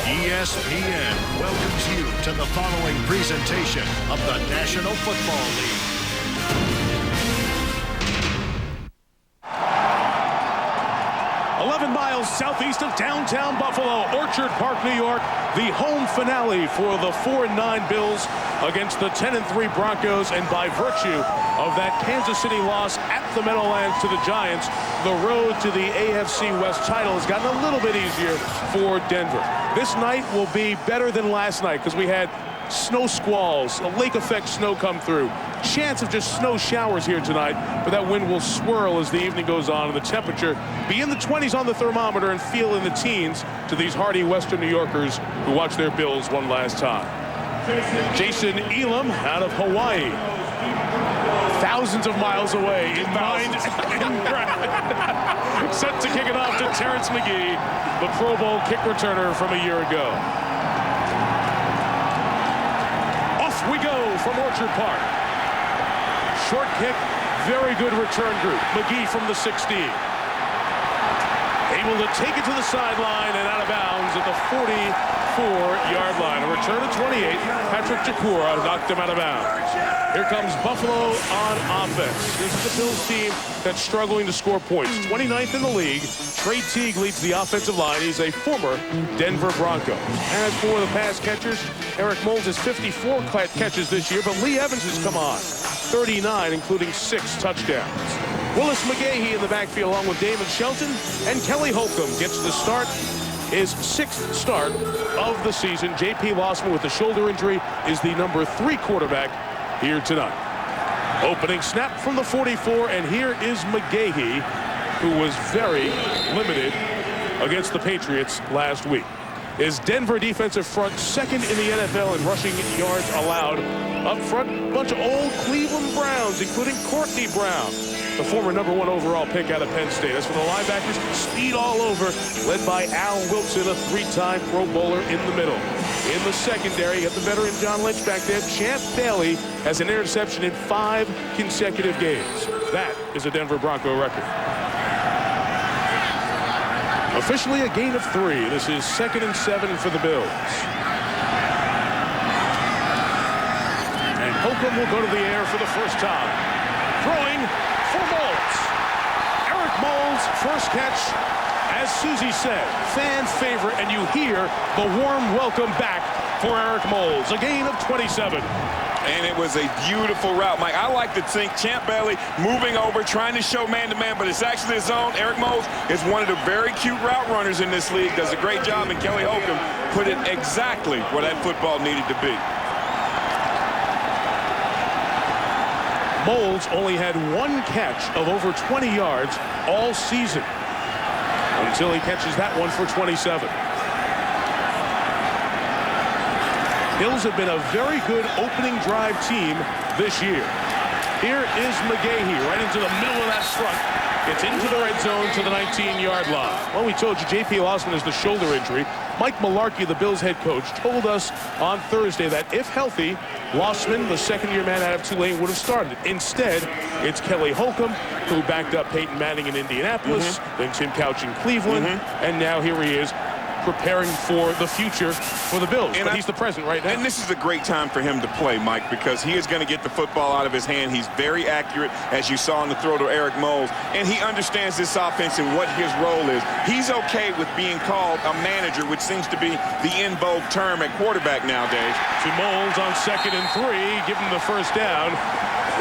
ESPN welcomes you to the following presentation of the National Football League. Miles southeast of downtown Buffalo, Orchard Park, New York, the home finale for the 4-9 Bills against the 10-3 Broncos. And by virtue of that Kansas City loss at the Meadowlands to the Giants, the road to the AFC West title has gotten a little bit easier for Denver. This night will be better than last night because we had snow squalls, a lake effect snow come through. Chance of just snow showers here tonight, but that wind will swirl as the evening goes on and the temperature be in the 20s on the thermometer and feel in the teens to these hardy Western New Yorkers who watch their Bills one last time. Jason Elam out of Hawaii, thousands of miles away in mind set to kick it off to Terrence McGee, the Pro Bowl kick returner from a year ago. We go from Orchard Park. Short kick, very good return group. McGee from the 16. Able to take it to the sideline and out of bounds at the 44-yard line. A return to 28. Patrick Jakura knocked him out of bounds. Here comes Buffalo on offense. This is the Bills team that's struggling to score points. 29th in the league. Trey Teague leads the offensive line. He's a former Denver Bronco. As for the pass catchers, Eric Moulds has 54 catches this year, but Lee Evans has come on. 39, including 6 touchdowns. Willis McGahee in the backfield along with Damon Shelton, and Kelly Holcomb gets the start, his 6th start of the season. J.P. Lossman with the shoulder injury is the number 3 quarterback here tonight. Opening snap from the 44, and here is McGahee, who was very limited against the Patriots last week. Is Denver defensive front second in the NFL in rushing yards allowed. Up front, a bunch of old Cleveland Browns, including Courtney Brown, the former #1 overall pick out of Penn State. As for the linebackers, speed all over, led by Al Wilson, a 3-time Pro Bowler in the middle. In the secondary, you got the veteran John Lynch back there. Champ Bailey has an interception in 5 consecutive games. That is a Denver Bronco record. Officially a gain of 3. This is 2nd and 7 for the Bills. And Holcomb will go to the air for the first time. Throwing for Moulds. Eric Moulds, first catch, as Susie said, fan favorite, and you hear the warm welcome back for Eric Moulds. A gain of 27. And it was a beautiful route, Mike. I like to think Champ Bailey moving over, trying to show man-to-man, but it's actually his own. Eric Moulds is one of the very cute route runners in this league, does a great job, and Kelly Holcomb put it exactly where that football needed to be. Moulds only had 1 catch of over 20 yards all season until he catches that one for 27. Bills have been a very good opening drive team this year. Here is McGahee right into the middle of that front. Gets into the red zone to the 19-yard line. Well, we told you J.P. Lossman is the shoulder injury. Mike Mularkey, the Bills head coach, told us on Thursday that if healthy, Lossman, the second-year man out of Tulane, would have started. Instead, it's Kelly Holcomb, who backed up Peyton Manning in Indianapolis, then Tim Couch in Cleveland, and now here he is, preparing for the future for the Bills. But he's the present right now. And this is a great time for him to play, Mike, because he is going to get the football out of his hand. He's very accurate, as you saw in the throw to Eric Moulds, and he understands this offense and what his role is. He's okay with being called a manager, which seems to be the in vogue term at quarterback nowadays. To Moulds on 2nd and 3, give him the first down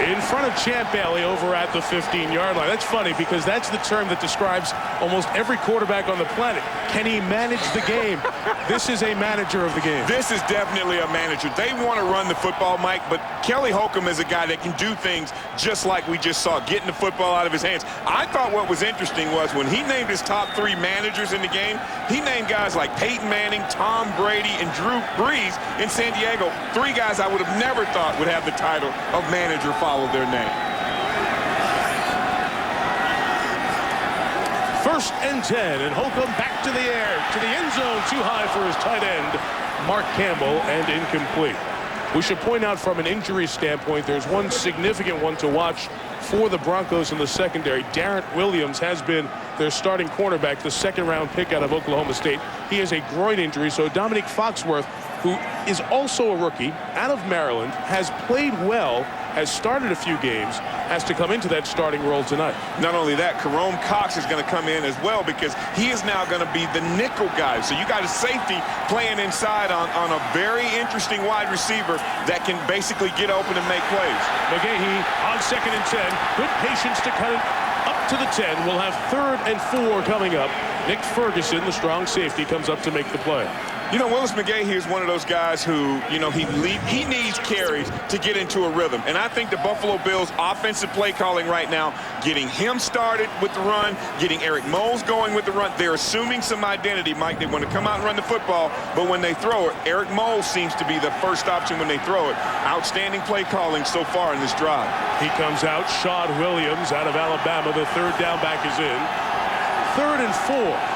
in front of Champ Bailey over at the 15-yard line. That's funny because that's the term that describes almost every quarterback on the planet. Can he manage the game? This is a manager of the game. This is definitely a manager. They want to run the football, Mike, but Kelly Holcomb is a guy that can do things just like we just saw, getting the football out of his hands. I thought what was interesting was when he named his top 3 managers in the game, he named guys like Peyton Manning, Tom Brady, and Drew Brees in San Diego. 3 guys I would have never thought would have the title of manager follow their name. 1st and 10, and Holcomb back to the air, to the end zone, too high for his tight end, Mark Campbell, and incomplete. We should point out from an injury standpoint, there's one significant one to watch for the Broncos in the secondary. Darrent Williams has been their starting cornerback, the second-round pick out of Oklahoma State. He has a groin injury, so Dominique Foxworth, who is also a rookie out of Maryland, has played well, has started a few games, has to come into that starting role tonight. Not only that, Jerome Cox is going to come in as well because he is now going to be the nickel guy. So you got a safety playing inside on a very interesting wide receiver that can basically get open and make plays. McGahee on 2nd and 10. Good patience to cut it up to the 10. We'll have 3rd and 4 coming up. Nick Ferguson, the strong safety, comes up to make the play. You know, Willis McGahee is one of those guys who, you know, he needs carries to get into a rhythm. And I think the Buffalo Bills offensive play calling right now, getting him started with the run, getting Eric Moles going with the run, they're assuming some identity, Mike. They want to come out and run the football, but when they throw it, Eric Moles seems to be the first option when they throw it. Outstanding play calling so far in this drive. He comes out. Shaud Williams out of Alabama. The 3rd down back is in. 3rd and 4.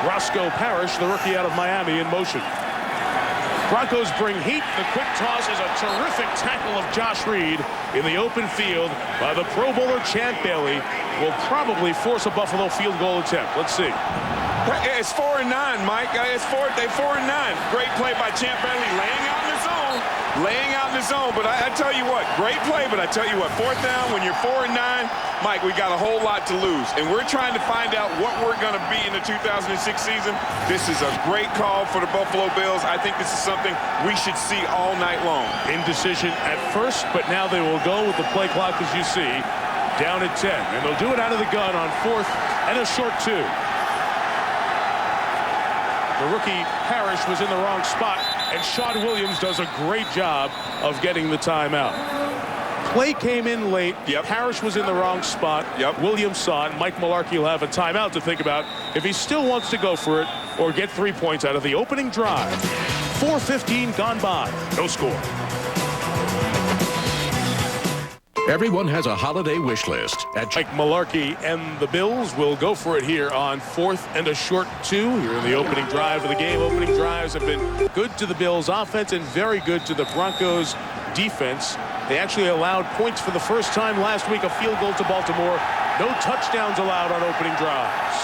Roscoe Parrish, the rookie out of Miami, in motion. Broncos bring heat. The quick toss is a terrific tackle of Josh Reed in the open field by the Pro Bowler Champ Bailey. Will probably force a Buffalo field goal attempt. Let's see. It's 4-9, Mike. They're 4-9. Great play by Champ Bailey, laying out in the zone. But I tell you what, great play, but I tell you what, 4th down, when you're 4-9, Mike, we got a whole lot to lose. And we're trying to find out what we're going to be in the 2006 season. This is a great call for the Buffalo Bills. I think this is something we should see all night long. Indecision at first, but now they will go with the play clock, as you see, down at 10. And they'll do it out of the gun on 4th and a short 2. The rookie Parrish was in the wrong spot, and Shaud Williams does a great job of getting the timeout. Play came in late. Yep. Parrish was in the wrong spot. Yep. Williams saw it. Mike Mularkey will have a timeout to think about if he still wants to go for it or get 3 points out of the opening drive. 4:15 gone by. No score. Everyone has a holiday wish list. Mike Mularkey and the Bills will go for it here on 4th and a short 2 here in the opening drive of the game. Opening drives have been good to the Bills offense and very good to the Broncos defense. They actually allowed points for the first time last week, a field goal to Baltimore. No touchdowns allowed on opening drives.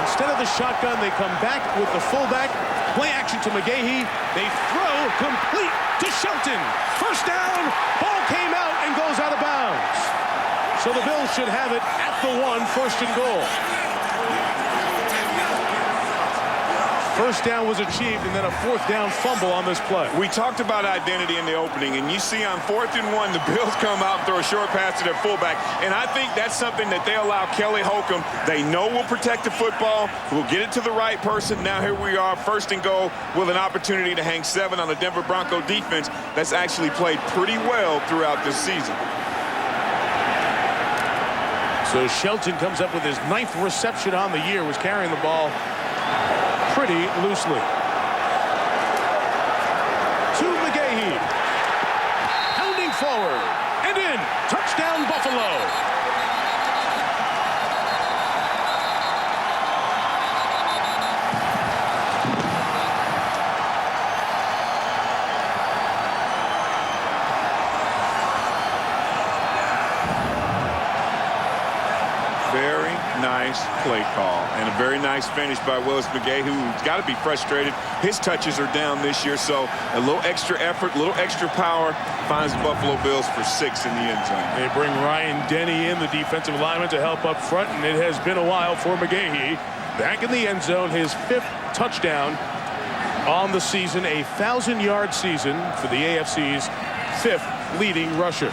Instead of the shotgun, they come back with the fullback. Play action to McGahee. They throw complete to Shelton. First down. Ball came out and goes out of bounds. So the Bills should have it at the 1, 1st and goal. First down was achieved, and then a 4th down fumble on this play. We talked about identity in the opening, and you see on 4th and 1, the Bills come out and throw a short pass to their fullback, and I think that's something that they allow Kelly Holcomb. They know we'll protect the football. We'll get it to the right person. Now here we are, 1st and goal, with an opportunity to hang 7 on the Denver Bronco defense that's actually played pretty well throughout this season. So Shelton comes up with his 9th reception on the year, was carrying the ball pretty loosely. To McGahee. Pounding forward. And in. Touchdown, Buffalo. Very nice play call and a very nice finish by Willis McGahee, who's got to be frustrated. His touches are down this year, so a little extra effort, a little extra power finds the Buffalo Bills for 6 in the end zone. They bring Ryan Denny in, the defensive lineman, to help up front, and it has been a while for McGahee. Back in the end zone, his 5th touchdown on the season, a 1,000-yard season for the AFC's 5th leading rusher.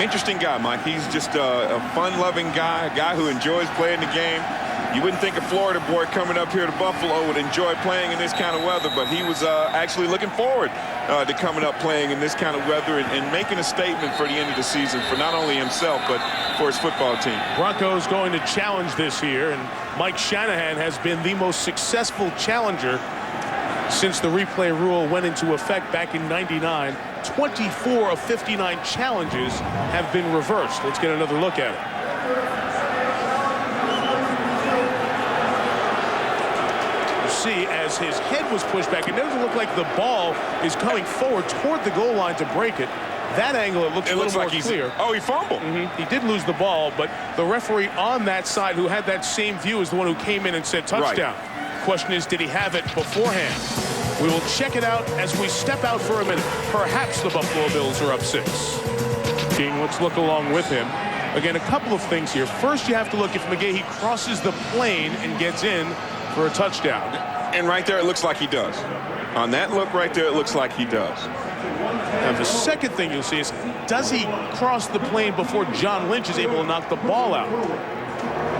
Interesting guy, Mike. He's just a fun-loving guy, a guy who enjoys playing the game. You wouldn't think a Florida boy coming up here to Buffalo would enjoy playing in this kind of weather, but he was actually looking forward to coming up playing in this kind of weather and making a statement for the end of the season for not only himself, but for his football team. Broncos going to challenge this year, and Mike Shanahan has been the most successful challenger since the replay rule went into effect back in '99. 24 of 59 challenges have been reversed. Let's get another look at it. You see, as his head was pushed back, it doesn't look like the ball is coming forward toward the goal line to break it. That angle, it looks a little more clear. Oh, he fumbled. He did lose the ball, but the referee on that side who had that same view is the one who came in and said touchdown. Right. Question is, did he have it beforehand? We will check it out as we step out for a minute. Perhaps the Buffalo Bills are up 6. Let's look along with him. Again, a couple of things here. First, you have to look if McGahee crosses the plane and gets in for a touchdown. And right there, it looks like he does. On that look right there, it looks like he does. Now, the second thing you'll see is, does he cross the plane before John Lynch is able to knock the ball out?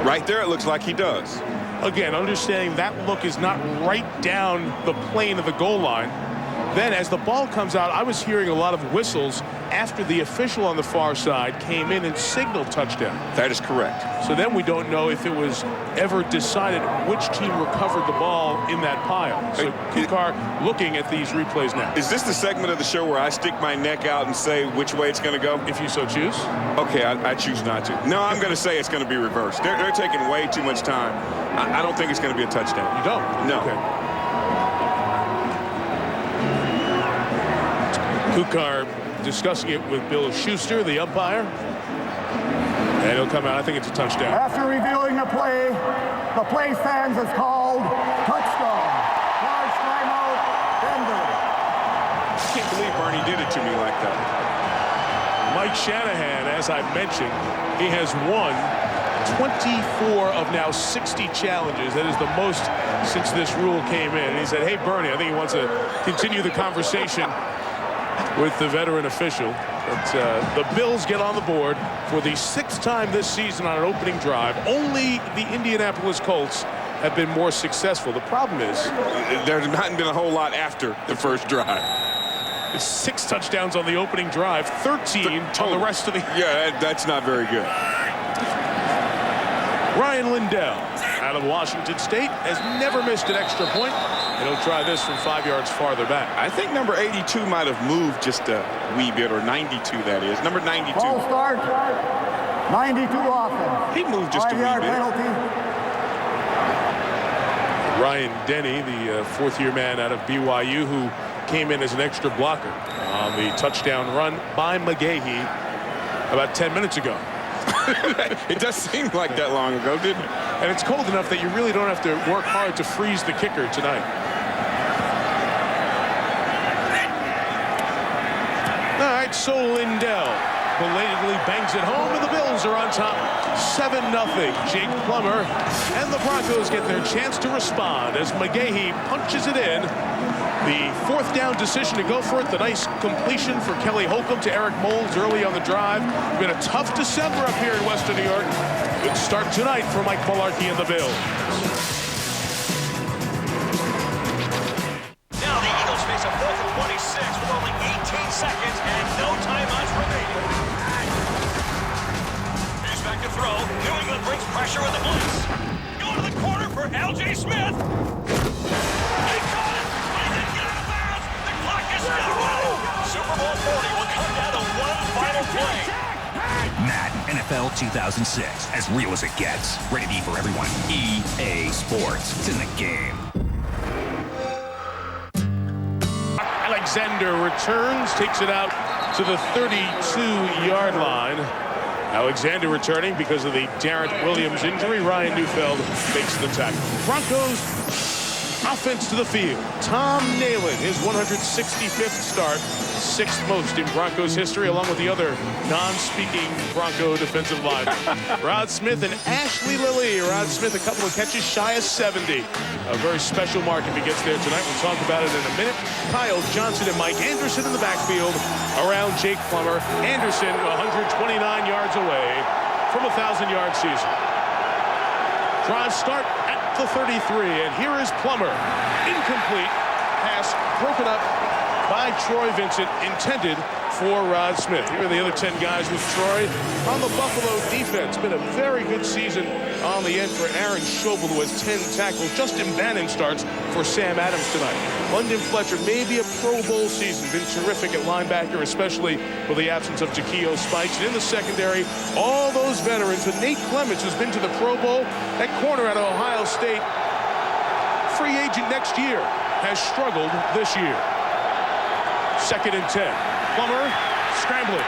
Right there, it looks like he does. Again, understanding that look is not right down the plane of the goal line. Then, as the ball comes out, I was hearing a lot of whistles after the official on the far side came in and signaled touchdown. That is correct. So then we don't know if it was ever decided which team recovered the ball in that pile. So Kukar looking at these replays now. Is this the segment of the show where I stick my neck out and say which way it's going to go? If you so choose. Okay, I choose not to. No, I'm going to say it's going to be reversed. They're taking way too much time. I don't think it's going to be a touchdown. You don't? No. Okay. Kukar discussing it with Bill Schuster, the umpire. And he'll come out. I think it's a touchdown. After reviewing the play stands is called touchdown. Large timeout, Denver. I can't believe Bernie did it to me like that. Mike Shanahan, as I mentioned, he has won 24 of now 60 challenges. That is the most since this rule came in. And he said, hey, Bernie, I think he wants to continue the conversation with the veteran official. But the Bills get on the board for the 6th time this season on an opening drive. Only the Indianapolis Colts have been more successful. The problem is there's not been a whole lot after the first drive. It's 6 touchdowns on the opening drive, 13 on the rest of the... Yeah, that's not very good. Ryan Lindell out of Washington State has never missed an extra point. And he'll try this from 5 yards farther back. I think number 82 might have moved just a wee bit, or 92 that is. Number 92. Ball start. 92 offense. He moved just a wee bit. Penalty. Ryan Denny, the fourth-year man out of BYU, who came in as an extra blocker on the touchdown run by McGahee about 10 minutes ago. It does seem like that long ago, didn't it? And it's cold enough that you really don't have to work hard to freeze the kicker tonight. All right, so Lindell belatedly bangs it home, and the Bills are on top 7-0. Jake Plummer and the Broncos get their chance to respond as McGahee punches it in. The 4th down decision to go for it. The nice completion for Kelly Holcomb to Eric Moulds early on the drive. Been a tough December up here in Western New York. Good start tonight for Mike Mularkey and the Bills. Now the Eagles face a 4th and 26 with only 18 seconds and no timeouts remaining. Here's back to throw. New England brings pressure with the blitz. Going to the corner for L.J. Smith. He caught it, but he didn't get out of bounds. The clock is still running. Super Bowl 40 will come down to one final play. Madden NFL 2006, as real as it gets. Rated E for everyone. EA Sports. It's in the game. Alexander returns, takes it out to the 32-yard line. Alexander returning because of the Darrent Williams injury. Ryan Neufeld makes the tackle. Broncos offense to the field. Tom Nalen, his 165th start, 6th most in Broncos history, along with the other non-speaking Bronco defensive linemen. Rod Smith and Ashley Lilly. Rod Smith, a couple of catches shy of 70. A very special mark if he gets there tonight. We'll talk about it in a minute. Kyle Johnson and Mike Anderson in the backfield around Jake Plummer. Anderson 129 yards away from a 1,000-yard season. Drive start at the 33, and here is Plummer. Incomplete pass broken up by Troy Vincent, intended for Rod Smith. Here are the other 10 guys with Troy on the Buffalo defense. Been a very good season on the end for Aaron Schobel, who has 10 tackles. Justin Bannon starts for Sam Adams tonight. London Fletcher, maybe a Pro Bowl season. Been terrific at linebacker, especially with the absence of Takeo Spikes. And in the secondary, all those veterans. With Nate Clements, who's been to the Pro Bowl, that corner out of Ohio State, free agent next year, has struggled this year. 2nd and 10. Plummer Scrambling.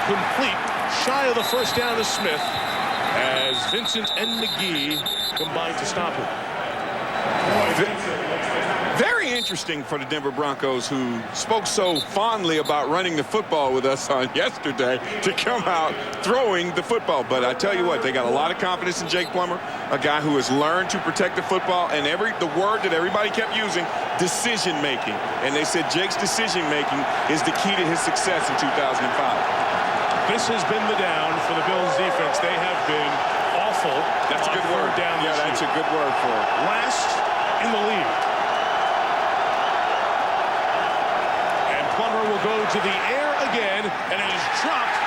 Complete. Shy of the first down to Smith as Vincent and McGee combine to stop him. Very interesting for the Denver Broncos, who spoke so fondly about running the football with us on yesterday, to come out throwing the football. But I tell you what, they got a lot of confidence in Jake Plummer, a guy who has learned to protect the football, and the word that everybody kept using, decision-making. And they said Jake's decision-making is the key to his success in 2005. This has been the down for the Bills defense. They have been awful. That's a good word. Down yeah, that's a good word for it. Last in the league. And Plummer will go to the air again, and it is dropped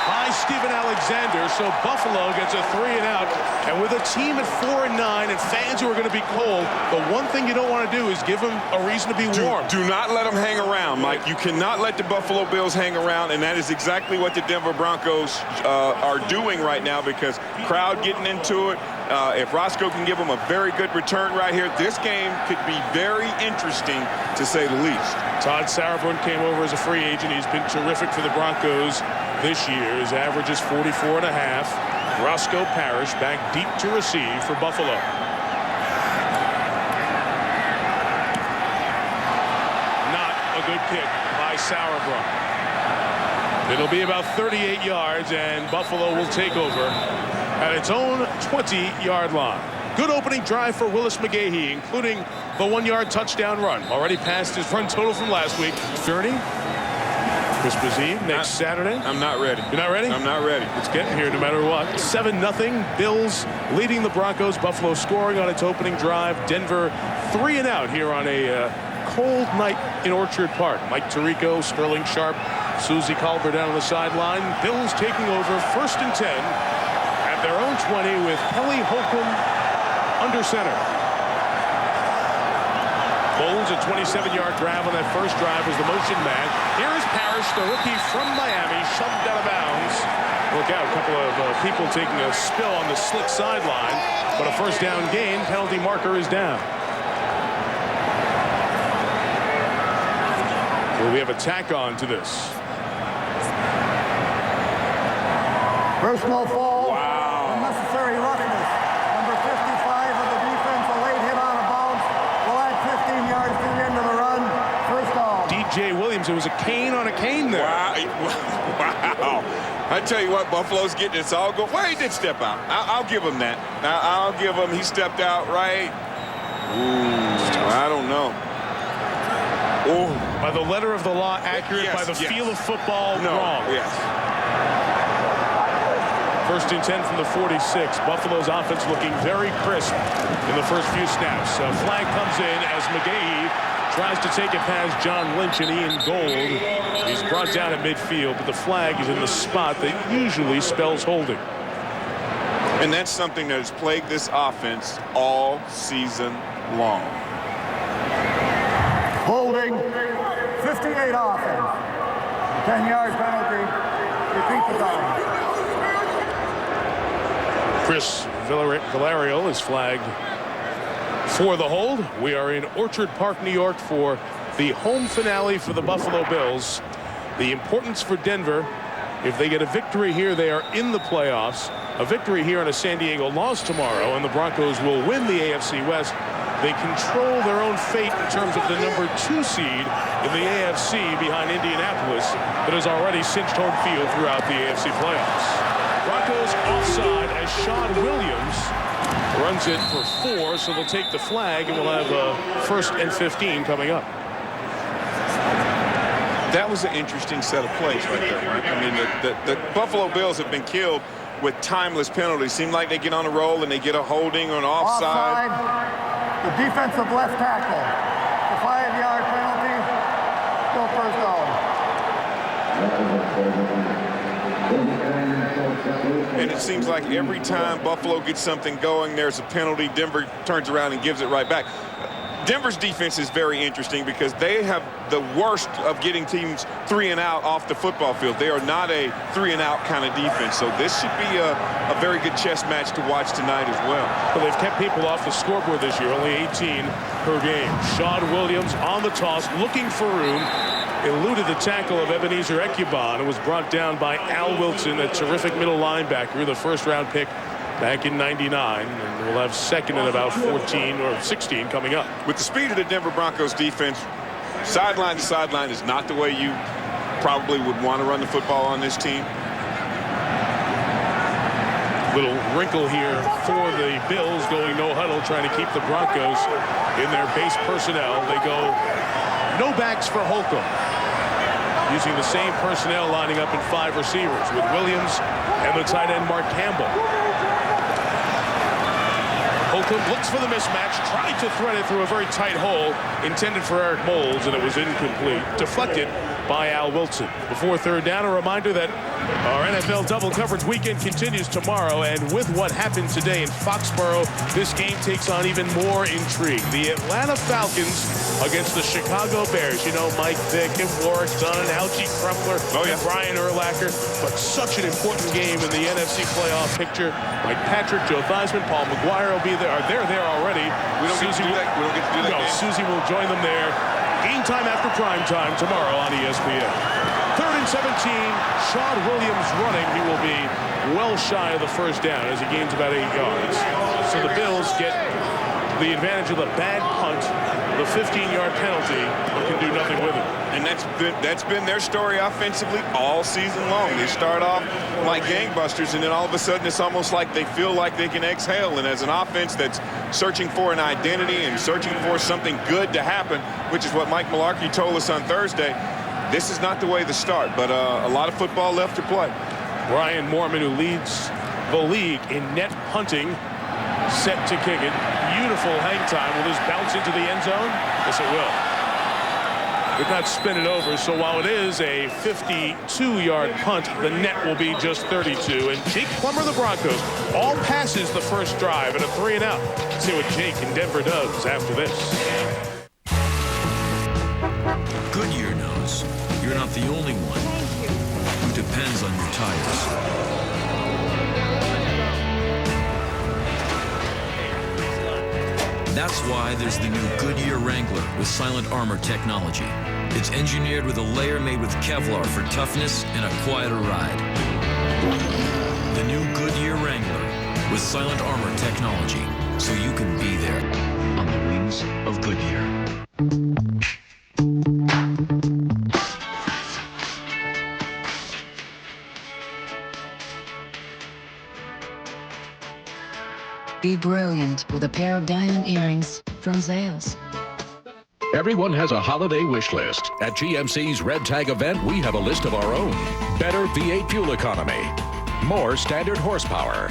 by Steven Alexander. So Buffalo gets a 3-and-out. And with a team at 4-9 and fans who are going to be cold, the one thing you don't want to do is give them a reason to be warm. Do not let them hang around, Mike. You cannot let the Buffalo Bills hang around, and that is exactly what the Denver Broncos are doing right now, because crowd getting into it. If Roscoe can give them a very good return right here, this game could be very interesting, to say the least. Todd Sauerbrunn came over as a free agent. He's been terrific for the Broncos this year. His average is 44.5. Roscoe Parrish back deep to receive for Buffalo. Not a good kick by Sauerbrunn. It'll be about 38 yards, and Buffalo will take over at its own 20-yard line. Good opening drive for Willis McGahee, including the 1-yard touchdown run. Already passed his run total from last week. 30. Christmas Eve next Saturday. I'm not ready. You're not ready? I'm not ready. It's getting here no matter what. 7-0. Bills leading the Broncos. Buffalo scoring on its opening drive. Denver 3-and-out here on a cold night in Orchard Park. Mike Tirico, Sterling Sharp, Susie Culver down on the sideline. Bills taking over 1st and 10 at their own 20 with Kelly Holcomb under center. Bowles, a 27-yard grab on that first drive, was the motion man. Here is Parrish, the rookie from Miami, shoved out of bounds. Look out, a couple of people taking a spill on the slick sideline, but a first down gain. Penalty marker is down. Well, we have a tack on to this. Personal foul. Wow. Unnecessary roughness. Number 55 of the defense, a late hit on a bounce. Will add 15 yards to the end of the run. First down. DJ Williams, it was a cane on a cane there. Wow. I tell you what, Buffalo's getting it's all good. Well, he did step out. I'll give him that. I'll give him, he stepped out right. Ooh, I don't know. Oh. By the letter of the law, accurate. Yes, by the yes. feel of football, No, wrong. yes. 1st and 10 from the 46. Buffalo's offense looking very crisp in the first few snaps. Flag comes in as McGahee tries to take it past John Lynch and Ian Gold. He's brought down at midfield, but the flag is in the spot that usually spells holding. And that's something that has plagued this offense all season long. Holding. 58 offense. 10-yard penalty. Repeat the down. Chris Villarreal is flagged for the hold. We are in Orchard Park, New York for the home finale for the Buffalo Bills. The importance for Denver, if they get a victory here, they are in the playoffs. A victory here and a San Diego loss tomorrow, and the Broncos will win the AFC West. They control their own fate in terms of the number 2 seed in the AFC behind Indianapolis that has already cinched home field throughout the AFC playoffs. Broncos offside as Sean Williams runs it for 4, so they'll take the flag, and we'll have 1st and 15 coming up. That was an interesting set of plays right there, Mike. I mean, the Buffalo Bills have been killed with timeless penalties. Seem like they get on a roll and they get a holding or an offside. The defensive left tackle. The 5-yard penalty. Still first down. And it seems like every time Buffalo gets something going, there's a penalty. Denver turns around and gives it right back. Denver's defense is very interesting because they have the worst of getting teams 3-and-out off the football field. They are not a 3-and-out kind of defense. So this should be a very good chess match to watch tonight as well. Well, they've kept people off the scoreboard this year, only 18 per game. Sean Williams on the toss, looking for room. eluded the tackle of Ebenezer Ekubon and was brought down by Al Wilson, a terrific middle linebacker, the first-round pick back in '99, and we'll have second in about 14 or 16 coming up. With the speed of the Denver Broncos defense, sideline to sideline is not the way you probably would want to run the football on this team. Little wrinkle here for the Bills, going no huddle, trying to keep the Broncos in their base personnel. They go no backs for Holcomb, using the same personnel, lining up in 5 receivers with Williams and the tight end Mark Campbell. Holcomb looks for the mismatch, tried to thread it through a very tight hole intended for Eric Moles, and it was incomplete. Deflected by Al Wilson. Before third down, a reminder that our NFL double coverage weekend continues tomorrow, and with what happened today in Foxborough, this game takes on even more intrigue. The Atlanta Falcons against the Chicago Bears. You know, Mike Vick and Warwick Dunn and Algie Crumpler and Brian Urlacher, but such an important game in the NFC playoff picture. Mike Patrick, Joe Theismann, Paul McGuire will be there. They're there already. We don't get to do that. We don't get to do that. No, Susie will join them there. Game time after prime time tomorrow on ESPN. 3rd and 17. Sean Williams running. He will be well shy of the first down as he gains about 8 yards. So the Bills get the advantage of the bad punt, the 15-yard penalty, but can do nothing with it. And that's been their story offensively all season long. They start off like gangbusters, and then all of a sudden it's almost like they feel like they can exhale. And as an offense that's searching for an identity and searching for something good to happen, which is what Mike Mularkey told us on Thursday, this is not the way to start, but a lot of football left to play. Brian Moorman, who leads the league in net punting, set to kick it. Beautiful hang time. Will this bounce into the end zone? Yes, it will. Did not spin it over, so while it is a 52-yard punt, the net will be just 32. And Jake Plummer, the Broncos, all passes the first drive and a 3-and-out. See what Jake in Denver does after this. Goodyear knows you're not the only one who depends on your tires. That's why there's the new Goodyear Wrangler with Silent Armor technology. It's engineered with a layer made with Kevlar for toughness and a quieter ride. The new Goodyear Wrangler with Silent Armor technology, so you can be there on the wings of Goodyear. Be brilliant with a pair of diamond earrings from Zales. Everyone has a holiday wish list. At GMC's Red Tag event, we have a list of our own. Better V8 fuel economy, more standard horsepower,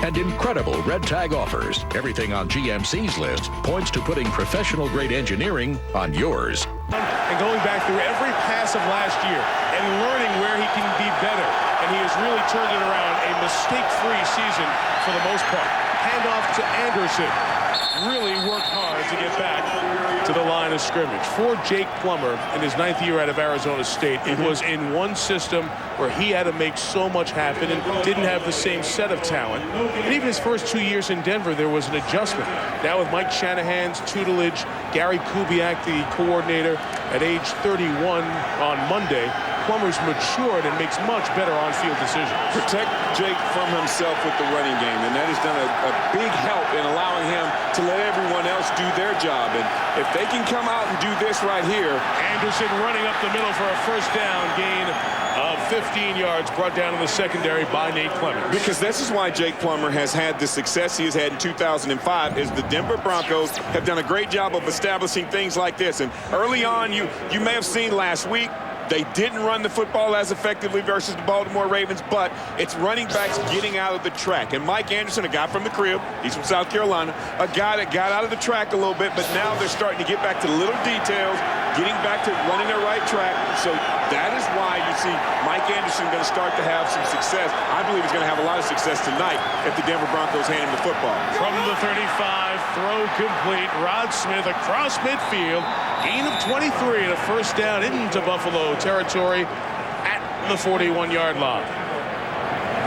and incredible Red Tag offers. Everything on GMC's list points to putting professional-grade engineering on yours. And going back through every pass of last year and learning where he can be better. And he has really turned it around. A mistake-free season for the most part. Handoff to Anderson. Really worked hard to get back to the line of scrimmage. For Jake Plummer in his 9th year out of Arizona State, it was in one system where he had to make so much happen and didn't have the same set of talent. And even his first 2 years in Denver, there was an adjustment. Now with Mike Shanahan's tutelage, Gary Kubiak, the coordinator, at age 31 on Monday, Plummer's matured and makes much better on-field decisions. Protect Jake from himself with the running game, and that has done a big help in allowing him to let everyone else do their job. And if they can come out and do this right here. Anderson running up the middle for a first down, gain of 15 yards, brought down in the secondary by Nate Clements. Because this is why Jake Plummer has had the success he has had in 2005, is the Denver Broncos have done a great job of establishing things like this. And early on, you may have seen last week, they didn't run the football as effectively versus the Baltimore Ravens, but it's running backs getting out of the track. And Mike Anderson, a guy from the crib, he's from South Carolina, a guy that got out of the track a little bit, but now they're starting to get back to little details, getting back to running the right track. So that is why you see Mike Anderson going to start to have some success. I believe he's going to have a lot of success tonight if the Denver Broncos hand him the football. From the 35, throw complete. Rod Smith across midfield. Gain of 23 and a first down into Buffalo territory at the 41-yard line.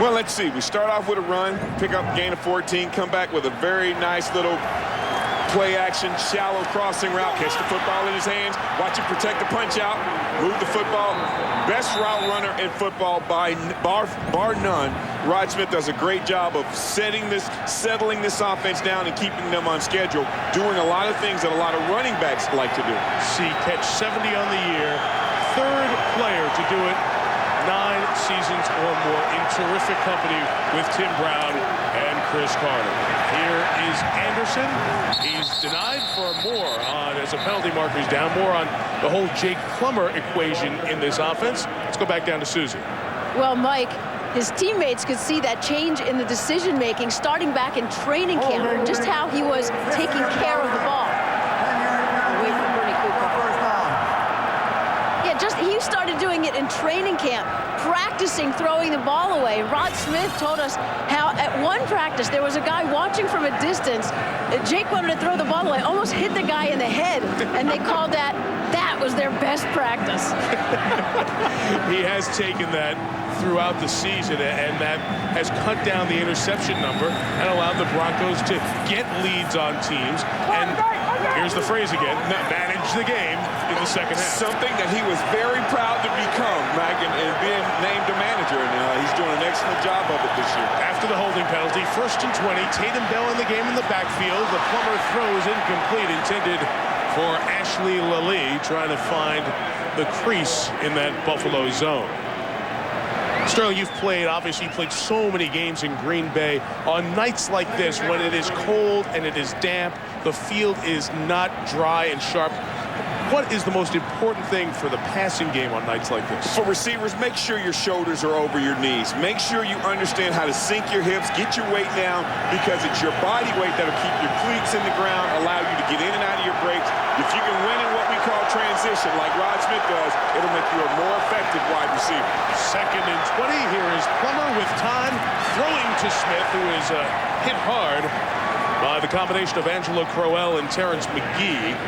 Well, let's see. We start off with a run, pick up a gain of 14, come back with a very nice little Play action, shallow crossing route, catch the football in his hands, watch him protect the punch out, move the football. Best route runner in football by bar none. Rod Smith does a great job of settling this offense down and keeping them on schedule, doing a lot of things that a lot of running backs like to do. See, catch 70 on the year, third player to do it 9 seasons or more in terrific company with Tim Brown and Chris Carter. Here is Anderson. He's denied for more on, as a penalty marker, he's down more on the whole Jake Plummer equation in this offense. Let's go back down to Susie. Well, Mike, his teammates could see that change in the decision-making starting back in training camp, just how he was taking care of the ball. Away from Bernie Cooper. Yeah, he started doing it in training camp, practicing throwing the ball away. Rod Smith told us how at one practice there was a guy watching from a distance. Jake wanted to throw the ball away, almost hit the guy in the head, and they called that was their best practice. He has taken that throughout the season, and that has cut down the interception number and allowed the Broncos to get leads on teams. And here's the phrase again, manage the game in the second half. Something that he was very proud to become, Mike, and being named a manager, and he's doing an excellent job of it this year. After the holding penalty, 1st and 20, Tatum Bell in the game in the backfield. The Plummer throws incomplete, intended for Ashley Lally, trying to find the crease in that Buffalo zone. Sterling, you've obviously played so many games in Green Bay. On nights like this, when it is cold and it is damp, the field is not dry and sharp. What is the most important thing for the passing game on nights like this? For receivers, make sure your shoulders are over your knees. Make sure you understand how to sink your hips, get your weight down, because it's your body weight that'll keep your cleats in the ground, allow you to get in and out of your breaks. If you can win in what we call transition, like Rod Smith does, it'll make you a more effective wide receiver. 2nd and 20. Here is Plummer with time, throwing to Smith, who is hit hard by the combination of Angelo Crowell and Terrence McGee.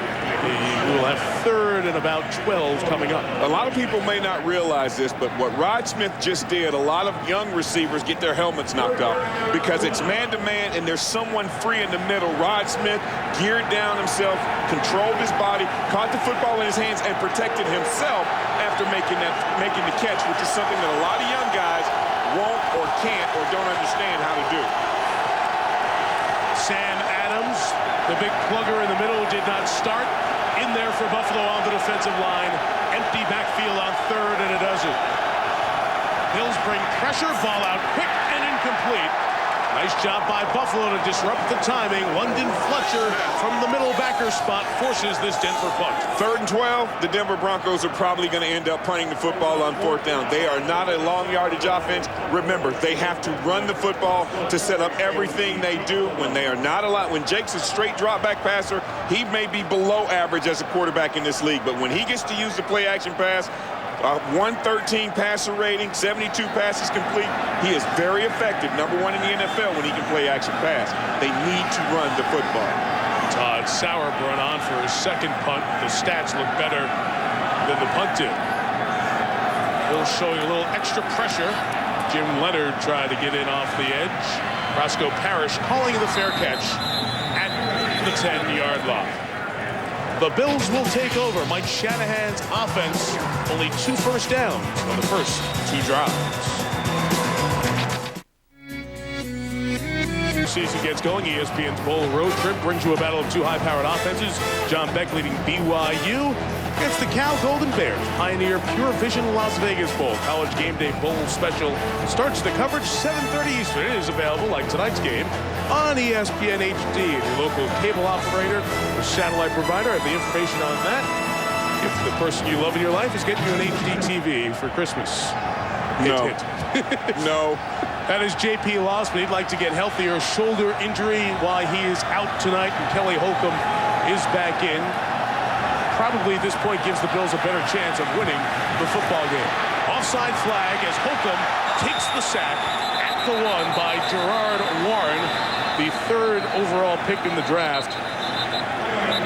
We will have 3rd and about 12 coming up. A lot of people may not realize this, but what Rod Smith just did, a lot of young receivers get their helmets knocked off because it's man-to-man and there's someone free in the middle. Rod Smith geared down himself, controlled his body, caught the football in his hands, and protected himself after making the catch, which is something that a lot of young guys won't or can't or don't understand how to do. Sam Adams, the big plugger in the middle, did not start. In there for Buffalo on the defensive line. Empty backfield on 3rd, and it doesn't. Bills bring pressure, ball out quick and incomplete. Nice job by Buffalo to disrupt the timing. London Fletcher from the middle backer spot forces this Denver punt. 3rd and 12, the Denver Broncos are probably going to end up punting the football on 4th down. They are not a long yardage offense. Remember, they have to run the football to set up everything they do. When they are not allowed, when Jake's a straight drop back passer, he may be below average as a quarterback in this league. But when he gets to use the play action pass, 113 passer rating, 72 passes complete. He is very effective, #1 in the NFL when he can play action pass. They need to run the football. Todd Sauerbrunn on for his 2nd punt. The stats look better than the punt did. Bill showing a little extra pressure. Jim Leonard tried to get in off the edge. Roscoe Parrish calling the fair catch at the 10-yard line. The Bills will take over Mike Shanahan's offense. Only 2 first downs on the first 2 drives. Season gets going. ESPN's Bowl Road Trip brings you a battle of 2 high-powered offenses. John Beck leading BYU against the Cal Golden Bears. Pioneer Pure Vision Las Vegas Bowl. College Game Day Bowl Special starts the coverage 7:30 Eastern. It is available, like tonight's game, on ESPN HD. The local cable operator or satellite provider. I have the information on that. If the person you love in your life is getting you an HD TV for Christmas. No. No. That is J.P. Losman. He'd like to get healthier. Shoulder injury while he is out tonight, and Kelly Holcomb is back in. Probably at this point gives the Bills a better chance of winning the football game. Offside flag as Holcomb takes the sack at the 1 by Gerard Warren, the 3rd overall pick in the draft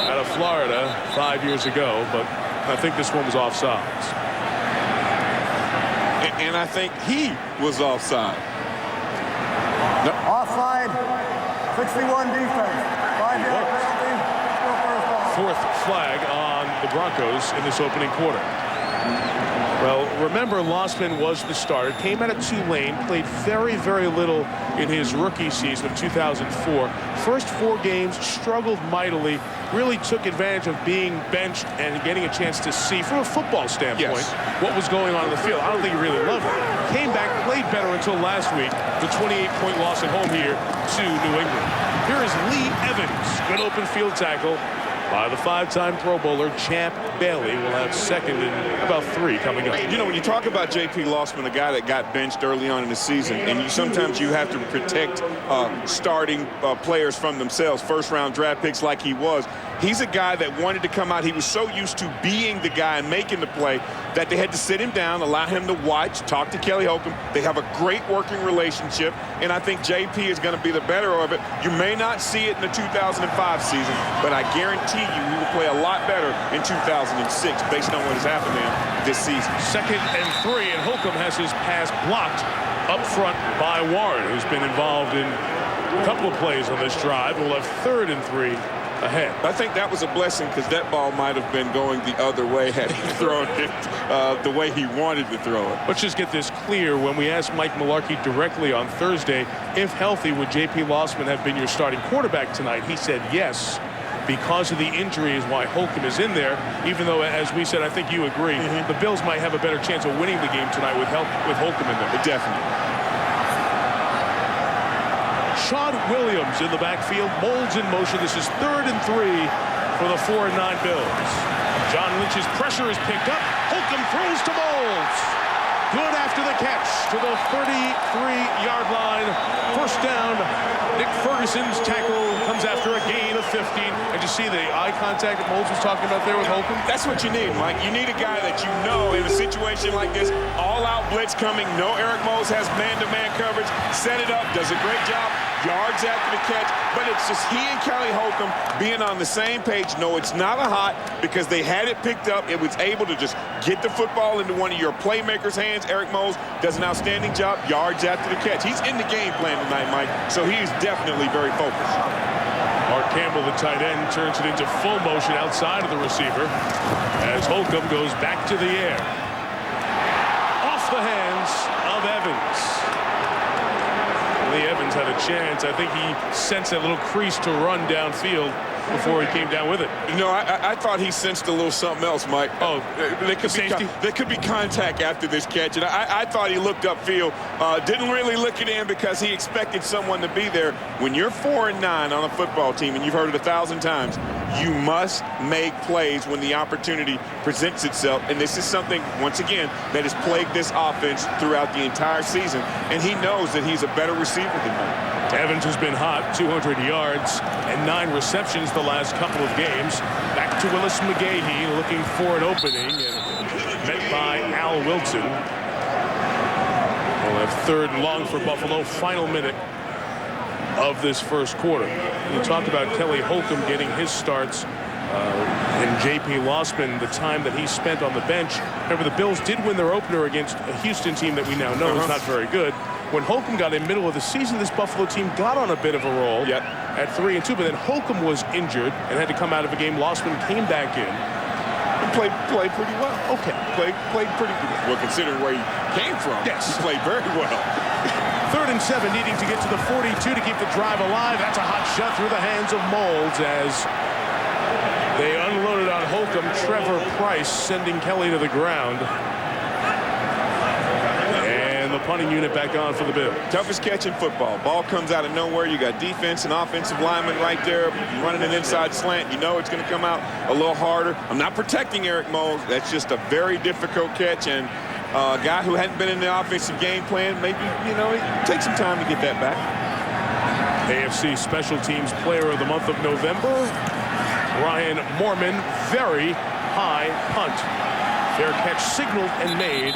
out of Florida 5 years ago, but I think this one was offsides. And I think he was offside. Offside, 61 defense, 5-yard penalty. 4th flag on the Broncos in this opening quarter. Well, remember, Lossman was the starter, came out of Tulane, played very, very little in his rookie season of 2004. First 4 games, struggled mightily, really took advantage of being benched and getting a chance to see, from a football standpoint, what was going on in the field. I don't think he really loved it. Came back, played better until last week, the 28-point loss at home here to New England. Here is Lee Evans, good open field tackle by the 5-time Pro Bowler Champ Bailey. Will have second and about 3 coming up. You know, when you talk about J.P. Lossman, a guy that got benched early on in the season, and sometimes you have to protect starting players from themselves, first-round draft picks like he was. He's a guy that wanted to come out. He was so used to being the guy and making the play that they had to sit him down, allow him to watch, talk to Kelly Holcomb. They have a great working relationship, and I think JP is going to be the better of it. You may not see it in the 2005 season, but I guarantee you he will play a lot better in 2006 based on what has happened to him this season. 2nd and 3, and Holcomb has his pass blocked up front by Warren, who's been involved in a couple of plays on this drive. We'll have 3rd and 3 ahead. I think that was a blessing because that ball might have been going the other way had he thrown it the way he wanted to throw it. Let's just get this clear. When we asked Mike Mularkey directly on Thursday, if healthy, would J.P. Lossman have been your starting quarterback tonight? He said yes. Because of the injury is why Holcomb is in there, even though, as we said, I think you agree, the Bills might have a better chance of winning the game tonight with Holcomb in there. Definitely. Sean Williams in the backfield, Moulds in motion. This is 3rd and 3 for the 4-9 Bills. John Lynch's pressure is picked up. Holcomb throws to Moulds. Good after the catch to the 33-yard line. First down. Nick Ferguson's tackle comes after a gain of 15. And you see the eye contact that Moulds was talking about there with Holcomb? That's what you need, Mike. You need a guy that you know in a situation like this, all-out blitz coming, no Eric Moulds has man-to-man coverage, set it up, does a great job, yards after the catch, but it's just he and Kelly Holcomb being on the same page. No, it's not a hot because they had it picked up. It was able to just get the football into one of your playmakers' hands. Eric Moulds does an outstanding job, yards after the catch. He's in the game plan tonight, Mike, so he's definitely very focused. Mark Campbell, the tight end, turns it into full motion outside of the receiver as Holcomb goes back to the air. Off the hands of Evans. Lee Evans had a chance. I think he sensed that little crease to run downfield before he came down with it. You know, I thought he sensed a little something else, Mike. Oh, there could be contact after this catch, and I thought he looked upfield. Didn't really look it in because he expected someone to be there. When you're 4-9 on a football team, and you've heard it 1,000 times, you must make plays when the opportunity presents itself, and this is something, once again, that has plagued this offense throughout the entire season, and he knows that he's a better receiver than me. Evans has been hot, 200 yards and 9 receptions the last couple of games. Back to Willis McGahee, looking for an opening, and met by Al Wilson. We'll have 3rd and long for Buffalo. Final minute of this first quarter. You talked about Kelly Holcomb getting his starts and J.P. Lossman, the time that he spent on the bench. Remember, the Bills did win their opener against a Houston team that we now know is not very good. When Holcomb got in middle of the season, this Buffalo team got on a bit of a roll at 3-2, but then Holcomb was injured and had to come out of a game. Lossman came back in. And played pretty well. Okay. Played pretty good. Well, considering where he came from, yes, he played very well. 3rd and 7, needing to get to the 42 to keep the drive alive. That's a hot shot through the hands of Moulds as they unloaded on Holcomb. Trevor Price sending Kelly to the ground. The punting unit back on for the Bills. Toughest catch in football. Ball comes out of nowhere. You got defense and offensive linemen right there. You're running an inside slant. You know it's going to come out a little harder. I'm not protecting Eric Moulds. That's just a very difficult catch. And a guy who hadn't been in the offensive game plan, maybe, you know, it takes some time to get that back. AFC Special Teams Player of the Month of November, Ryan Morman. Very high punt. Fair catch signaled and made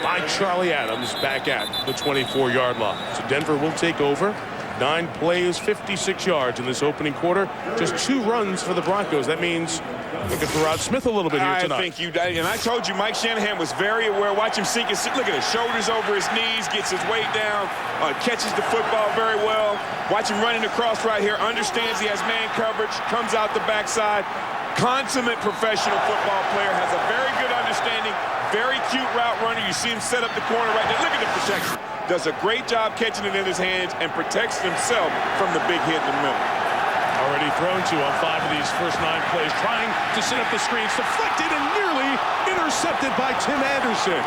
by Charlie Adams back at the 24-yard line. So Denver will take over. 9 plays, 56 yards in this opening quarter. Just 2 runs for the Broncos. That means Looking for Rod Smith a little bit here tonight. I think and I told you, Mike Shanahan was very aware. Watch him sink his, look at his shoulders over his knees, gets his weight down, catches the football very well. Watch him running across right here, understands he has man coverage, comes out the backside. Consummate professional football player, has a very good understanding, very cute route runner. You see him set up the corner right there. Look at the protection. Does a great job catching it in his hands and protects himself from the big hit in the middle. Already thrown to on 5 of these first 9 plays, trying to set up the screens, deflected and nearly intercepted by Tim Anderson.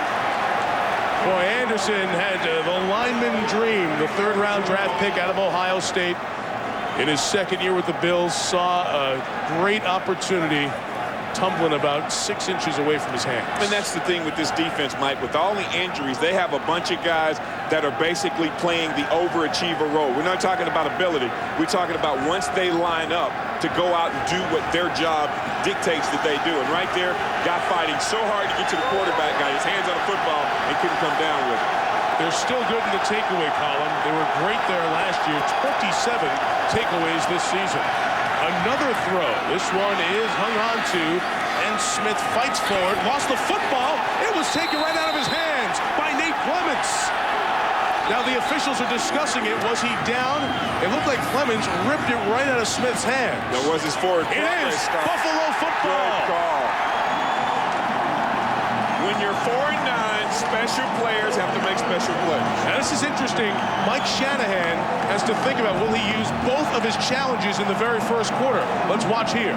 Boy, Anderson had the lineman dream, the 3rd-round draft pick out of Ohio State. In his 2nd year with the Bills, saw a great opportunity, tumbling about 6 inches away from his hands. And that's the thing with this defense, Mike. With all the injuries, they have a bunch of guys that are basically playing the overachiever role. We're not talking about ability. We're talking about once they line up to go out and do what their job dictates that they do. And right there, guy fighting so hard to get to the quarterback, got his hands on the football and couldn't come down with it. They're still good in the takeaway column. They were great there last year. 27 takeaways this season. Another throw. This one is hung on to, and Smith fights forward. Lost the football. It was taken right out of his hands by Nate Clements. Now the officials are discussing it. Was he down? It looked like Clements ripped it right out of Smith's hands. That was his forward. It is Buffalo football. Good call. When you're 4-9, special players have to make special plays. Now this is interesting. Mike Shanahan has to think about, will he use both of his challenges in the very first quarter? Let's watch here.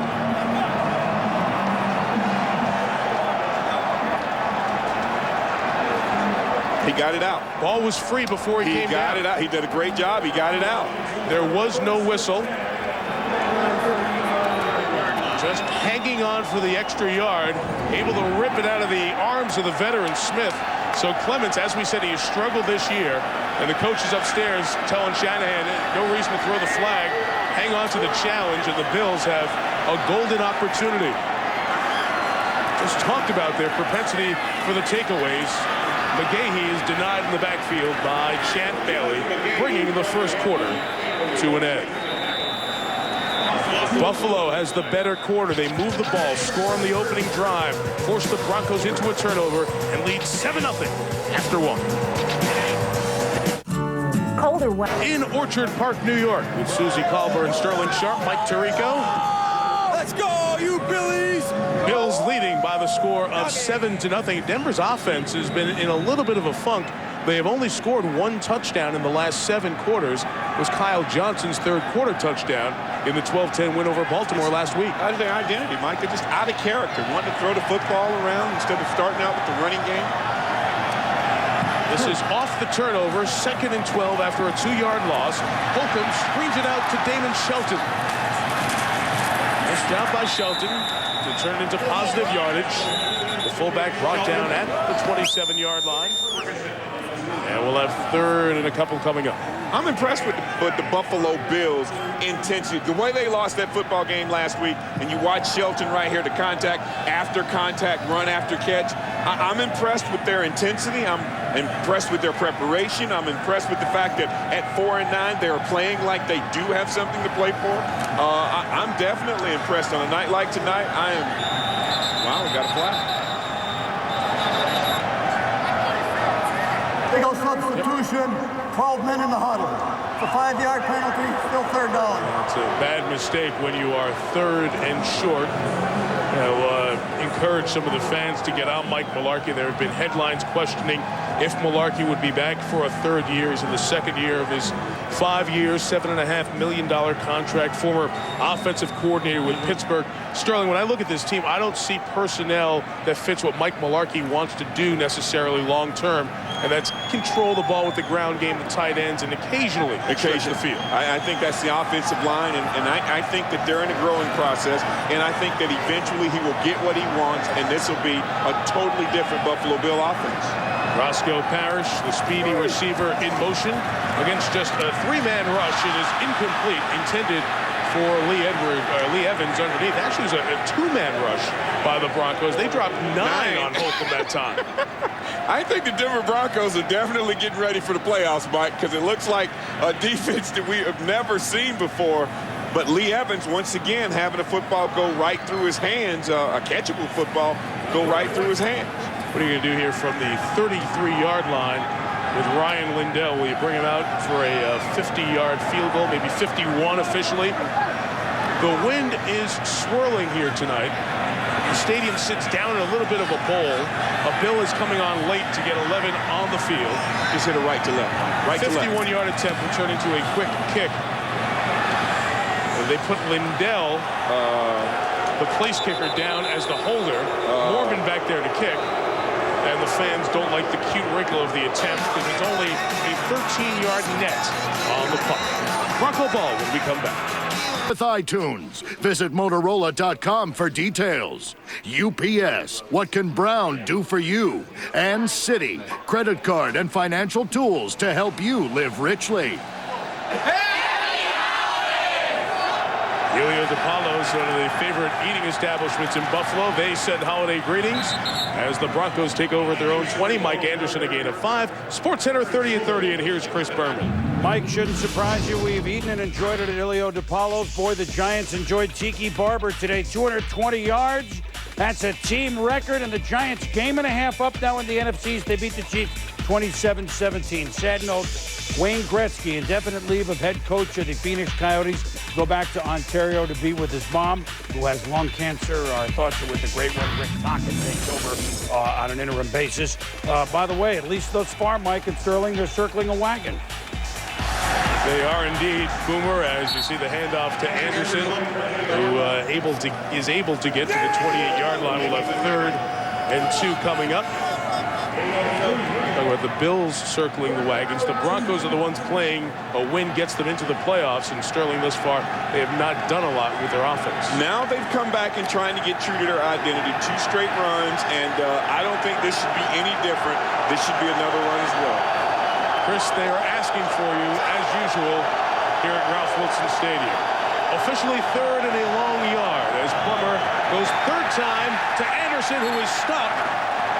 He got it out. Ball was free before he came down. He got it out. He did a great job. He got it out. There was no whistle. Just hanging on for the extra yard, able to rip it out of the arms of the veteran Smith. So Clements, as we said, he has struggled this year, and the coaches upstairs telling Shanahan no reason to throw the flag, hang on to the challenge, and the Bills have a golden opportunity. Just talked about their propensity for the takeaways. McGahee is denied in the backfield by Champ Bailey, bringing the first quarter to an end. Buffalo has the better quarter. They move the ball, score on the opening drive, force the Broncos into a turnover, and lead 7-0 after 1. Colder weather. In Orchard Park, New York, with Susie Colbert and Sterling Sharp, Mike Tirico. Let's go, you Billies! Bills leading by the score of 7-0. Denver's offense has been in a little bit of a funk. They have only scored 1 touchdown in the last 7 quarters. It was Kyle Johnson's 3rd quarter touchdown in the 12-10 win over Baltimore last week. Out of their identity, Mike. They're just out of character, wanting to throw the football around instead of starting out with the running game. This is off the turnover, 2nd and 12 after a 2-yard loss. Holcomb screens it out to Damon Shelton. Missed out by Shelton to turn into positive yardage. The fullback brought down at the 27-yard line. And we'll have 3rd and a couple coming up. I'm impressed with the Buffalo Bills' intensity. The way they lost that football game last week, and you watch Shelton right here, the contact, run after catch. I'm impressed with their intensity. I'm impressed with their preparation. I'm impressed with the fact that at 4-9, they're playing like they do have something to play for. I'm definitely impressed. On a night like tonight, wow, we got a flag. Legal substitution, 12 men in the huddle. It's a 5-yard penalty, still 3rd down. It's a bad mistake when you are 3rd and short. Encourage some of the fans to get out Mike Mularkey. There have been headlines questioning if Mularkey would be back for a 3rd year. He's in the 2nd year of his 5 years, $7.5 million contract, former offensive coordinator with Pittsburgh. Sterling, when I look at this team, I don't see personnel that fits what Mike Mularkey wants to do necessarily long term, and that's control the ball with the ground game, the tight ends, and occasionally the field. I think that's the offensive line, and I think that they're in a growing process, and I think that eventually he will get what he wants, and this will be a totally different Buffalo Bill offense. Roscoe Parrish, the speedy receiver, in motion against just a 3-man rush. It is incomplete, intended for Lee Evans underneath. Actually, it was a 2-man rush by the Broncos. They dropped 9 on Holcomb that time. I think the Denver Broncos are definitely getting ready for the playoffs, Mike, because it looks like a defense that we have never seen before. But Lee Evans, once again, having a football go right through his hands, a catchable football go right through his hands. What are you going to do here from the 33-yard line with Ryan Lindell? Will you bring him out for a 50-yard field goal, maybe 51 officially? The wind is swirling here tonight. The stadium sits down in a little bit of a bowl. A bill is coming on late to get 11 on the field. Just hit a right to left. Right to left. 51-yard attempt will turn into a quick kick. They put Lindell, the place kicker, down as the holder. Morgan back there to kick. And the fans don't like the cute wrinkle of the attempt because it's only a 13-yard net on the puck. Bronco ball when we come back. With iTunes. Visit Motorola.com for details. UPS, what can Brown do for you? And Citi, credit card and financial tools to help you live richly. Helio DePaulo's one of the favorite eating establishments in Buffalo. They send holiday greetings as the Broncos take over at their own 20. Mike Anderson, a gain of 5. SportsCenter 30 and 30, and here's Chris Berman. Mike, shouldn't surprise you. We've eaten and enjoyed it at Helio DePaulo's. Boy, the Giants enjoyed Tiki Barber today. 220 yards. That's a team record, and the Giants game and a half up now in the NFCs. They beat the Chiefs 27-17. Sad note, Wayne Gretzky, indefinite leave of head coach of the Phoenix Coyotes, go back to Ontario to be with his mom, who has lung cancer. Our thoughts are with the great one, Rick Tocchet, takes over on an interim basis. By the way, at least thus far, Mike and Sterling, they're circling a wagon. They are indeed, Boomer, as you see the handoff to Anderson, who is able to get to the 28-yard line. We'll have 3rd and 2 coming up. The Bills circling the wagons. The Broncos are the ones playing. A win gets them into the playoffs, and Sterling thus far, they have not done a lot with their offense. Now they've come back and trying to get true to their identity. 2 straight runs, and I don't think this should be any different. This should be another run as well. Chris, they are asking for you, as usual, here at Ralph Wilson Stadium. Officially 3rd and a long yard as Plummer goes 3rd time to Anderson, who is stopped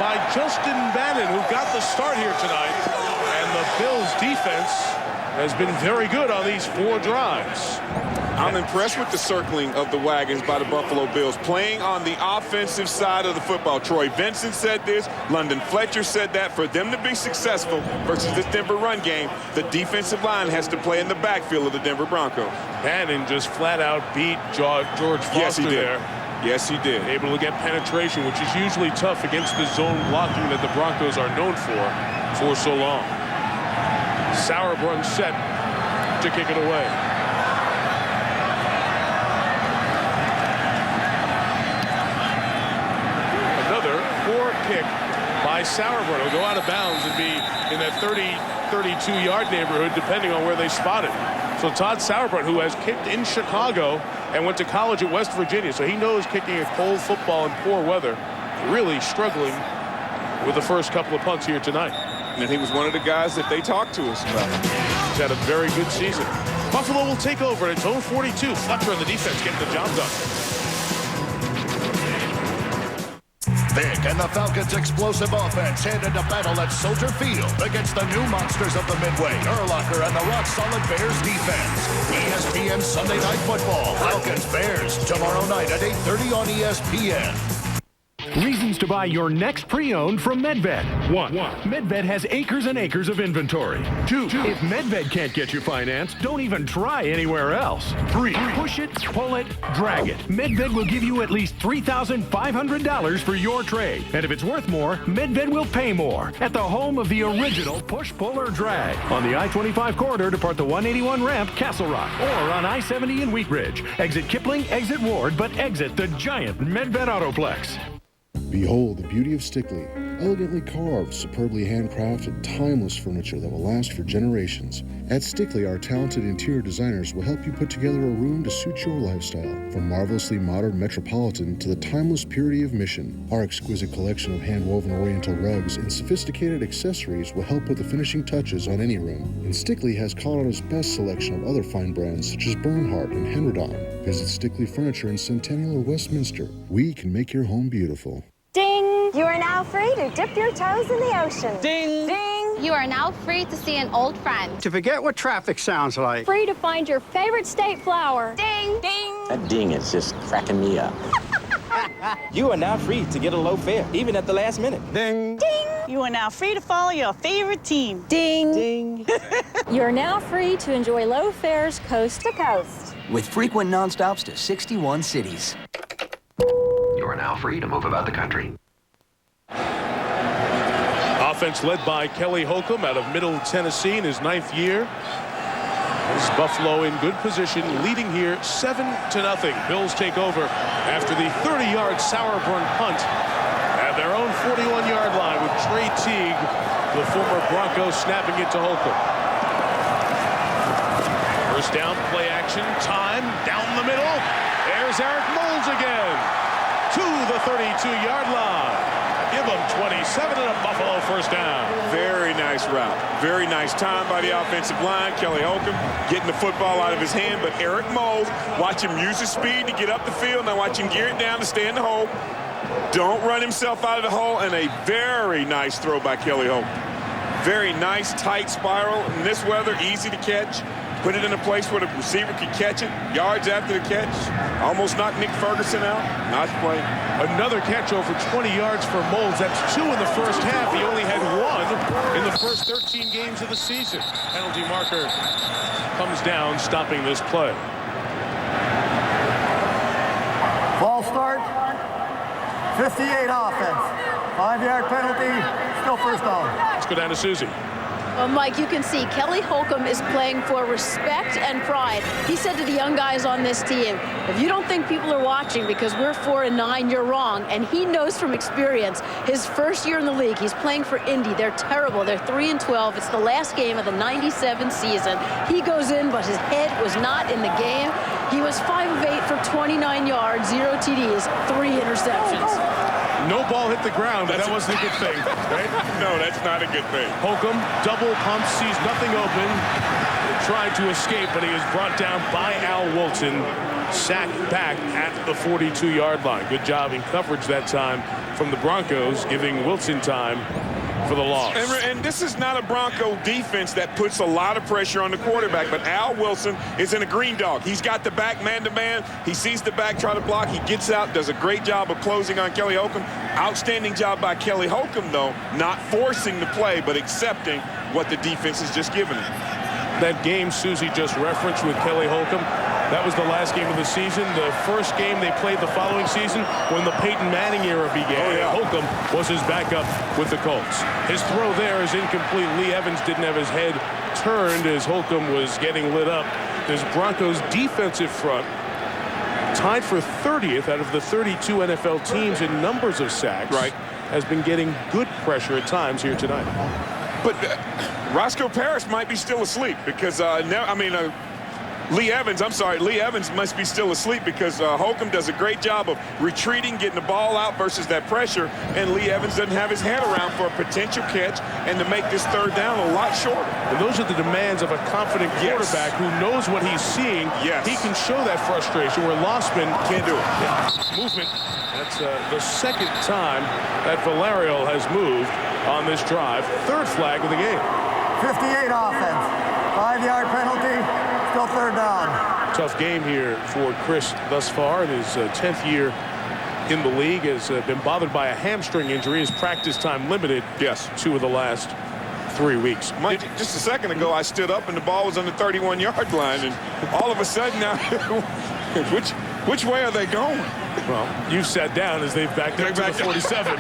by Justin Bannon, who got the start here tonight. And the Bills defense has been very good on these 4 drives. I'm impressed with the circling of the wagons by the Buffalo Bills, playing on the offensive side of the football. Troy Vincent said this. London Fletcher said that. For them to be successful versus this Denver run game, the defensive line has to play in the backfield of the Denver Broncos. Bannon just flat out beat George Foster yes, he did. there. Yes, he did. Able to get penetration, which is usually tough against the zone blocking that the Broncos are known for so long. Sauerbrunn set to kick it away. Another poor kick by Sauerbrunn. Will go out of bounds and be in that 30-32 neighborhood, depending on where they spot it. So Todd Sauerbrunn, who has kicked in Chicago and went to college at West Virginia, so he knows kicking a cold football in poor weather, really struggling with the first couple of punts here tonight. And he was one of the guys that they talked to us about. He's had a very good season. Buffalo will take over at its own 42. Fletcher and the defense getting the job done. Vic and the Falcons' explosive offense head into battle at Soldier Field against the new monsters of the Midway, Urlacher and the rock-solid Bears defense. ESPN Sunday Night Football, Falcons-Bears, tomorrow night at 8:30 on ESPN. Reasons to buy your next pre-owned from Medved. 1. Medved has acres and acres of inventory. 2. If Medved can't get you financed, don't even try anywhere else. 3. Push it, pull it, drag it. Medved will give you at least $3,500 for your trade. And if it's worth more, Medved will pay more at the home of the original push, pull, or drag. On the I-25 corridor, depart the 181 ramp, Castle Rock, or on I-70 in Wheat Ridge. Exit Kipling, exit Ward, but exit the giant Medved Autoplex. Behold the beauty of Stickley. Elegantly carved, superbly handcrafted, timeless furniture that will last for generations. At Stickley, our talented interior designers will help you put together a room to suit your lifestyle. From marvelously modern metropolitan to the timeless purity of Mission, our exquisite collection of hand-woven oriental rugs and sophisticated accessories will help put the finishing touches on any room. And Stickley has Colorado's best selection of other fine brands such as Bernhardt and Henredon. Visit Stickley Furniture in Centennial or Westminster. We can make your home beautiful. Ding! You are now free to dip your toes in the ocean. Ding! Ding! You are now free to see an old friend. To forget what traffic sounds like. Free to find your favorite state flower. Ding! Ding! That ding is just cracking me up. You are now free to get a low fare, even at the last minute. Ding! Ding! You are now free to follow your favorite team. Ding! Ding! You are now free to enjoy low fares coast to coast. With frequent nonstops to 61 cities. You are now free to move about the country. Offense led by Kelly Holcomb out of Middle Tennessee in his 9th year. This is Buffalo in good position, leading here 7-0. Bills take over after the 30-yard Sauerbrunn punt at their own 41-yard line with Trey Teague, the former Broncos, snapping it to Holcomb. First down, play action, time, down the middle. There's Eric Moulds again to the 32-yard line. Give them 27 and a Buffalo first down. Very nice route. Very nice time by the offensive line. Kelly Holcomb getting the football out of his hand, but Eric Moulds, watch him use his speed to get up the field. Now watch him gear it down to stay in the hole. Don't run himself out of the hole, and a very nice throw by Kelly Holcomb. Very nice, tight spiral. In this weather, easy to catch. Put it in a place where the receiver could catch it. Yards after the catch. Almost knocked Nick Ferguson out. Nice play. Another catch over 20 yards for Moulds. That's 2 in the first half. He only had 1 in the first 13 games of the season. Penalty marker comes down, stopping this play. Ball start. 58 offense. 5-yard penalty. Still first down. Let's go down to Susie. Well, Mike, you can see Kelly Holcomb is playing for respect and pride. He said to the young guys on this team, if you don't think people are watching because we're 4-9, you're wrong. And he knows from experience, his first year in the league, he's playing for Indy. They're terrible. They're 3-12. It's the last game of the 97 season. He goes in, but his head was not in the game. He was 5 of 8 for 29 yards, 0 TDs, 3 interceptions. No ball hit the ground, but that wasn't a good thing, right? No, that's not a good thing. Holcomb, double pump, sees nothing open. Tried to escape, but he was brought down by Al Wilson. Sacked back at the 42-yard line. Good job in coverage that time from the Broncos, giving Wilson time for the loss. And this is not a Bronco defense that puts a lot of pressure on the quarterback, but Al Wilson is in a green dog. He's got the back man-to-man. He sees the back try to block. He gets out, does a great job of closing on Kelly Holcomb. Outstanding job by Kelly Holcomb, though, not forcing the play, but accepting what the defense has just given him. That game Susie just referenced with Kelly Holcomb, that was the last game of the season. The first game they played the following season when the Peyton Manning era began. Oh, yeah. Holcomb was his backup with the Colts. His throw there is incomplete. Lee Evans didn't have his head turned as Holcomb was getting lit up. This Broncos defensive front tied for 30th out of the 32 NFL teams in numbers of sacks. Right. Has been getting good pressure at times here tonight. But Roscoe Parrish might be still asleep because Lee Evans must be still asleep because Holcomb does a great job of retreating, getting the ball out versus that pressure, and Lee Evans doesn't have his head around for a potential catch and to make this third down a lot shorter. And those are the demands of a confident quarterback who knows what he's seeing. Yes. He can show that frustration where Lossman can't do it. Movement. That's the second time that Valerio has moved on this drive. Third flag of the game. 58 offense. 5-yard penalty. Still third down. Tough game here for Chris thus far in his 10th year in the league. Has been bothered by a hamstring injury. His practice time limited. Yes. 2 of the last 3 weeks. Mike, just a second ago, I stood up and the ball was on the 31-yard line, and all of a sudden now, which way are they going? Well, you sat down as they've backed up to the 47.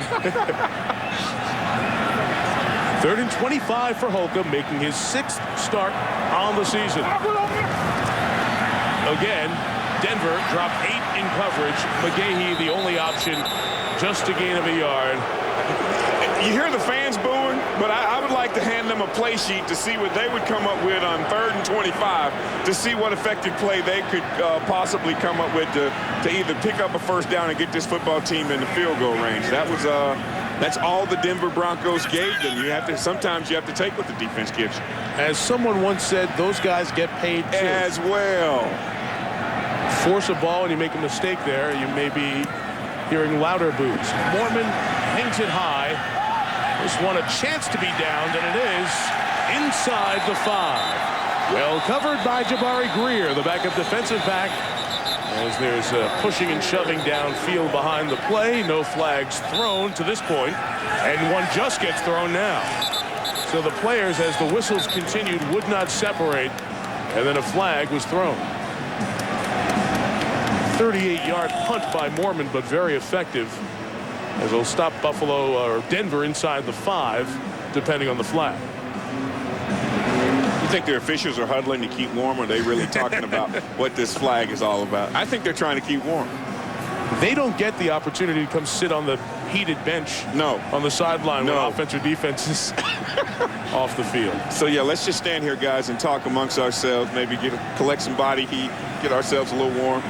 3rd and 25 for Holcomb, making his 6th start on the season. Again, Denver dropped 8 in coverage. McGahee, the only option, just a gain of a yard. You hear the fans booing, but I would like to hand them a play sheet to see what they would come up with on 3rd and 25 to see what effective play they could possibly come up with to either pick up a first down and get this football team in the field goal range. That's all the Denver Broncos gave them. Sometimes you have to take what the defense gives you. As someone once said, those guys get paid too. As well. Force a ball and you make a mistake there, you may be hearing louder boos. Mormon hangs it high. This one a chance to be downed, and it is inside the 5. Well covered by Jabari Greer, the backup defensive back. As there's pushing and shoving downfield behind the play. No flags thrown to this point, and one just gets thrown now. So the players, as the whistles continued, would not separate, and then a flag was thrown. 38-yard punt by Mormon, but very effective, as it'll stop Buffalo or Denver inside the 5, depending on the flag. You think their officials are huddling to keep warm, or are they really talking about what this flag is all about? I think they're trying to keep warm. They don't get the opportunity to come sit on the heated bench on the sideline when offense or defense is off the field. So, yeah, let's just stand here, guys, and talk amongst ourselves, maybe collect some body heat, get ourselves a little warm.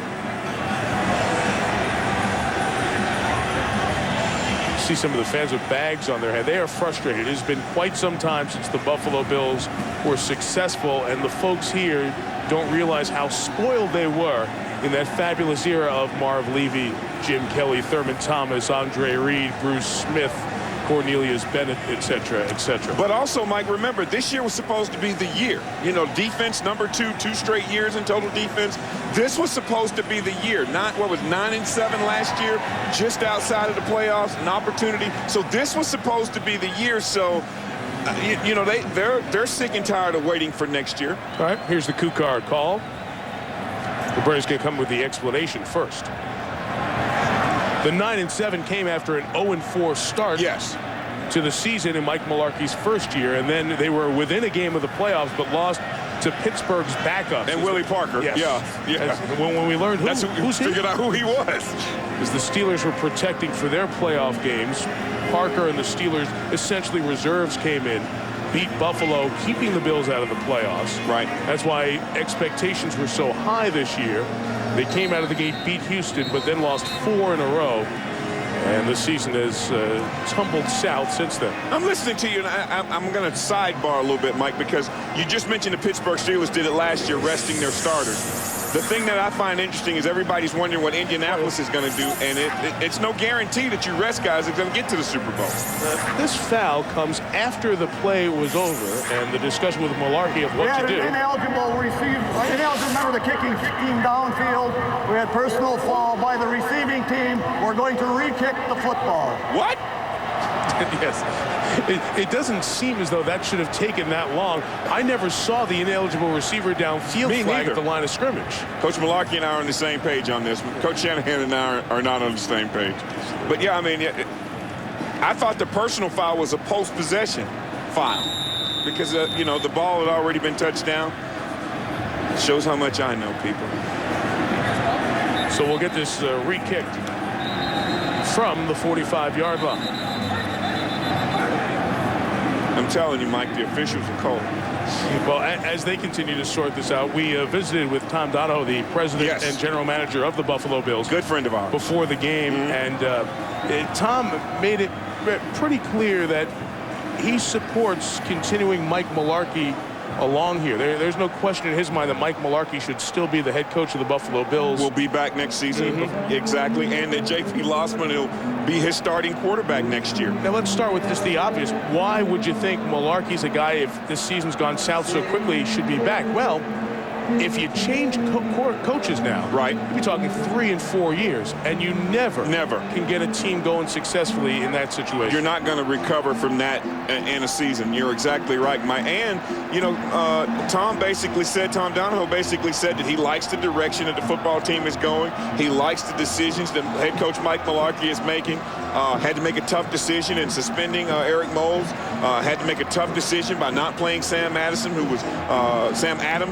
See some of the fans with bags on their head. They are frustrated. It has been quite some time since the Buffalo Bills were successful, and the folks here don't realize how spoiled they were in that fabulous era of Marv Levy, Jim Kelly, Thurman Thomas, Andre Reed, Bruce Smith, Cornelius Bennett, etc., etc. But also, Mike, remember, this year was supposed to be the year. You know, defense number 2 straight years in total defense. This was supposed to be the year. Not what was 9-7 last year, just outside of the playoffs, an opportunity. So this was supposed to be the year. So, you know, they're sick and tired of waiting for next year. All right, here's the Kukar call. The British going to come with the explanation first. The 9-7 came after an 0-4 start to the season in Mike Mularkey's first year, and then they were within a game of the playoffs but lost to Pittsburgh's backups. And Willie Parker. Yes. Yeah. When we learned who's figured out who he was. As the Steelers were protecting for their playoff games, Parker and the Steelers, essentially reserves, came in, beat Buffalo, keeping the Bills out of the playoffs. Right. That's why expectations were so high this year. They came out of the gate, beat Houston, but then lost 4 in a row. And the season has tumbled south since then. I'm listening to you, and I'm going to sidebar a little bit, Mike, because you just mentioned the Pittsburgh Steelers did it last year, resting their starters. The thing that I find interesting is everybody's wondering what Indianapolis is going to do, and it's no guarantee that you rest guys are going to get to the Super Bowl. This foul comes after the play was over, and the discussion with Mularkey of what to do. Ineligible remember the kicking team downfield. We had personal foul by the receiving team. We're going to re-kick the football. What? Yes. It doesn't seem as though that should have taken that long. I never saw the ineligible receiver downfield flag at the line of scrimmage. Coach Mularkey and I are on the same page on this. Coach Shanahan and I are not on the same page. But, yeah, I mean, I thought the personal foul was a post-possession foul because, you know, the ball had already been touched down. Shows how much I know, people. So we'll get this re-kicked from the 45-yard line. I'm telling you, Mike, the officials are cold. Well, as they continue to sort this out, we visited with Tom Donahoe, the president and general manager of the Buffalo Bills. Good friend of ours. Before the game, and Tom made it pretty clear that he supports continuing Mike Mularkey along here. There's no question in his mind that Mike Mularkey should still be the head coach of the Buffalo Bills. Will be back next season. Exactly. And that J.P. Lossman will be his starting quarterback next year. Now let's start with just the obvious. Why would you think Mularkey's a guy, if this season's gone south so quickly, should be back? Well, if you change coaches now, you'd be talking 3 and 4 years, and you never can get a team going successfully in that situation. You're not going to recover from that in a season. You're exactly right, Mike. And, you know, Tom Donahoe basically said that he likes the direction that the football team is going. He likes the decisions that head coach Mike Mularkey is making. Had to make a tough decision in suspending Eric Moles. Had to make a tough decision by not playing Sam Adams,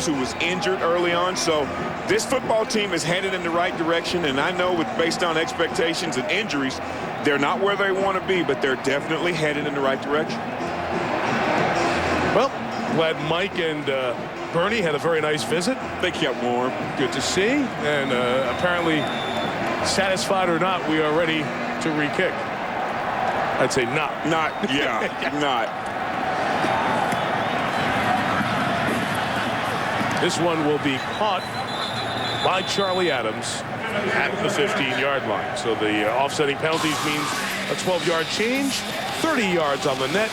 who was injured early on. So this football team is headed in the right direction, and I know based on expectations and injuries, they're not where they want to be, but they're definitely headed in the right direction. Well, glad Mike and Bernie had a very nice visit. They kept warm. Good to see, and apparently, satisfied or not, we are ready to re-kick. I'd say not. Not. This one will be caught by Charlie Adams at the 15-yard line. So the offsetting penalties means a 12-yard change 30 yards on the net.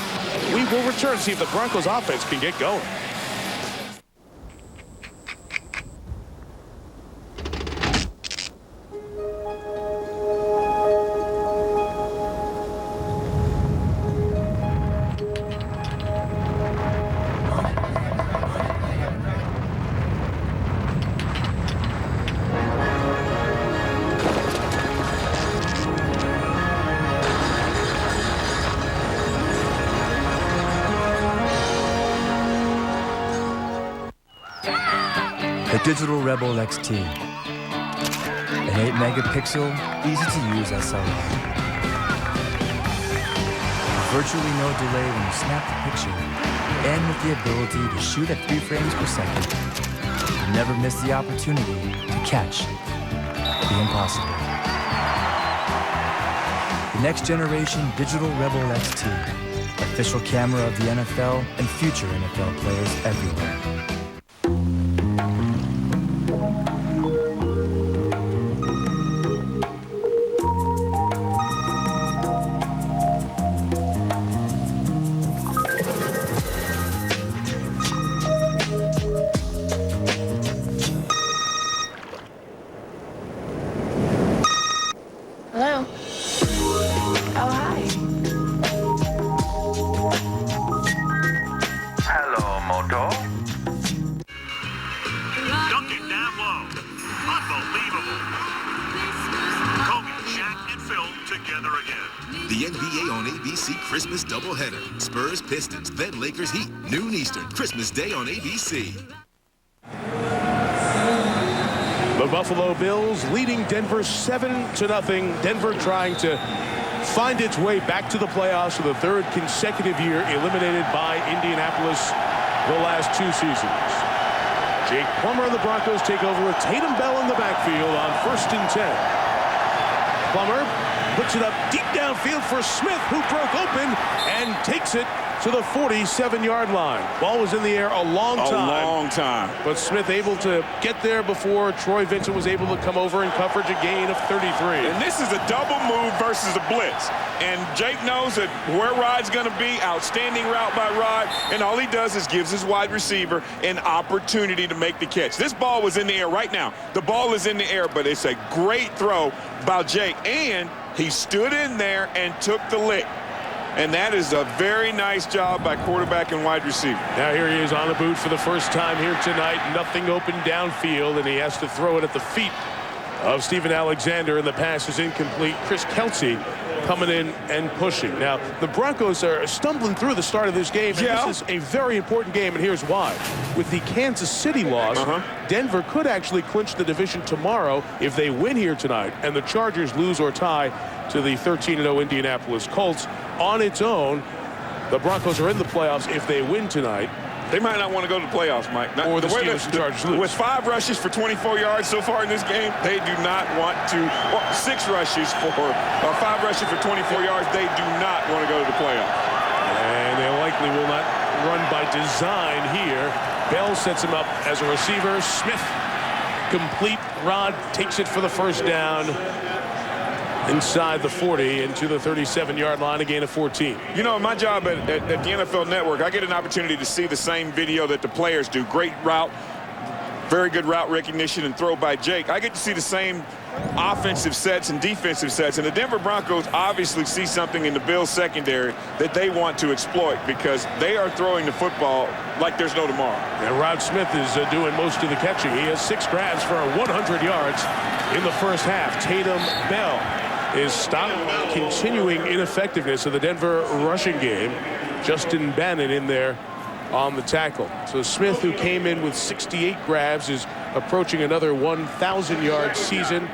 We will return to see if the Broncos offense can get going. The Digital Rebel XT. An 8-megapixel, easy-to-use SLR. Virtually no delay when you snap the picture, and with the ability to shoot at 3 frames per second, you never miss the opportunity to catch the impossible. The next generation Digital Rebel XT. Official camera of the NFL and future NFL players everywhere. Hello? Oh, hi. Hello, Moto. Dunked it down low. Unbelievable. Kobe, Shaq, and Phil together again. The NBA on ABC Christmas doubleheader. Spurs, Pistons, then Lakers, Heat. Noon Eastern, Christmas Day on ABC. The Buffalo Bills leading Denver 7-0. Denver trying to find its way back to the playoffs for the 3rd consecutive year, eliminated by Indianapolis the last 2 seasons. Jake Plummer and the Broncos take over with Tatum Bell in the backfield on 1st and 10. Plummer puts it up deep downfield for Smith, who broke open and takes it to the 47-yard line. Ball was in the air a long time. But Smith able to get there before Troy Vincent was able to come over and coverage, a gain of 33. And this is a double move versus a blitz. And Jake knows that where Rod's going to be. Outstanding route by Rod. And all he does is gives his wide receiver an opportunity to make the catch. This ball was in the air right now. The ball is in the air, but it's a great throw by Jake. And he stood in there and took the lick. And that is a very nice job by quarterback and wide receiver. Now here he is on the boot for the first time here tonight. Nothing open downfield, and he has to throw it at the feet of Steven Alexander, and the pass is incomplete. Chris Kelsey coming in and pushing. Now, the Broncos are stumbling through the start of this game, and this is a very important game, and here's why. With the Kansas City loss, Denver could actually clinch the division tomorrow if they win here tonight, and the Chargers lose or tie to the 13-0 Indianapolis Colts. On its own, the Broncos are in the playoffs if they win tonight. They might not want to go to the playoffs, Mike. Or the Steelers and Chargers lose. With 5 rushes for 24 yards so far in this game, they do not want to. Well, 6 rushes for 5 rushes for 24 yards. They do not want to go to the playoffs. And they likely will not run by design here. Bell sets him up as a receiver. Smith complete. Rod takes it for the first down inside the 40 into the 37-yard line, a gain of 14. You know, my job at the NFL Network, I get an opportunity to see the same video that the players do. Great route, very good route recognition and throw by Jake. I get to see the same offensive sets and defensive sets, and the Denver Broncos obviously see something in the Bills secondary that they want to exploit, because they are throwing the football like there's no tomorrow. And Rod Smith is doing most of the catching. He has 6 grabs for 100 yards in the first half. Tatum Bell is stopped. Continuing ineffectiveness of the Denver rushing game. Justin Bannon in there on the tackle. So Smith, who came in with 68 grabs, is approaching another 1,000-yard season.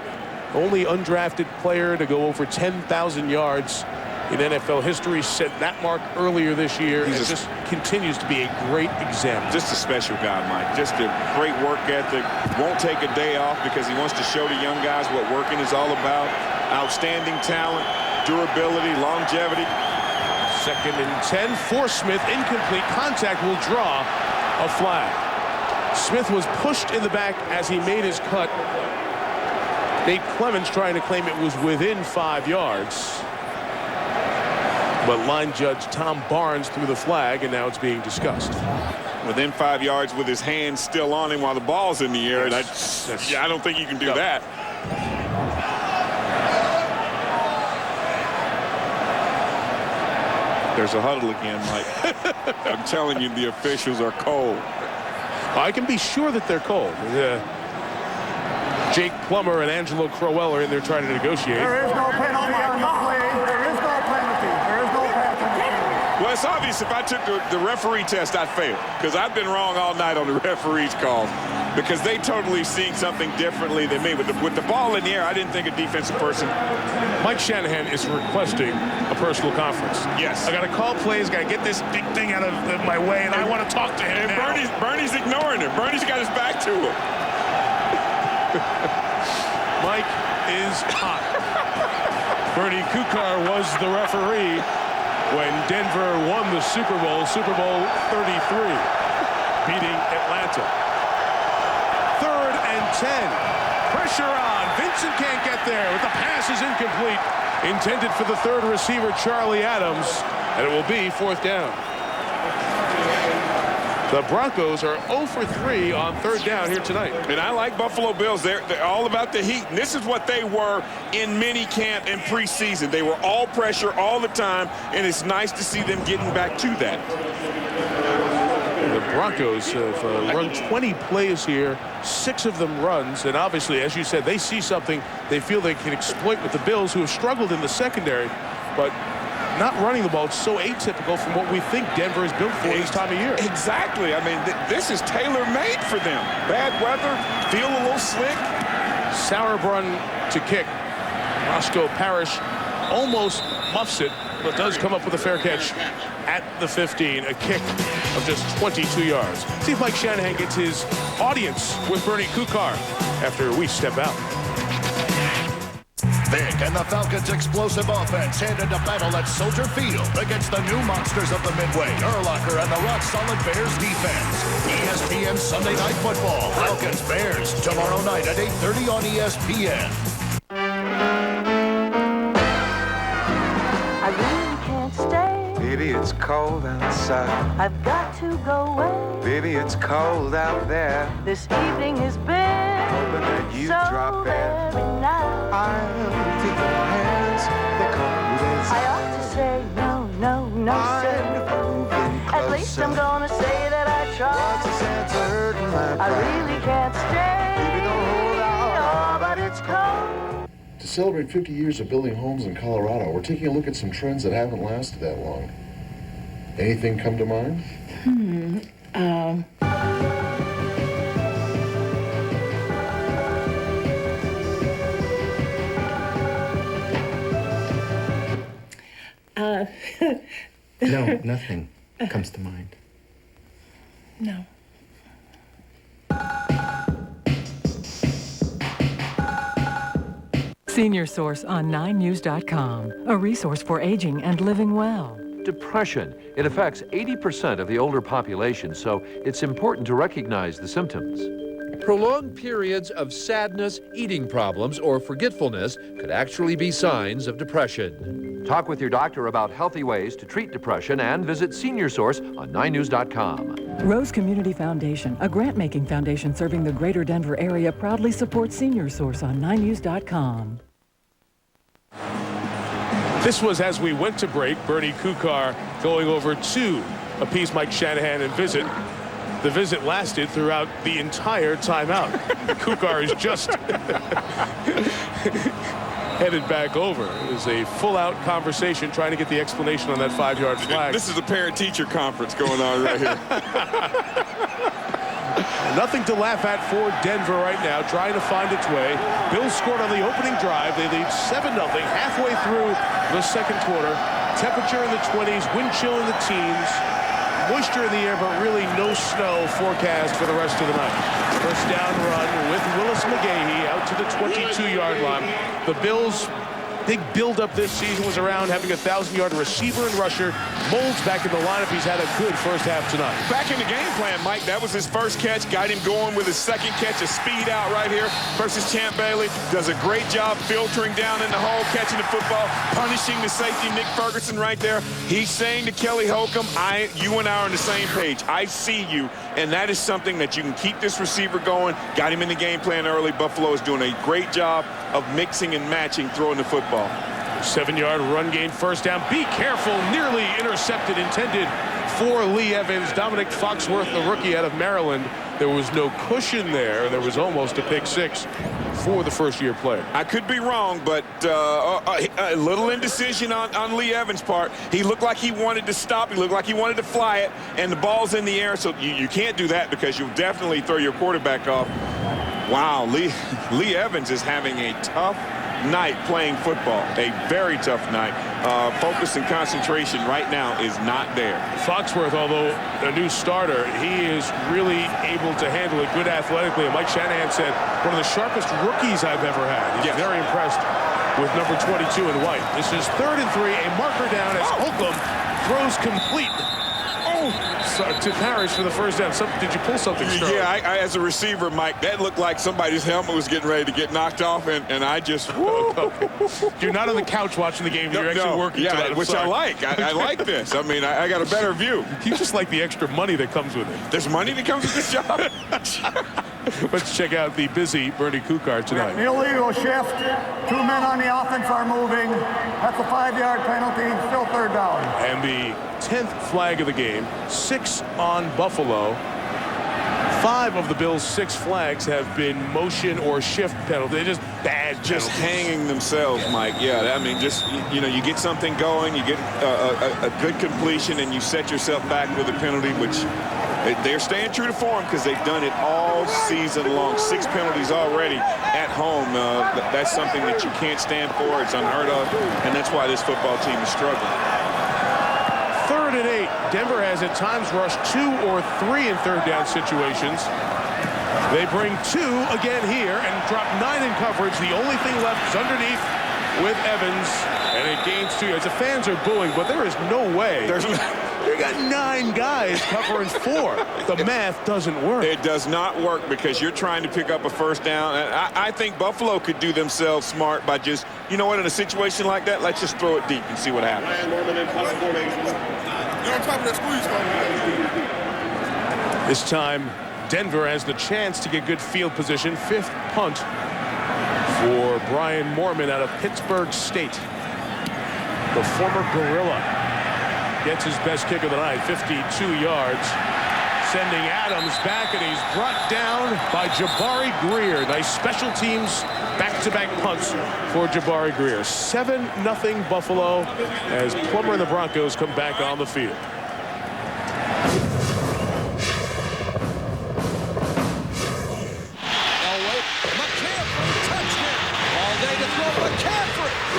Only undrafted player to go over 10,000 yards in NFL history. Set that mark earlier this year, and just continues to be a great example. Just a special guy, Mike. Just a great work ethic. Won't take a day off because he wants to show the young guys what working is all about. Outstanding talent, durability, longevity. 2nd and 10 for Smith. Incomplete. Contact will draw a flag. Smith was pushed in the back as he made his cut. Nate Clemens trying to claim it was within 5 yards. But line judge Tom Barnes threw the flag, and now it's being discussed. Within 5 yards with his hand still on him while the ball's in the air. I don't think you can do that. There's a huddle again, Mike. I'm telling you, the officials are cold. I can be sure that they're cold. Jake Plummer and Angelo Crowell are in there trying to negotiate. There is no penalty on the play. There is no penalty. There is no penalty. Well, it's obvious if I took the referee test, I'd fail. Because I've been wrong all night on the referee's call. Because they totally seeing something differently than me. With the ball in the air, I didn't think a defensive person. Mike Shanahan is requesting a personal conference. Yes. I got to call plays, got to get this big thing out of my way, and I want to talk to him. And Bernie's ignoring him. Bernie's got his back to him. Mike is hot. Bernie Kukar was the referee when Denver won the Super Bowl 33, beating Atlanta. 3rd and 10. Pressure on. Vincent can't get there, but the pass is incomplete. Intended for the third receiver, Charlie Adams, and it will be 4th down. The Broncos are 0 for 3 on 3rd down here tonight. And I like Buffalo Bills. They're all about the heat. And this is what they were in mini camp and preseason. They were all pressure all the time, and it's nice to see them getting back to that. The Broncos have run 20 plays here, 6 of them runs, and obviously, as you said, they see something they feel they can exploit with the Bills, who have struggled in the secondary, but not running the ball. It's so atypical from what we think Denver is built for this time of year. Exactly. I mean, this is tailor-made for them. Bad weather, feel a little slick. Sauerbrunn to kick. Roscoe Parrish almost muffs it, but does come up with a fair catch at the 15. A kick of just 22 yards. See if Mike Shanahan gets his audience with Bernie Kukar after we step out. Vic and the Falcons' explosive offense head into battle at Soldier Field against the new monsters of the Midway, Urlacher and the rock-solid Bears defense. ESPN Sunday Night Football, Falcons-Bears, tomorrow night at 8:30 on ESPN. I really can't stay. Baby, it's cold outside. I've got to go away. Baby, it's cold out there. This evening has been hoping that you so drop very nice. I'll take your hands, they're cold as I ought to say no, no, no, sir. At least I'm gonna say that I tried. What's the sense of hurting my pride? I really can't stay. Baby, don't hold out. Oh, but it's cold. To celebrate 50 years of building homes in Colorado, we're taking a look at some trends that haven't lasted that long. Anything come to mind? No, nothing comes to mind. No. Senior Source on 9news.com, a resource for aging and living well. Depression. It affects 80% of the older population, so it's important to recognize the symptoms. Prolonged periods of sadness, eating problems, or forgetfulness could actually be signs of depression. Talk with your doctor about healthy ways to treat depression and visit Senior Source on 9news.com. Rose Community Foundation, a grant-making foundation serving the greater Denver area, proudly supports Senior Source on 9news.com. This was as we went to break. Bernie Kukar going over to appease Mike Shanahan and visit. The visit lasted throughout the entire timeout. Kukar is just headed back over. It was a full-out conversation trying to get the explanation on that 5-yard flag. This is a parent-teacher conference going on right here. Nothing to laugh at for Denver right now, trying to find its way. Bills scored on the opening drive. They lead 7-0 halfway through the second quarter. Temperature in the 20s, wind chill in the teens. Moisture in the air, but really no snow forecast for the rest of the night. First down run with Willis McGahee out to the 22-yard line. The Bills big build-up this season was around having a 1,000-yard receiver and rusher. Mold's back in the lineup. He's had a good first half tonight. Back in the game plan, Mike. That was his first catch. Got him going with his second catch. A speed out right here versus Champ Bailey. Does a great job filtering down in the hole, catching the football, punishing the safety, Nick Ferguson, right there. He's saying to Kelly Holcomb, you and I are on the same page. I see you, and that is something that you can keep this receiver going. Got him in the game plan early. Buffalo is doing a great job of mixing and matching, throwing the football. 7-yard run gain, first down. Be careful, nearly intercepted, intended for Lee Evans. Dominic Foxworth, the rookie out of Maryland. There was no cushion there. There was almost a pick six for the first-year player. I could be wrong, but a little indecision on Lee Evans' part. He looked like he wanted to stop. He looked like he wanted to fly it, and the ball's in the air, so you can't do that because you'll definitely throw your quarterback off. Wow, Lee Evans is having a tough night playing football. A very tough night. Focus and concentration right now is not there. Foxworth, although a new starter, he is really able to handle it good athletically. And Mike Shanahan said, one of the sharpest rookies I've ever had. He's very impressed with number 22 in white. This is 3rd and 3, a marker down as Holcomb throws complete. To Parrish for the first down. Did you pull something, Sterling? Yeah, I, as a receiver, Mike, that looked like somebody's helmet was getting ready to get knocked off, and I just... You're not on the couch watching the game. You're actually working tonight. Which I like. I like this. I mean, I got a better view. You just like the extra money that comes with it. There's money that comes with this job? Let's check out the busy Bernie Kukar tonight. Illegal shift. 2 men on the offense are moving. That's a 5-yard penalty. Still 3rd down. And the 10th flag of the game. 6 on Buffalo. 5 of the Bills' 6 flags have been motion or shift penalty. They're just bad penalties. Just hanging themselves, Mike. Yeah, I mean, just, you know, you get something going, you get a good completion, and you set yourself back with a penalty, which they're staying true to form because they've done it all season long. 6 penalties already at home. That's something that you can't stand for. It's unheard of, and that's why this football team is struggling. 3rd and 8. Denver has at times rushed 2 or 3 in 3rd down situations. They bring 2 again here and drop 9 in coverage. The only thing left is underneath with Evans, and it gains 2 yards. The fans are booing, but there is no way. You got 9 guys covering 4. The math doesn't work. It does not work because you're trying to pick up a first down. I think Buffalo could do themselves smart by just, you know what, in a situation like that, let's just throw it deep and see what happens. This time, Denver has the chance to get good field position. 5th punt for Brian Moorman out of Pittsburgh State. The former Gorilla gets his best kick of the night, 52 yards. Sending Adams back, and he's brought down by Jabari Greer. Nice special teams back-to-back punts for Jabari Greer. 7-0 Buffalo as Plummer and the Broncos come back on the field.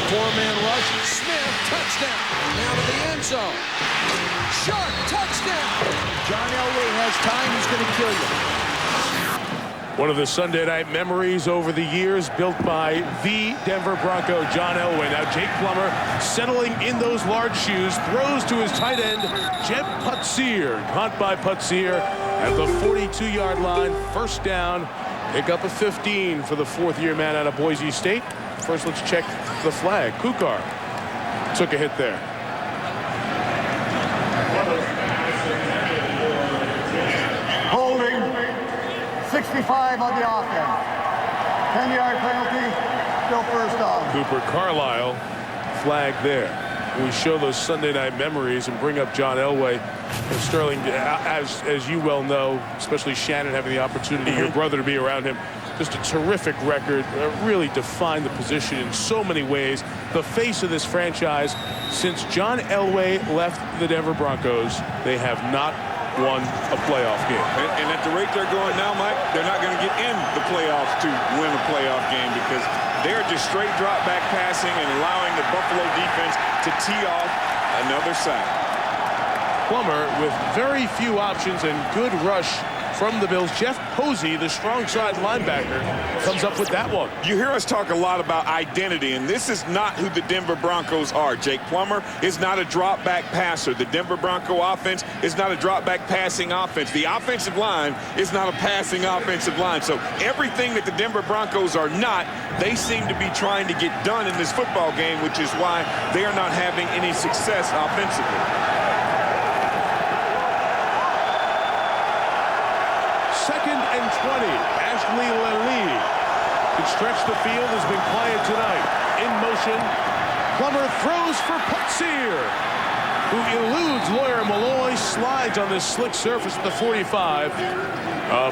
Four-man rush, Smith, touchdown. Now to the end zone. Sharp, touchdown. John Elway has time, he's going to kill you. One of the Sunday night memories over the years built by the Denver Bronco, John Elway. Now Jake Plummer settling in those large shoes, throws to his tight end, Jeb Putsier. Caught by Putsier at the 42-yard line, first down. Pick up a 15 for the 4th-year man out of Boise State. First, let's check the flag. Kukar took a hit there. Holding 65 on the offense. 10-yard penalty, still first down. Cooper Carlisle flag there. We show those Sunday night memories and bring up John Elway. And Sterling, as you well know, especially Shannon having the opportunity, your brother, to be around him. Just a terrific record, really defined the position in so many ways. The face of this franchise. Since John Elway left the Denver Broncos, they have not won a playoff game. And at the rate they're going now, Mike, they're not going to get in the playoffs to win a playoff game because they're just straight drop back passing and allowing the Buffalo defense to tee off another sack. Plummer with very few options and good rush from the Bills. Jeff Posey, the strong side linebacker, comes up with that one. You hear us talk a lot about identity, and this is not who the Denver Broncos are. Jake Plummer is not a drop-back passer. The Denver Bronco offense is not a drop-back passing offense. The offensive line is not a passing offensive line. So everything that the Denver Broncos are not, they seem to be trying to get done in this football game, which is why they are not having any success offensively. Second and 20. Ashley Lely can stretch the field, has been quiet tonight. In motion. Plummer throws for Putsier, who eludes Lawyer Malloy, slides on this slick surface at the 45.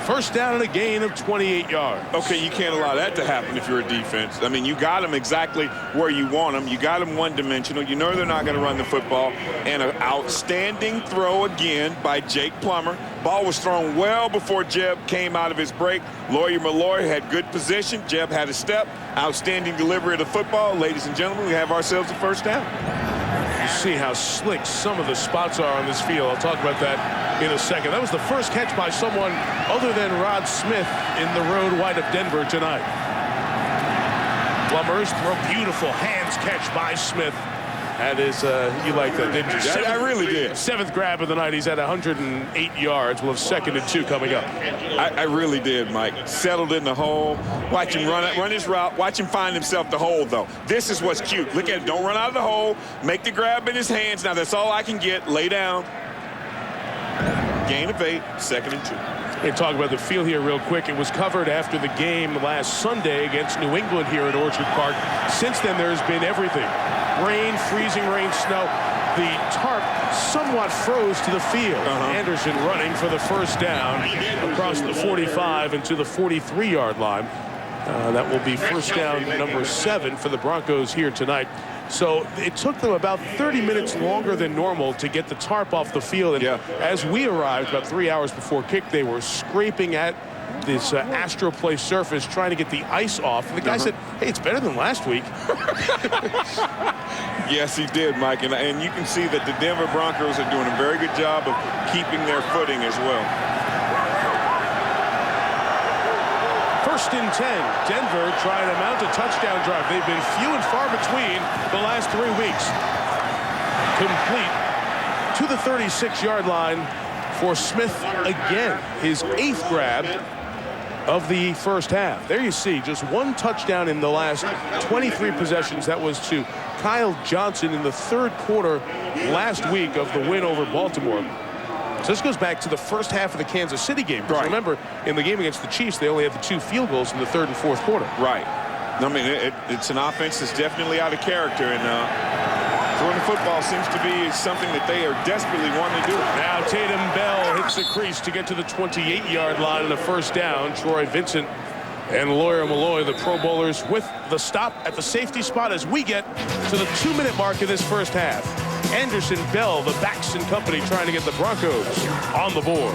First down and a gain of 28 yards. Okay, you can't allow that to happen if you're a defense. I mean, you got them exactly where you want them. You got them one-dimensional. You know they're not going to run the football. And an outstanding throw again by Jake Plummer. Ball was thrown well before Jeb came out of his break. Lawyer Malloy had good position. Jeb had a step. Outstanding delivery of the football. Ladies and gentlemen, we have ourselves a first down. You see how slick some of the spots are on this field. I'll talk about that in a second. That was the first catch by someone other than Rod Smith in the road wide of Denver tonight. Plummer's throw, beautiful hands catch by Smith. That is, you like that, didn't you? I really did. Seventh grab of the night. He's at 108 yards. We'll have 2nd and 2 coming up. I really did, Mike. Settled in the hole. Watch him run his route. Watch him find himself the hole, though. This is what's cute. Look at him. Don't run out of the hole. Make the grab in his hands. Now, that's all I can get. Lay down. Gain of 8. 2nd and 2. Hey, talk about the field here real quick. It was covered after the game last Sunday against New England here at Orchard Park. Since then, there's been everything. Rain, freezing rain, snow. The tarp somewhat froze to the field. Anderson running for the first down across the 45 and to the 43-yard line. That will be first down number 7 for the Broncos here tonight. So it took them about 30 minutes longer than normal to get the tarp off the field. And as we arrived about 3 hours before kick, they were scraping at this AstroPlay surface trying to get the ice off. And the guy said, hey, it's better than last week. Yes, he did, Mike. And you can see that the Denver Broncos are doing a very good job of keeping their footing as well. 1st and 10. Denver trying to mount a touchdown drive. They've been few and far between the last 3 weeks. Complete to the 36-yard line for Smith again. His 8th grab of the first half. There you see just 1 touchdown in the last 23 possessions. That was to Kyle Johnson in the 3rd quarter last week of the win over Baltimore. So this goes back to the first half of the Kansas City game. Right. Remember, in the game against the Chiefs, they only had the 2 field goals in the 3rd and 4th quarter. Right. I mean, it's an offense that's definitely out of character, and throwing the football seems to be something that they are desperately wanting to do. Now Tatum Bell hits the crease to get to the 28-yard line and a first down. Troy Vincent and Lawyer Malloy, the Pro Bowlers, with the stop at the safety spot as we get to the 2-minute mark of this first half. Anderson, Bell, the backs and company trying to get the Broncos on the board.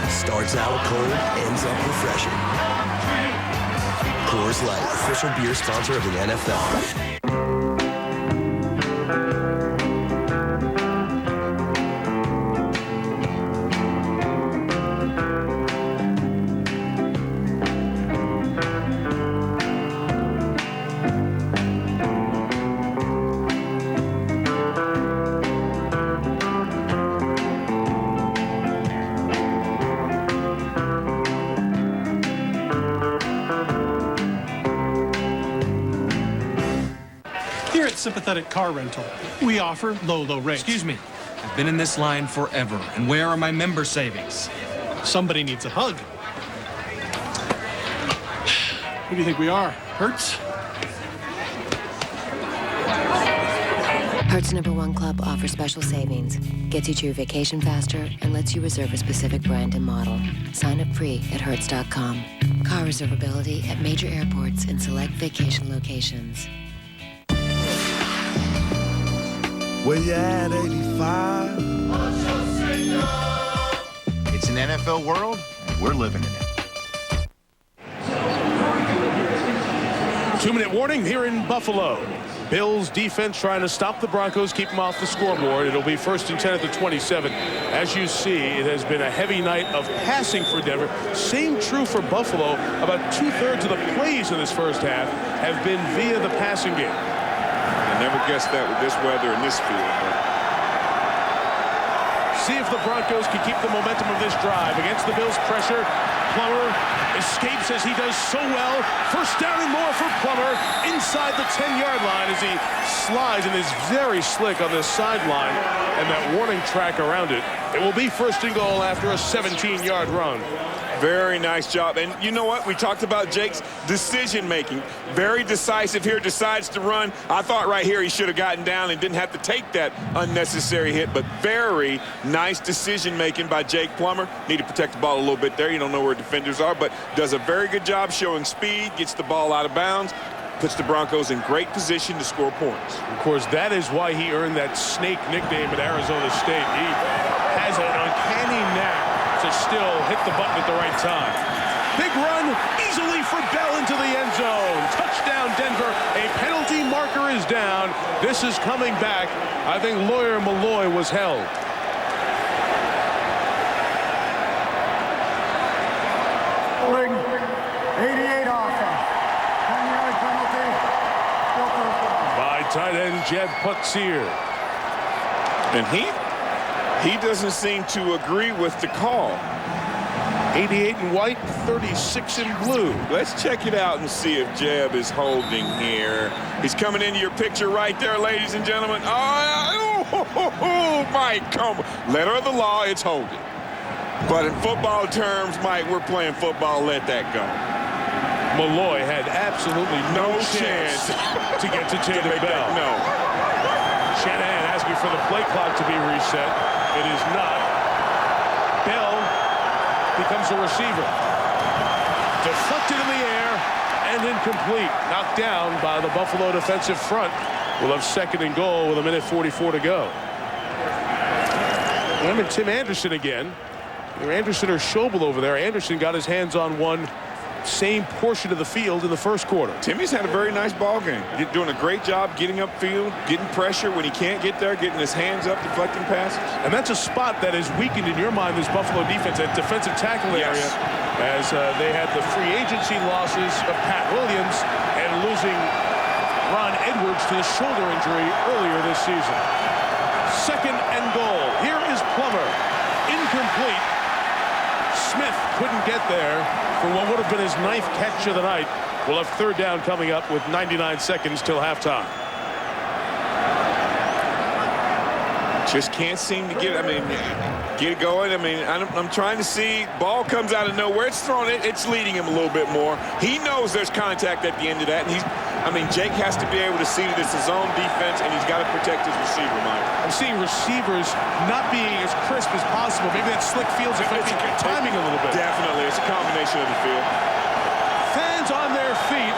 Starts out cold, ends up refreshing. Coors Light, official beer sponsor of the NFL. Sympathetic car rental. We offer low rates. Excuse me. I've been in this line forever, and where are my member savings? Somebody needs a hug. Who do you think we are? Hertz? Hertz #1 Club offers special savings, gets you to your vacation faster, and lets you reserve a specific brand and model. Sign up free at Hertz.com. Car reservability at major airports and select vacation locations. Where you at, 85? It's an NFL world, and we're living in it. 2-minute warning here in Buffalo. Bills defense trying to stop the Broncos, keep them off the scoreboard. It'll be 1st and 10 at the 27. As you see, it has been a heavy night of passing for Denver. Same true for Buffalo. About 2/3 of the plays in this first half have been via the passing game. I never guessed that with this weather and this field. See if the Broncos can keep the momentum of this drive against the Bills' pressure. Plummer escapes as he does so well. First down and more for Plummer inside the 10-yard line as he slides and is very slick on this sideline and that warning track around it. It will be 1st and goal after a 17-yard run. Very nice job. And you know what? We talked about Jake's decision-making. Very decisive here, decides to run. I thought right here he should have gotten down and didn't have to take that unnecessary hit, but very nice decision-making by Jake Plummer. Need to protect the ball a little bit there. You don't know where defenders are, but does a very good job showing speed, gets the ball out of bounds, puts the Broncos in great position to score points. Of course, that is why he earned that snake nickname at Arizona State. He has an uncanny knack to still hit the button at the right time. Big run easily for Bell into the end zone. Touchdown Denver. A penalty marker is down. This is coming back. I think Lawyer Malloy was held. Holding 88 offense. 10-yard penalty. Still first down. By tight end Jed Putzier. And he doesn't seem to agree with the call. 88 in white, 36 in blue. Let's check it out and see if Jeb is holding here. He's coming into your picture right there, ladies and gentlemen. Oh, Mike, come. Letter of the law, it's holding. But in football terms, Mike, we're playing football. Let that go. Malloy had absolutely no chance to get to Taylor Bell. No. Shanahan asking for the play clock to be reset. It is not. Bell becomes a receiver. Deflected in the air and incomplete. Knocked down by the Buffalo defensive front. We'll have 2nd and goal with 1:44 to go. And Tim Anderson again. Either Anderson or Schobel over there. Anderson got his hands on one same portion of the field in the first quarter. Timmy's had a very nice ball game. Doing a great job getting upfield, getting pressure when he can't get there, getting his hands up, deflecting passes. And that's a spot that is weakened in your mind, this Buffalo defense, that defensive tackle area, as they had the free agency losses of Pat Williams and losing Ron Edwards to the shoulder injury earlier this season. 2nd and goal. Here is Plummer. Incomplete. Smith couldn't get there for what would have been his 9th catch of the night. We'll have 3rd down coming up with 99 seconds till halftime. Just can't seem to get it going. I'm trying to see. Ball comes out of nowhere. It's thrown. It's leading him a little bit more. He knows there's contact at the end of that. And Jake has to be able to see that it's his own defense, and he's got to protect his receiver, Mike. I'm seeing receivers not being as crisp as possible. Maybe that slick field's affecting timing a little bit. Definitely. It's a combination of the field. Fans on their feet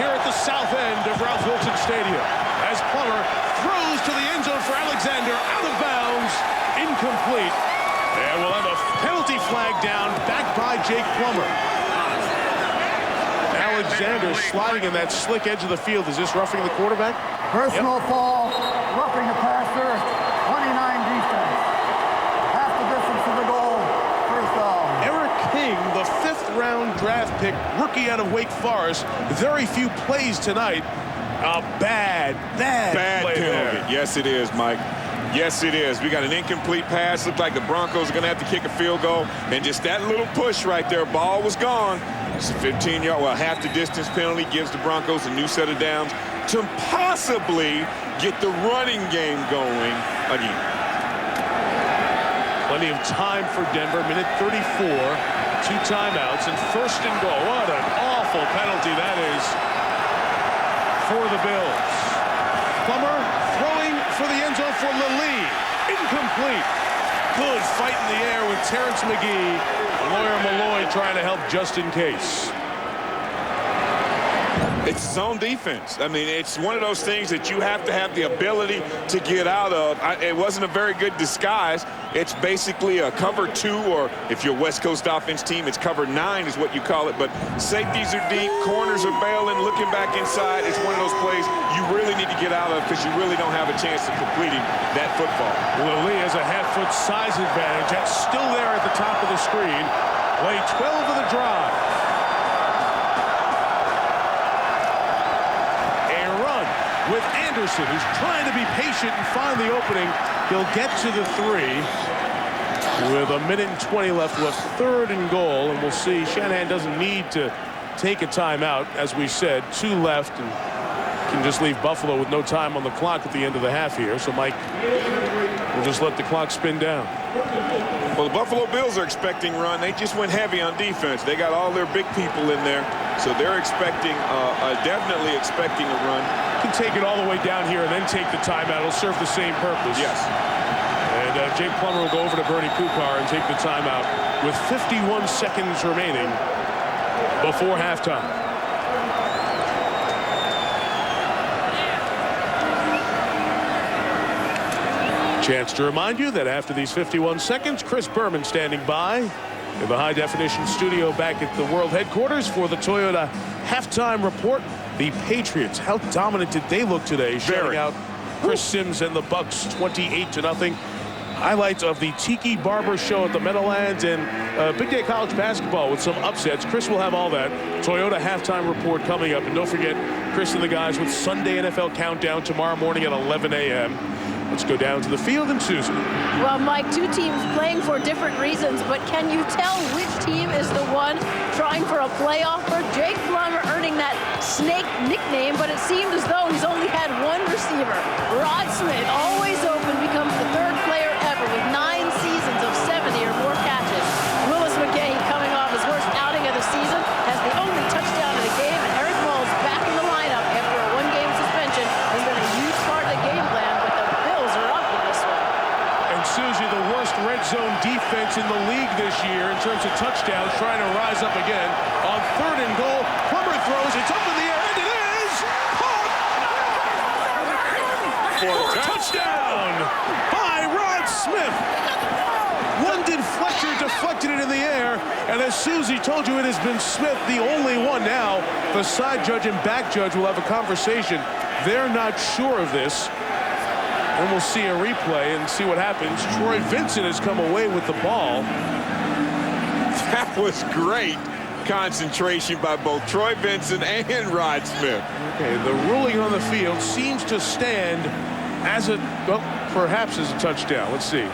here at the south end of Ralph Wilson Stadium as Plummer throws to the end zone for Alexander, out of bounds, incomplete. And we'll have a penalty flag down, back by Jake Plummer. Alexander sliding in that slick edge of the field. Is this roughing the quarterback? Personal foul, roughing the passer, 29 defense. Half the distance to the goal, first down. Eric King, the 5th-round draft pick, rookie out of Wake Forest. Very few plays tonight. A bad play penalty. there. Yes, it is, Mike. Yes, it is. We got an incomplete pass. Looked like the Broncos are going to have to kick a field goal. And just that little push right there, ball was gone. It's a 15-yard, half the distance penalty gives the Broncos a new set of downs to possibly get the running game going again. Plenty of time for Denver. Minute 34. 2 timeouts and 1st and goal. What an awful penalty that is for the Bills. Plummer for the end zone for Lilly. Incomplete. Good fight in the air with Terrence McGee. Lawyer Malloy trying to help just in case. It's zone defense. I mean, it's one of those things that you have to have the ability to get out of. It wasn't a very good disguise. It's basically a cover 2, or if you're a West Coast offense team, it's cover 9 is what you call it. But safeties are deep, corners are bailing, looking back inside. It's one of those plays you really need to get out of because you really don't have a chance of completing that football. Lilly has a half-foot size advantage. That's still there at the top of the screen. Play 12 of the drive. With Anderson, who's trying to be patient and find the opening. He'll get to the 3 with a minute and 20 left, 3rd and goal, and we'll see. Shanahan doesn't need to take a timeout, as we said. 2 left, and can just leave Buffalo with no time on the clock at the end of the half here. So Mike will just let the clock spin down. Well, the Buffalo Bills are expecting run. They just went heavy on defense. They got all their big people in there, so they're expecting, definitely expecting a run. Can take it all the way down here and then take the timeout. It'll serve the same purpose. Yes. And Jake Plummer will go over to Bernie Kukar and take the timeout with 51 seconds remaining before halftime. Chance to remind you that after these 51 seconds, Chris Berman standing by in the high-definition studio back at the World Headquarters for the Toyota Halftime Report. The Patriots, how dominant did they look today? Shutting out Chris Sims and the Bucks 28-0. Highlights of the Tiki Barber show at the Meadowlands and Big Day College basketball with some upsets. Chris will have all that. Toyota Halftime Report coming up. And don't forget, Chris and the guys with Sunday NFL Countdown tomorrow morning at 11 a.m. Let's go down to the field and Susan. Well, Mike, 2 teams playing for different reasons, but can you tell which team is the one trying for a playoff berth? Jake Plummer earning that snake nickname, but it seemed as though he's only had 1 receiver. Rod Smith, always open, becomes the 3rd player ever with 9 seasons of 70 or more catches. Willis McGahee, coming off his worst outing of the season, has the only touchdown of the game, and Eric Moles back in the lineup after a 1-game suspension has been a huge part of the game plan, but the Bills are up in this one. And Susie, the worst red zone defense in the league this year in terms of touchdowns, trying to rise up again on 3rd and goal. Plummer throws, it's up in the air, and it is caught for a touchdown by Rod Smith. London Fletcher deflected it in the air, and as Susie told you, it has been Smith, the only one now. The side judge and back judge will have a conversation. They're not sure of this. And we'll see a replay and see what happens. Troy Vincent has come away with the ball. That was great concentration by both Troy Vincent and Rod Smith. Okay, the ruling on the field seems to stand as a, well, perhaps as a touchdown. Let's see.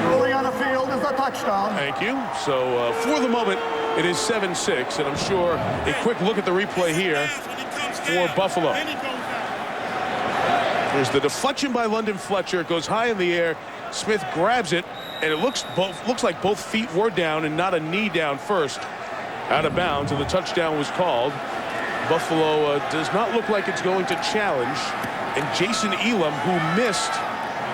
Ruling on the field is a touchdown. Thank you. So for the moment, it is 7-6, and I'm sure a quick look at the replay here for Buffalo. There's the deflection by London Fletcher. It goes high in the air. Smith grabs it, and it looks like both feet were down and not a knee down first. Out of bounds, and the touchdown was called. Buffalo does not look like it's going to challenge. And Jason Elam, who missed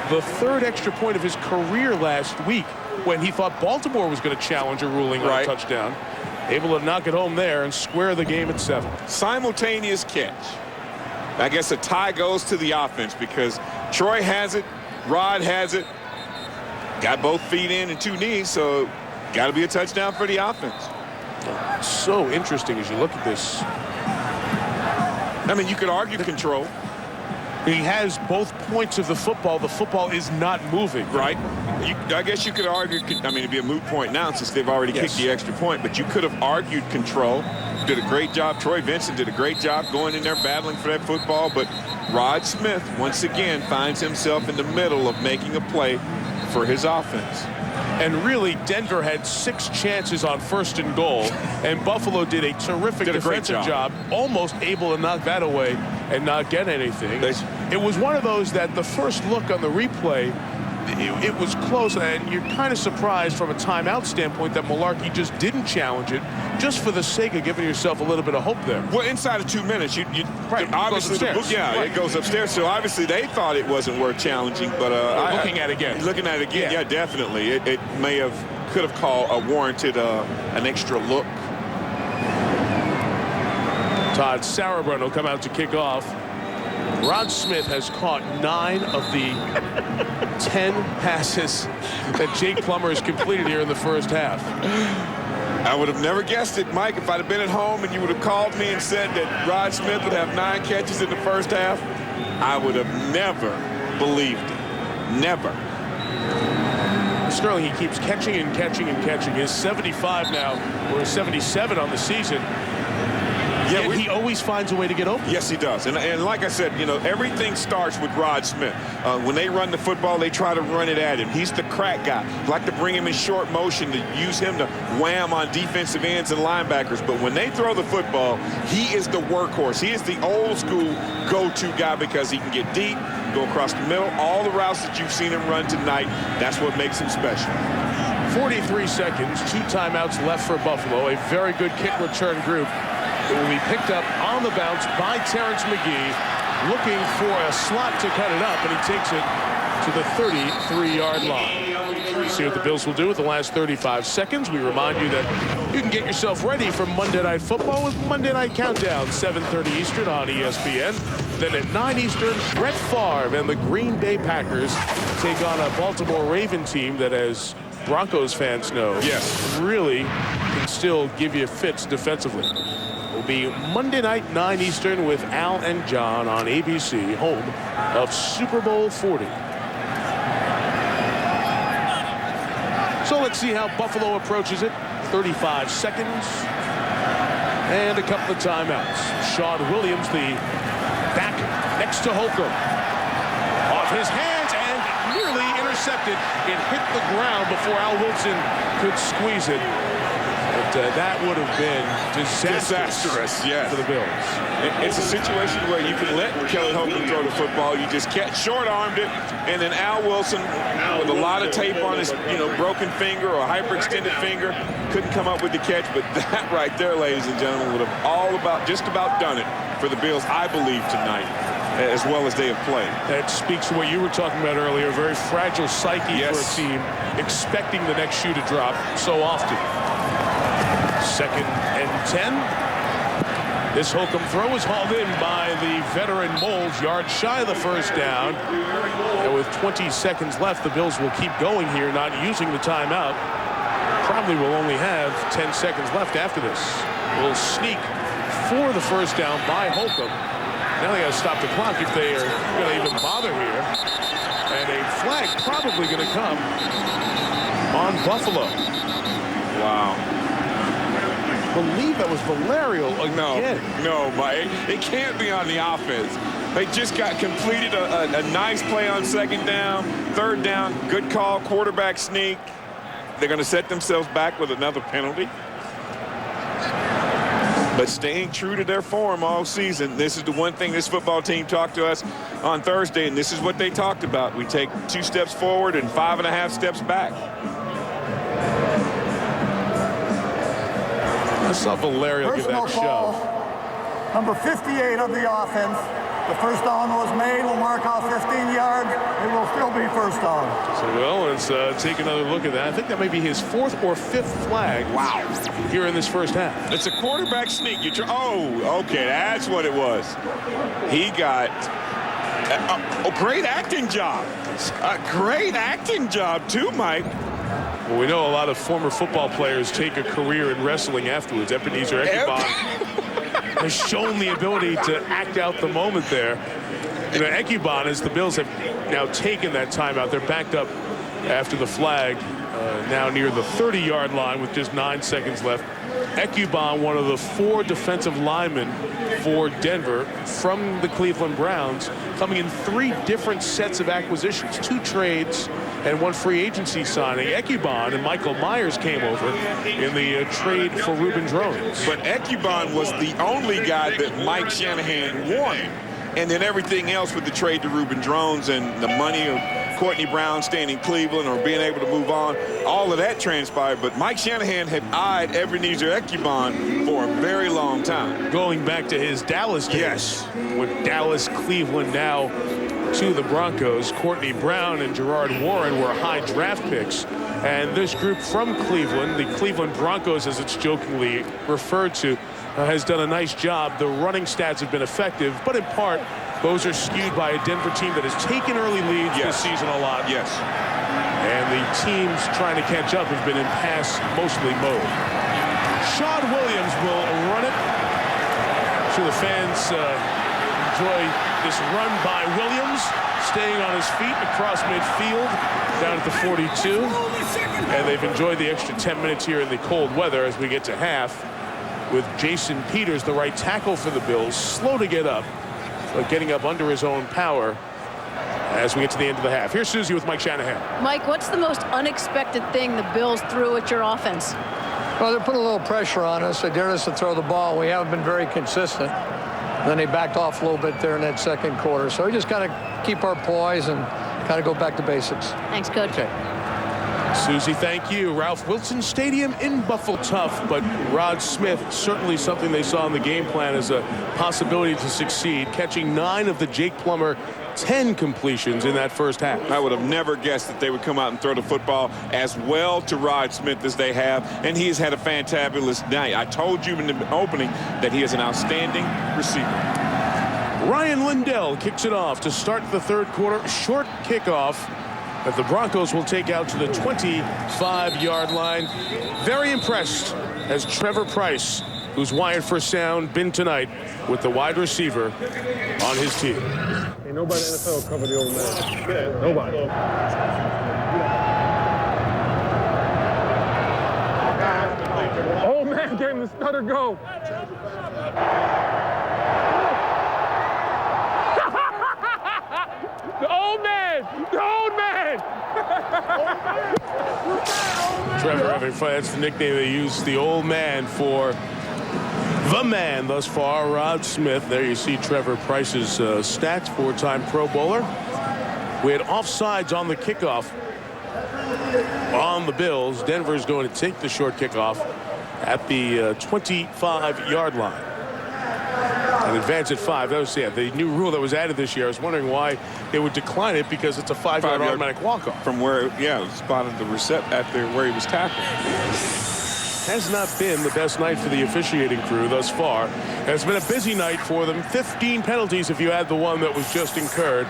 the 3rd extra point of his career last week when he thought Baltimore was going to challenge a ruling on a touchdown, able to knock it home there and square the game at 7. Simultaneous catch. I guess a tie goes to the offense because Troy has it, Rod has it, got both feet in and 2 knees, so got to be a touchdown for the offense. It's so interesting as you look at this. I mean, you could argue control. He has both points of the football. The football is not moving. Right. I guess you could argue, I mean, it'd be a moot point now since they've already kicked the extra point, but you could have argued control. Did a great job. Troy Vincent did a great job going in there battling for that football, but Rod Smith, once again, finds himself in the middle of making a play for his offense. And really, Denver had 6 chances on 1st and goal, and Buffalo did a terrific defensive job, almost able to knock that away and not get anything. It was one of those that the first look on the replay it was close, and you're kind of surprised from a timeout standpoint that Malarkey just didn't challenge it, just for the sake of giving yourself a little bit of hope there. Well, inside of 2 minutes, right, obviously, right. It goes upstairs. So obviously they thought it wasn't worth challenging, but looking at it again. Looking at it again, yeah, definitely. It could have warranted an extra look. Todd Sauerbrunn will come out to kick off. Rod Smith has caught 9 of the 10 passes that Jake Plummer has completed here in the first half. I would have never guessed it, Mike, if I'd have been at home and you would have called me and said that Rod Smith would have 9 catches in the first half. I would have never believed it. Never. Sterling, he keeps catching and catching and catching. His 75 now, or 77 on the season. Yeah, he always finds a way to get open. Yes, he does. And like I said, everything starts with Rod Smith. When they run the football, they try to run it at him. He's the crack guy. Like to bring him in short motion, to use him to wham on defensive ends and linebackers. But when they throw the football, he is the workhorse. He is the old school go-to guy because he can get deep, go across the middle. All the routes that you've seen him run tonight, that's what makes him special. 43 seconds, 2 timeouts left for Buffalo. A very good kick return group. It will be picked up on the bounce by Terrence McGee, looking for a slot to cut it up, and he takes it to the 33-yard line. We see what the Bills will do with the last 35 seconds. We remind you that you can get yourself ready for Monday Night Football with Monday Night Countdown, 7:30 Eastern on ESPN. Then at 9 Eastern, Brett Favre and the Green Bay Packers take on a Baltimore Raven team that, as Broncos fans know, really can still give you fits defensively. Be Monday night, 9 Eastern, with Al and John on ABC, home of Super Bowl 40. So let's see how Buffalo approaches it. 35 seconds and a couple of timeouts. Sean Williams, the back next to Holcomb, off his hands and nearly intercepted. It hit the ground before Al Wilson could squeeze it. That would have been disastrous for the Bills. It's a situation where you can let Kelly Holcomb throw the football. You just short-armed it, and then Al Wilson, with a lot of tape on his broken finger or hyperextended finger, couldn't come up with the catch. But that right there, ladies and gentlemen, would have just about done it for the Bills, I believe, tonight, as well as they have played. That speaks to what you were talking about earlier, a very fragile psyche for a team, expecting the next shoe to drop so often. 2nd and 10. This Holcomb throw is hauled in by the veteran Moles, yard shy of the first down. And with 20 seconds left, the Bills will keep going here, not using the timeout. Probably will only have 10 seconds left after this. Will sneak for the first down by Holcomb. Now they got to stop the clock if they are going to even bother here. And a flag probably going to come on Buffalo. Wow. I believe that was Valerio again. No, Mike. It can't be on the offense. They just got completed a nice play on 2nd down, 3rd down, good call, quarterback sneak. They're going to set themselves back with another penalty. But staying true to their form all season, this is the one thing this football team talked to us on Thursday, and this is what they talked about. We take 2 steps forward and 5.5 steps back. I saw Valerio give that shove. Number 58 of the offense. The first down was made. We'll mark off 15 yards. It will still be first down. So, well, let's take another look at that. I think that may be his 4th or 5th flag. Wow. Here in this first half. It's a quarterback sneak. Okay, that's what it was. He got a great acting job. A great acting job, too, Mike. Well, we know a lot of former football players take a career in wrestling afterwards. Ebenezer Ekibon has shown the ability to act out the moment there. Ekibon, as the Bills have now taken that timeout, they're backed up after the flag, now near the 30-yard line with just 9 seconds left. Ekibon, one of the 4 defensive linemen for Denver from the Cleveland Browns, coming in 3 different sets of acquisitions, 2 trades and 1 free agency signing. Ekibon and Michael Myers came over in the trade for Reuben Drones. But Ekibon was the only guy that Mike Shanahan wanted. And then everything else with the trade to Reuben Drones and the money Courtney Brown staying in Cleveland or being able to move on. All of that transpired, but Mike Shanahan had eyed Ebenezer Ekubon for a very long time. Going back to his Dallas days. Yes. With Dallas, Cleveland, now to the Broncos. Courtney Brown and Gerard Warren were high draft picks. And this group from Cleveland, the Cleveland Broncos, as it's jokingly referred to, has done a nice job. The running stats have been effective, but in part, those are skewed by a Denver team that has taken early leads this season a lot. Yes. And the teams trying to catch up have been in pass mostly mode. Sean Williams will run it. So the fans enjoy this run by Williams, staying on his feet across midfield down at the 42. And they've enjoyed the extra 10 minutes here in the cold weather as we get to half, with Jason Peters, the right tackle for the Bills, slow to get up, but getting up under his own power as we get to the end of the half. Here's Susie with Mike Shanahan. Mike, what's the most unexpected thing the Bills threw at your offense? Well, they put a little pressure on us. They dared us to throw the ball. We haven't been very consistent. Then they backed off a little bit there in that second quarter. So we just got to keep our poise and kind of go back to basics. Thanks, Coach. Okay. Susie, thank you. Ralph Wilson Stadium in Buffalo, tough, but Rod Smith, certainly something they saw in the game plan as a possibility to succeed, catching 9 of the Jake Plummer 10 completions in that first half. I would have never guessed that they would come out and throw the football as well to Rod Smith as they have, and he has had a fantabulous night. I told you in the opening that he is an outstanding receiver. Ryan Lindell kicks it off to start the third quarter. Short kickoff that the Broncos will take out to the 25-yard line. Very impressed as Trevor Price, who's wired for sound, been tonight with the wide receiver on his team. Ain't nobody in the NFL cover the old man. Yeah, nobody. Old man gave him the stutter go. The old man! The old man! Trevor having fun. That's the nickname they use, the old man, for the man thus far, Rod Smith. There you see Trevor Price's stats, 4-time Pro Bowler. We had offsides on the kickoff on the Bills. Denver's going to take the short kickoff at the 25-yard line and advance at 5. That was the new rule that was added this year. I was wondering why they would decline it, because it's a 5-yard automatic walk-off. From where, spotted the reception after where he was tackled. Has not been the best night for the officiating crew thus far. It's been a busy night for them. 15 penalties if you add the one that was just incurred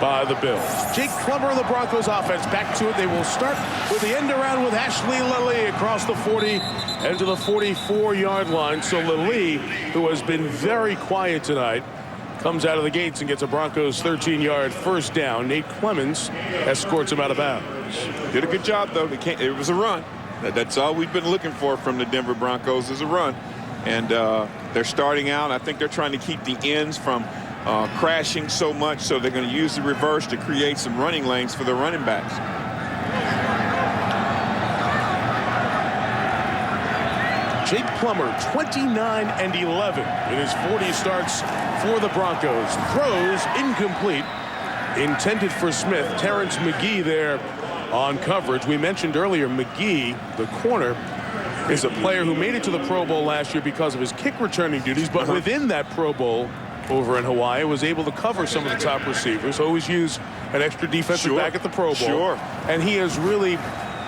by the Bills. Jake Plummer of the Broncos offense back to it. They will start with the end around with Ashley Lilly across the 40 and to the 44-yard line. So Lilly, who has been very quiet tonight, comes out of the gates and gets a Broncos 13-yard first down. Nate Clemens escorts him out of bounds. Did a good job, though. It was a run. That's all we've been looking for from the Denver Broncos, is a run. And they're starting out. I think they're trying to keep the ends from crashing so much, so they're going to use the reverse to create some running lanes for the running backs. Jake Plummer, 29-11 in his 40 starts for the Broncos. Throws incomplete, intended for Smith. Terrence McGee there on coverage. We mentioned earlier McGee, the corner, is a player who made it to the Pro Bowl last year because of his kick returning duties, but within that Pro Bowl over in Hawaii was able to cover some of the top receivers. Always use an extra defensive back at the Pro Bowl. And he has really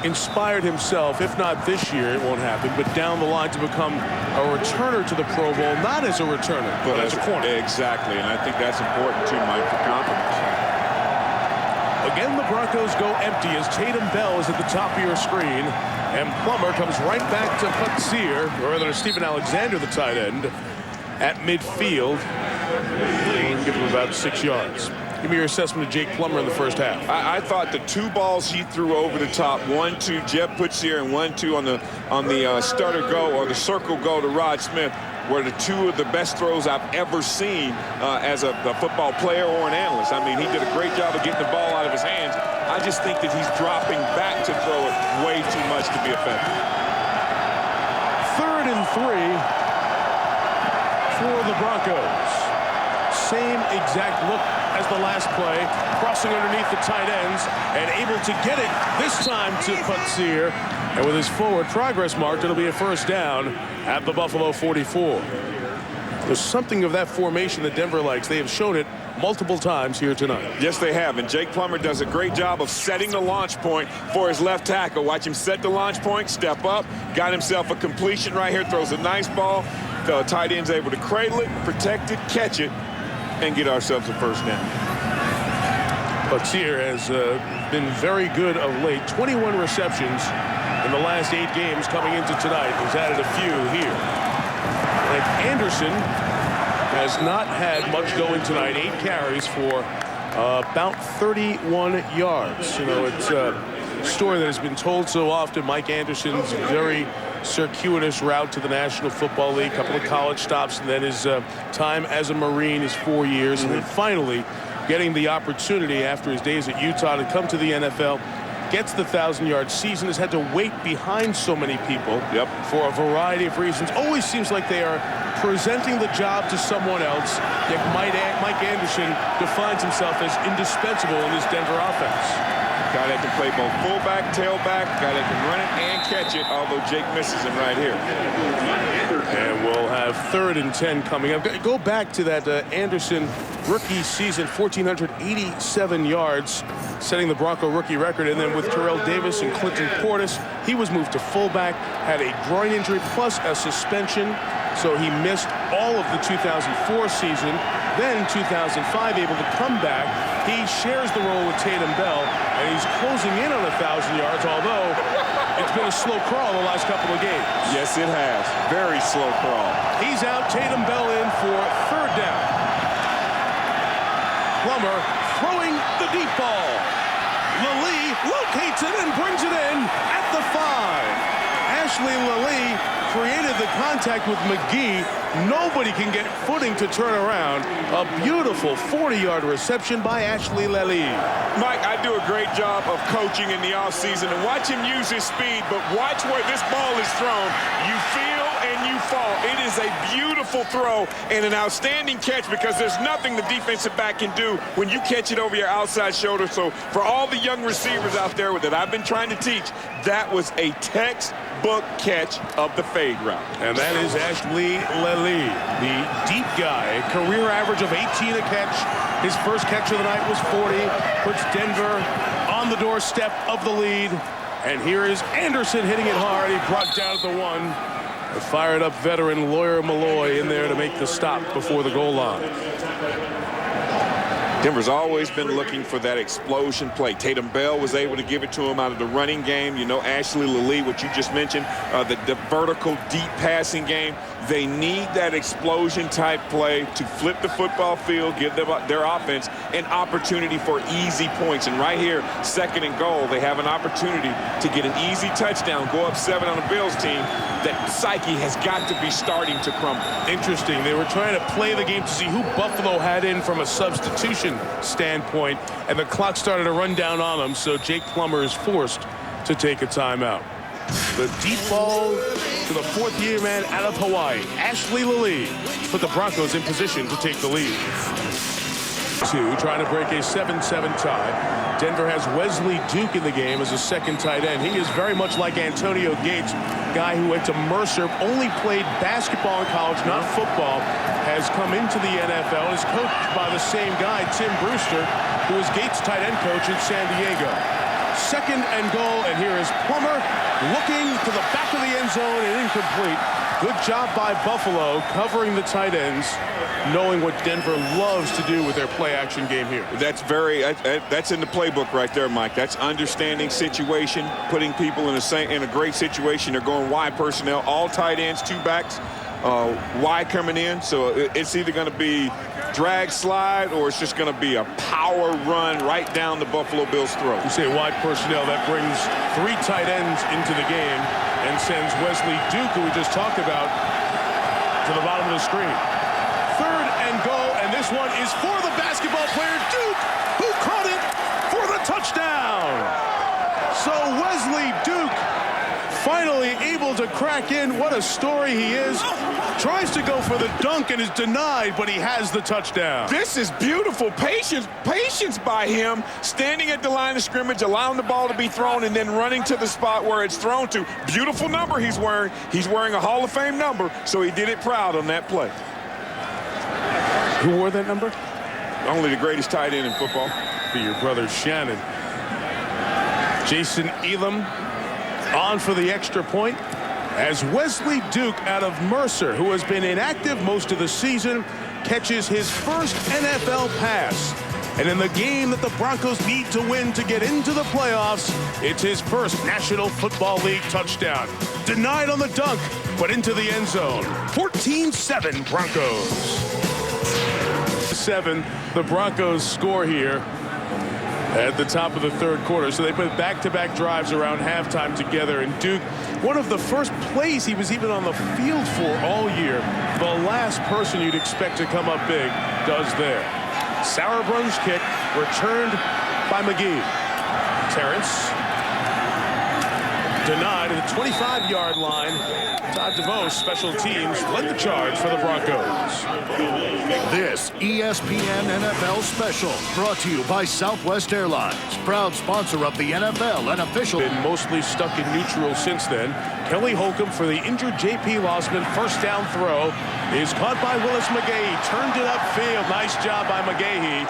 inspired himself, if not this year, it won't happen, but down the line to become a returner to the Pro Bowl, not as a returner, but as a corner. Exactly, and I think that's important too, Mike, for confidence. Again, the Broncos go empty as Tatum Bell is at the top of your screen, and Plummer comes right back to Putsier, or rather Stephen Alexander, the tight end, at midfield. We'll give him about 6 yards. Give me your assessment of Jake Plummer in the first half. I thought the 2 balls he threw over the top, 1-2 Jeb Putsier and 1-2 on the stutter go or the circle go to Rod Smith, were the 2 of the best throws I've ever seen as a football player or an analyst. I mean, he did a great job of getting the ball out of his hands. I just think that he's dropping back to throw it way too much to be effective. 3rd and 3 for the Broncos. same exact look as the last play, crossing underneath the tight ends and able to get it this time to Putsier. And with his forward progress marked, it'll be a first down at the Buffalo 44. There's something of that formation that Denver likes. They have shown it multiple times here tonight. Yes, they have. And Jake Plummer does a great job of setting the launch point for his left tackle. Watch him set the launch point, step up, got himself a completion right here, throws a nice ball. The tight end's able to cradle it, protect it, catch it, and get ourselves a first down. Putsier has been very good of late. 21 receptions in the last 8 games coming into tonight. He's added a few here. And Anderson has not had much going tonight. 8 carries for about 31 yards. You know, it's a story that has been told so often. Mike Anderson's very circuitous route to the National Football League, a couple of college stops, and then his time as a Marine, his 4 years, and then finally getting the opportunity after his days at Utah to come to the NFL. Gets the 1,000-yard season, has had to wait behind so many people for a variety of reasons. Always seems like they are presenting the job to someone else. Yet Mike Anderson defines himself as indispensable in this Denver offense. Guy that can play both fullback, tailback, guy that can run it and catch it, although Jake misses him right here. And we'll have 3rd and 10 coming up. Go back to that Anderson rookie season, 1,487 yards, setting the Bronco rookie record. And then with Terrell Davis and Clinton Portis, he was moved to fullback, had a groin injury plus a suspension, so he missed all of the 2004 season. Then 2005, able to come back. He shares the role with Tatum Bell, and he's closing in on 1,000 yards, although it's been a slow crawl the last couple of games. Yes, it has. Very slow crawl. He's out. Tatum Bell in for 3rd down. Plummer throwing the deep ball. Lally locates it and brings it in at the 5. Ashley Lally created the contact with McGee. Nobody can get footing to turn around. A beautiful 40-yard reception by Ashley Lally. Mike, I do a great job of coaching in the offseason, and watch him use his speed, but watch where this ball is thrown. You feel and you fall. It is a beautiful throw and an outstanding catch, because there's nothing the defensive back can do when you catch it over your outside shoulder. So for all the young receivers out there that I've been trying to teach, that was a textbook catch of the fade route. And that is Ashley Lally, the deep guy. Career average of 18 a catch. His first catch of the night was 40. Puts Denver on the doorstep of the lead. And here is Anderson hitting it hard. He brought down at the 1. A fired up veteran Lawyer Malloy in there to make the stop before the goal line. Denver's always been looking for that explosion play. Tatum Bell was able to give it to him out of the running game. You know, Ashley Lally, what you just mentioned, the vertical deep passing game. They need that explosion type play to flip the football field, give them their offense an opportunity for easy points. And right here, 2nd and goal, they have an opportunity to get an easy touchdown, go up 7 on the Bills team. That psyche has got to be starting to crumble. Interesting. They were trying to play the game to see who Buffalo had in from a substitution standpoint, and the clock started to run down on them, so Jake Plummer is forced to take a timeout. The deep ball to the 4th-year man out of Hawaii, Ashley Lally, put the Broncos in position to take the lead. 2, trying to break a 7-7 tie. Denver has Wesley Duke in the game as a 2nd tight end. He is very much like Antonio Gates, guy who went to Mercer, only played basketball in college, not football, has come into the NFL, is coached by the same guy, Tim Brewster, who was Gates' tight end coach in San Diego. 2nd and goal, and here is Plummer looking to the back of the end zone and incomplete. Good job by Buffalo covering the tight ends, knowing what Denver loves to do with their play-action game here. That's in the playbook right there, Mike. That's understanding situation, putting people in a great situation. They're going wide personnel, all tight ends, 2 backs, wide coming in. So it's either going to be drag slide or it's just going to be a power run right down the Buffalo Bills' throat. You say wide personnel, that brings 3 tight ends into the game and sends Wesley Duke, who we just talked about, to the bottom of the screen. 3rd and goal, and this one is for the basketball player Duke, who caught it for the touchdown. So Wesley Duke finally able to crack in. What a story he is. Tries to go for the dunk and is denied, but he has the touchdown. This is beautiful patience by him, standing at the line of scrimmage, allowing the ball to be thrown, and then running to the spot where it's thrown to. Beautiful number he's wearing. He's wearing a Hall of Fame number, so he did it proud on that play. Who wore that number? Only the greatest tight end in football. Be your brother Shannon. Jason Elam on for the extra point as Wesley Duke out of Mercer, who has been inactive most of the season, catches his first NFL pass. And in the game that the Broncos need to win to get into the playoffs, it's his first National Football League touchdown. Denied on the dunk, but into the end zone. 14-7 Broncos. 7, the Broncos score here at the top of the third quarter. So they put back-to-back drives around halftime together. And Duke, one of the first plays he was even on the field for all year, the last person you'd expect to come up big, does there. Sauerbrun's kick returned by McGee. Terrence denied at the 25-yard line. Todd DeVos, special teams, led the charge for the Broncos. This ESPN NFL special brought to you by Southwest Airlines, proud sponsor of the NFL and official. Been mostly stuck in neutral since then. Kelly Holcomb for the injured J.P. Lossman. First down throw is caught by Willis McGahee. Turned it upfield. Nice job by McGahee.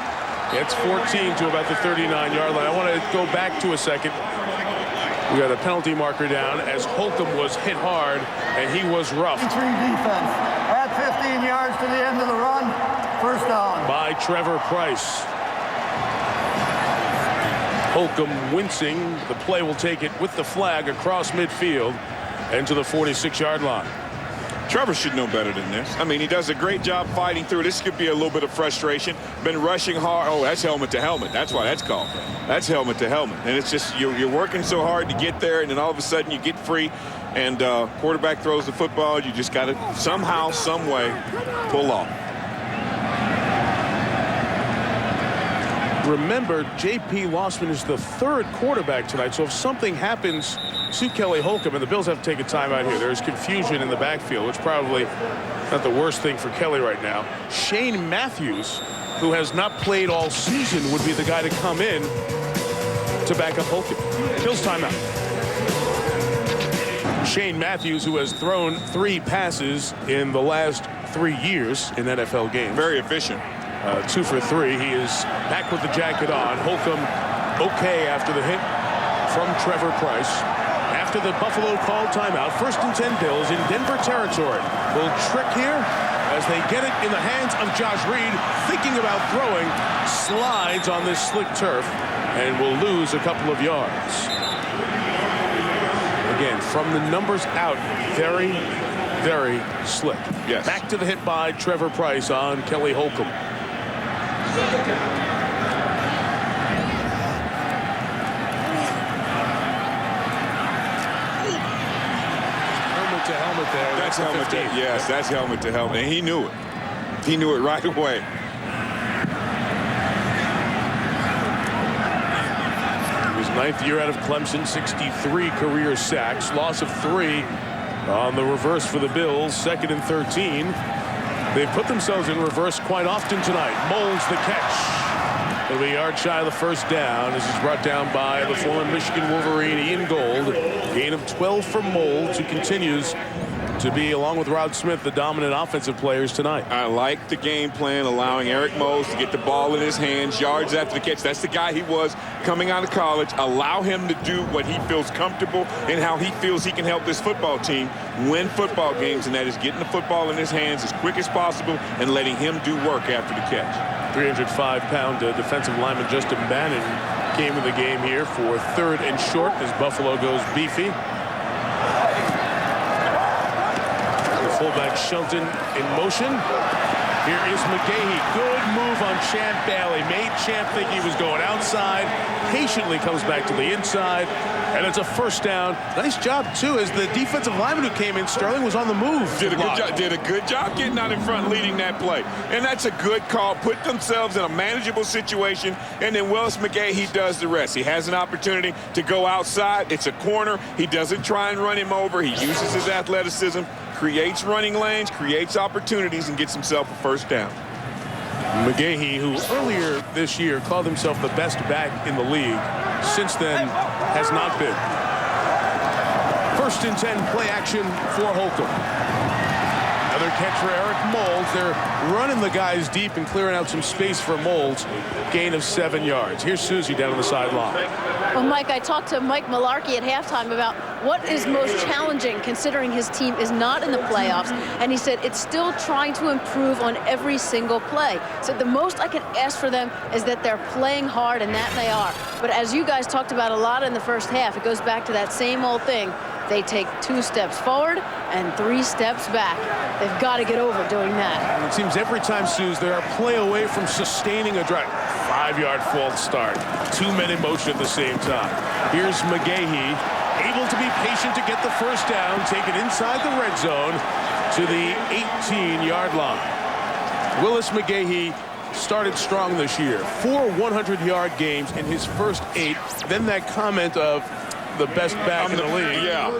Gets 14 to about the 39-yard line. I want to go back to a second. We got a penalty marker down as Holcomb was hit hard, and he was rough. Defense at 15 yards to the end of the run. First down. By Trevor Price. Holcomb wincing. The play will take it with the flag across midfield and to the 46-yard line. Trevor should know better than this. I mean, he does a great job fighting through. This could be a little bit of frustration. Been rushing hard. Oh, that's helmet to helmet. That's why that's called. That's helmet to helmet. And it's just you're working so hard to get there, and then all of a sudden you get free, and quarterback throws the football. You just got to somehow, some way, pull off. Remember, J.P. Lossman is the third quarterback tonight, so if something happens to Kelly Holcomb, and the Bills have to take a timeout here, there's confusion in the backfield, which probably not the worst thing for Kelly right now. Shane Matthews, who has not played all season, would be the guy to come in to back up Holcomb. Bills timeout. Shane Matthews, who has thrown 3 passes in the last 3 years in NFL games. Very efficient. 2 for 3. He is back with the jacket on. Holcomb okay after the hit from Trevor Price. After the Buffalo call timeout, 1st and 10 Bills in Denver territory. Little trick here as they get it in the hands of Josh Reed, thinking about throwing, slides on this slick turf and will lose a couple of yards. Again, from the numbers out, very, very slick. Yes. Back to the hit by Trevor Price on Kelly Holcomb. Helmet to helmet there. That's helmet to, yes, that's helmet to helmet. And he knew it. He knew it right away. His 9th year out of Clemson, 63 career sacks, loss of 3 on the reverse for the Bills, 2nd and 13. They've put themselves in reverse quite often tonight. Moles the catch. It'll be a yard shy of the first down. This is brought down by the former Michigan Wolverine, Ian Gold. Gain of 12 for Moles, who continues to be, along with Rod Smith, the dominant offensive players tonight. I like the game plan, allowing Eric Moles to get the ball in his hands, yards after the catch. That's the guy he was coming out of college. Allow him to do what he feels comfortable and how he feels he can help this football team win football games, and that is getting the football in his hands as quick as possible and letting him do work after the catch. 305-pound defensive lineman Justin Bannon came in the game here for 3rd and short as Buffalo goes beefy. Fullback Shelton in motion. Here is McGahee. Good move on Champ Bailey. Made Champ think he was going outside. Patiently comes back to the inside. And it's a first down. Nice job, too, as the defensive lineman who came in, Sterling, was on the move. Did a good job getting out in front, leading that play. And that's a good call. Put themselves in a manageable situation. And then Willis McGahee does the rest. He has an opportunity to go outside. It's a corner. He doesn't try and run him over. He uses his athleticism, creates running lanes, creates opportunities, and gets himself a first down. McGahee, who earlier this year called himself the best back in the league, since then has not been. 1st and 10, play action for Holcomb. Another catch for Eric Moulds. They're running the guys deep and clearing out some space for Moulds. Gain of 7 yards. Here's Susie down on the sideline. Well, Mike, I talked to Mike Malarkey at halftime about what is most challenging considering his team is not in the playoffs. And he said it's still trying to improve on every single play. So the most I can ask for them is that they're playing hard, and that they are. But as you guys talked about a lot in the first half, it goes back to that same old thing. They take 2 steps forward and 3 steps back. They've got to get over doing that. And it seems every time, Suze, they're a play away from sustaining a drive. 5-yard false start. 2 men in motion at the same time. Here's McGahee, able to be patient to get the first down, take it inside the red zone to the 18-yard line. Willis McGahee started strong this year. 4 100-yard games in his first 8. Then that comment of the best back in the league. Yeah.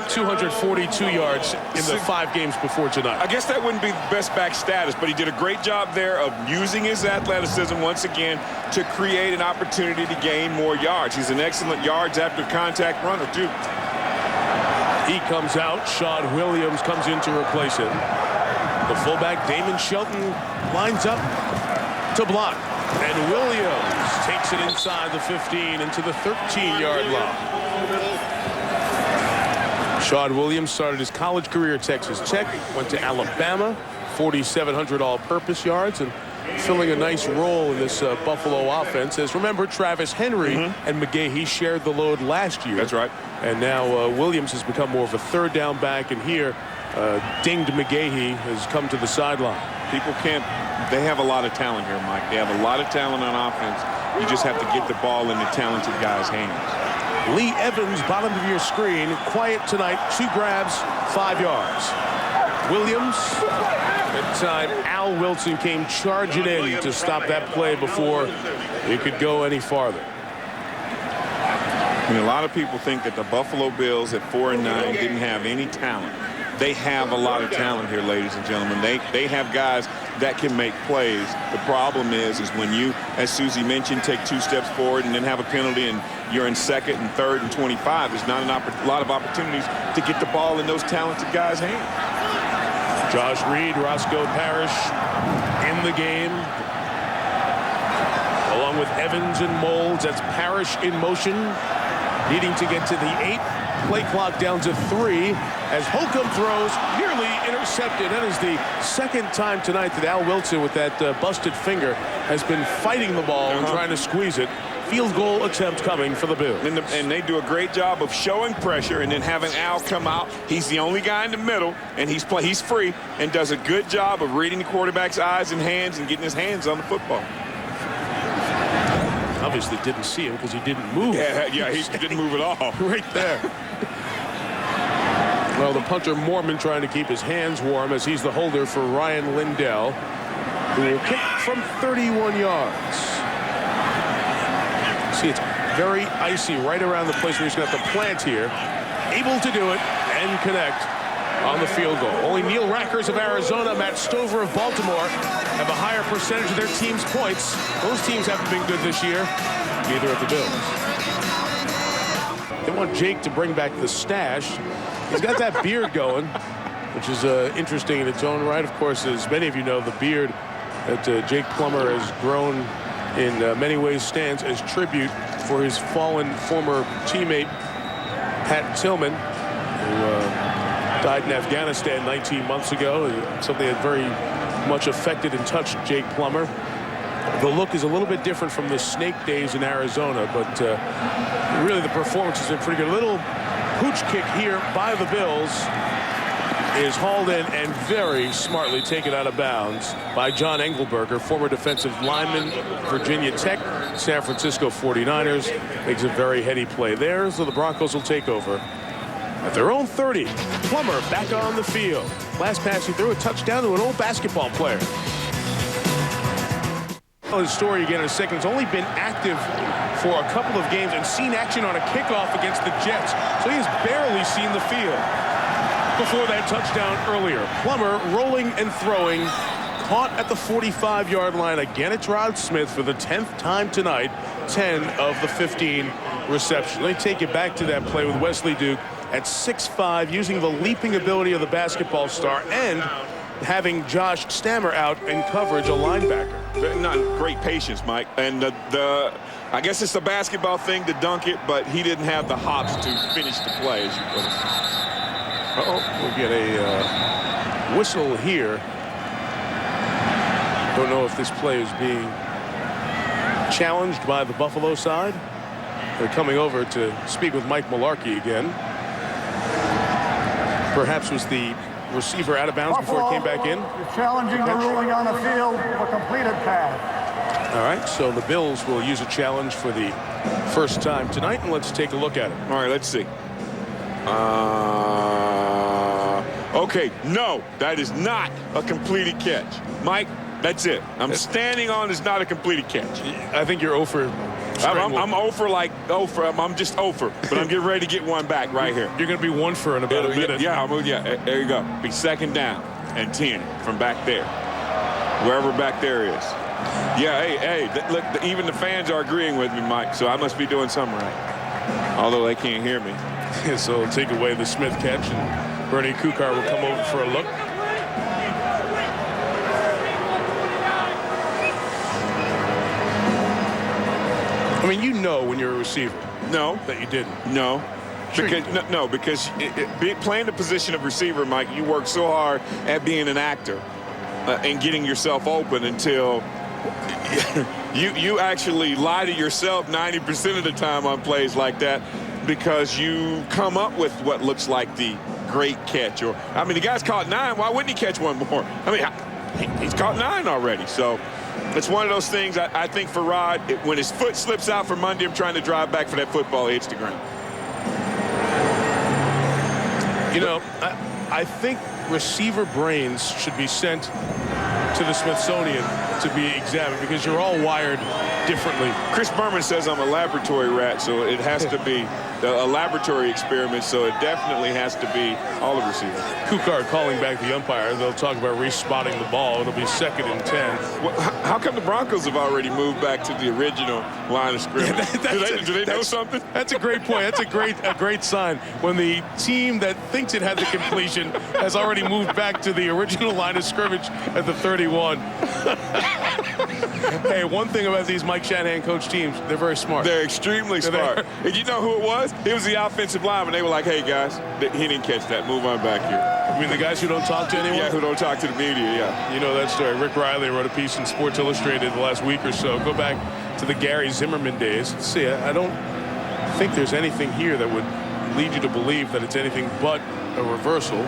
242 yards in the 5 games before tonight. I guess that wouldn't be best back status, but he did a great job there of using his athleticism once again to create an opportunity to gain more yards. He's an excellent yards after contact runner, too. He comes out. Sean Williams comes in to replace him. The fullback, Damon Shelton, lines up to block. And Williams takes it inside the 15 into the 13-yard line. Sean Williams started his college career at Texas Tech, went to Alabama, 4,700 all-purpose yards, and filling a nice role in this Buffalo offense. As remember, Travis Henry and McGahee shared the load last year. That's right. And now Williams has become more of a third down back, and here dinged McGahee has come to the sideline. People can't, they have a lot of talent here, Mike. They have a lot of talent on offense. You just have to get the ball in the talented guys' hands. Lee Evans, bottom of your screen, quiet tonight, 2 grabs, 5 yards. Williams, at the time, Al Wilson came charging in to stop that play before it could go any farther. I mean, a lot of people think that the Buffalo Bills at 4-9 didn't have any talent. They have a lot of talent here, ladies and gentlemen. They have guys that can make plays. The problem is when you, as Susie mentioned, take 2 steps forward and then have a penalty and you're in 2nd and 3rd and 25. There's not a lot of opportunities to get the ball in those talented guys' hands. Josh Reed, Roscoe Parrish in the game, along with Evans and Moulds. That's Parrish in motion, needing to get to the 8. Play clock down to 3 as Holcomb throws, nearly intercepted. That is the 2nd time tonight that Al Wilson, with that busted finger, has been fighting the ball and trying to squeeze it. Field goal attempt coming for the Bills. And they do a great job of showing pressure and then having Al come out. He's the only guy in the middle, and he's free and does a good job of reading the quarterback's eyes and hands and getting his hands on the football. Obviously didn't see him because he didn't move. Yeah, he didn't move at all. Right there. Well, the punter Mormon trying to keep his hands warm as he's the holder for Ryan Lindell, who will kick from 31 yards. See, it's very icy right around the place where he's got the plant here. Able to do it and connect on the field goal. Only Neil Rackers of Arizona, Matt Stover of Baltimore have a higher percentage of their team's points. Those teams haven't been good this year. Neither have the Bills. They want Jake to bring back the stash. He's got that beard going, which is interesting in its own right. Of course, as many of you know, the beard that Jake Plummer has grown in many ways stands as tribute for his fallen former teammate, Pat Tillman, who died in Afghanistan 19 months ago. Something that very much affected and touched Jake Plummer. The look is a little bit different from the Snake days in Arizona, but really the performance has been pretty good. A little hooch kick here by the Bills is hauled in and very smartly taken out of bounds by John Engelberger, former defensive lineman, Virginia Tech, San Francisco 49ers. Makes a very heady play there, so the Broncos will take over at their own 30. Plummer back on the field. Last pass he threw a touchdown to an old basketball player. His story again in a second. He's only been active for a couple of games and seen action on a kickoff against the Jets, so he's barely seen the field. before that touchdown earlier. Plummer rolling and throwing, caught at the 45-yard line. Again, it's Rod Smith for the 10th time tonight, 10 of the 15 receptions. They take it back to that play with Wesley Duke at 6'5", using the leaping ability of the basketball star and having Josh Stammer out in coverage, a linebacker. Not great patience, Mike. And I guess it's the basketball thing to dunk it, but he didn't have the hops to finish the play, as you put it. We'll get a whistle here. Don't know if this play is being challenged by the Buffalo side. They're coming over to speak with Mike Mularkey again. Perhaps was the receiver out of bounds before it came back in. Is challenging the ruling on the field of a completed pass. All right, so the Bills will use a challenge for the first time tonight, and let's take a look at it. All right, let's see. Okay, no, that is not a completed catch. Mike, that's it. I'm standing on it's not a completed catch. I think you're 0 for. I'm 0 for like 0 for. I'm just 0 for, but I'm getting ready to get one back right here. You're going to be 1 for in about a minute. Yeah, there you go. Be second down and 10 from back there, wherever back there is. Yeah, hey, look, even the fans are agreeing with me, Mike, so I must be doing something right, although they can't hear me. So we'll take away the Smith catch, and Bernie Kukar will come over for a look. I mean, you know when you're a receiver. No. That you didn't. No. Sure Because playing the position of receiver, Mike, you work so hard at being an actor and getting yourself open until you actually lie to yourself 90% of the time on plays like that, because you come up with what looks like the great catch. Or, I mean, the guy's caught 9. Why wouldn't he catch one more? I mean, he's caught 9 already. So it's one of those things, I think, for Rod, when his foot slips out from under him trying to drive back for that football, he hits the ground. You know, I think receiver brains should be sent to the Smithsonian to be examined, because you're all wired differently. Chris Berman says I'm a laboratory rat, so it has to be a laboratory experiment, so it definitely has to be all the receivers. Kukar calling back the umpire. They'll talk about respotting the ball. It'll be 2nd and 10. Well, how come the Broncos have already moved back to the original line of scrimmage? Yeah, do they know something? That's a great point. That's a great sign when the team that thinks it had the completion has already moved back to the original line of scrimmage at the 31. Hey, one thing about these Mike Shanahan coach teams, they're very smart. They're extremely smart. And you know who it was? It was the offensive lineman. They were like, hey, guys, he didn't catch that. Move on back here. I mean, the guys who don't talk to anyone? Yeah, who don't talk to the media, yeah. You know that story. Rick Riley wrote a piece in Sports Illustrated the last week or so. Go back to the Gary Zimmerman days. Let's see, I don't think there's anything here that would lead you to believe that it's anything but a reversal.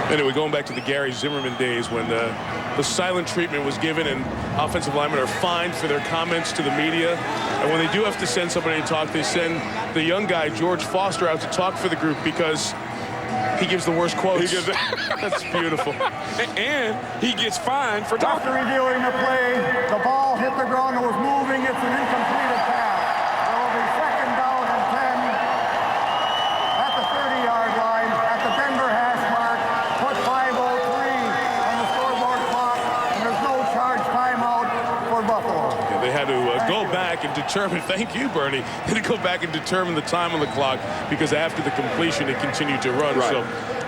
But anyway, going back to the Gary Zimmerman days when the silent treatment was given and offensive linemen are fined for their comments to the media. And when they do have to send somebody to talk, they send the young guy, George Foster, out to talk for the group because he gives the worst quotes. That's beautiful. And he gets fined for talking. After reviewing the play, the ball hit the ground and was moving. It's an incompleted pass. There will be 2nd down and 10 at the 30-yard line at the Denver hash mark. Put 5:03 on the scoreboard clock, and there's no charge timeout for Buffalo. Yeah, they had to go back and determine. Thank you, Bernie. They had to go back and determine the time on the clock because after the completion, it continued to run. Right. So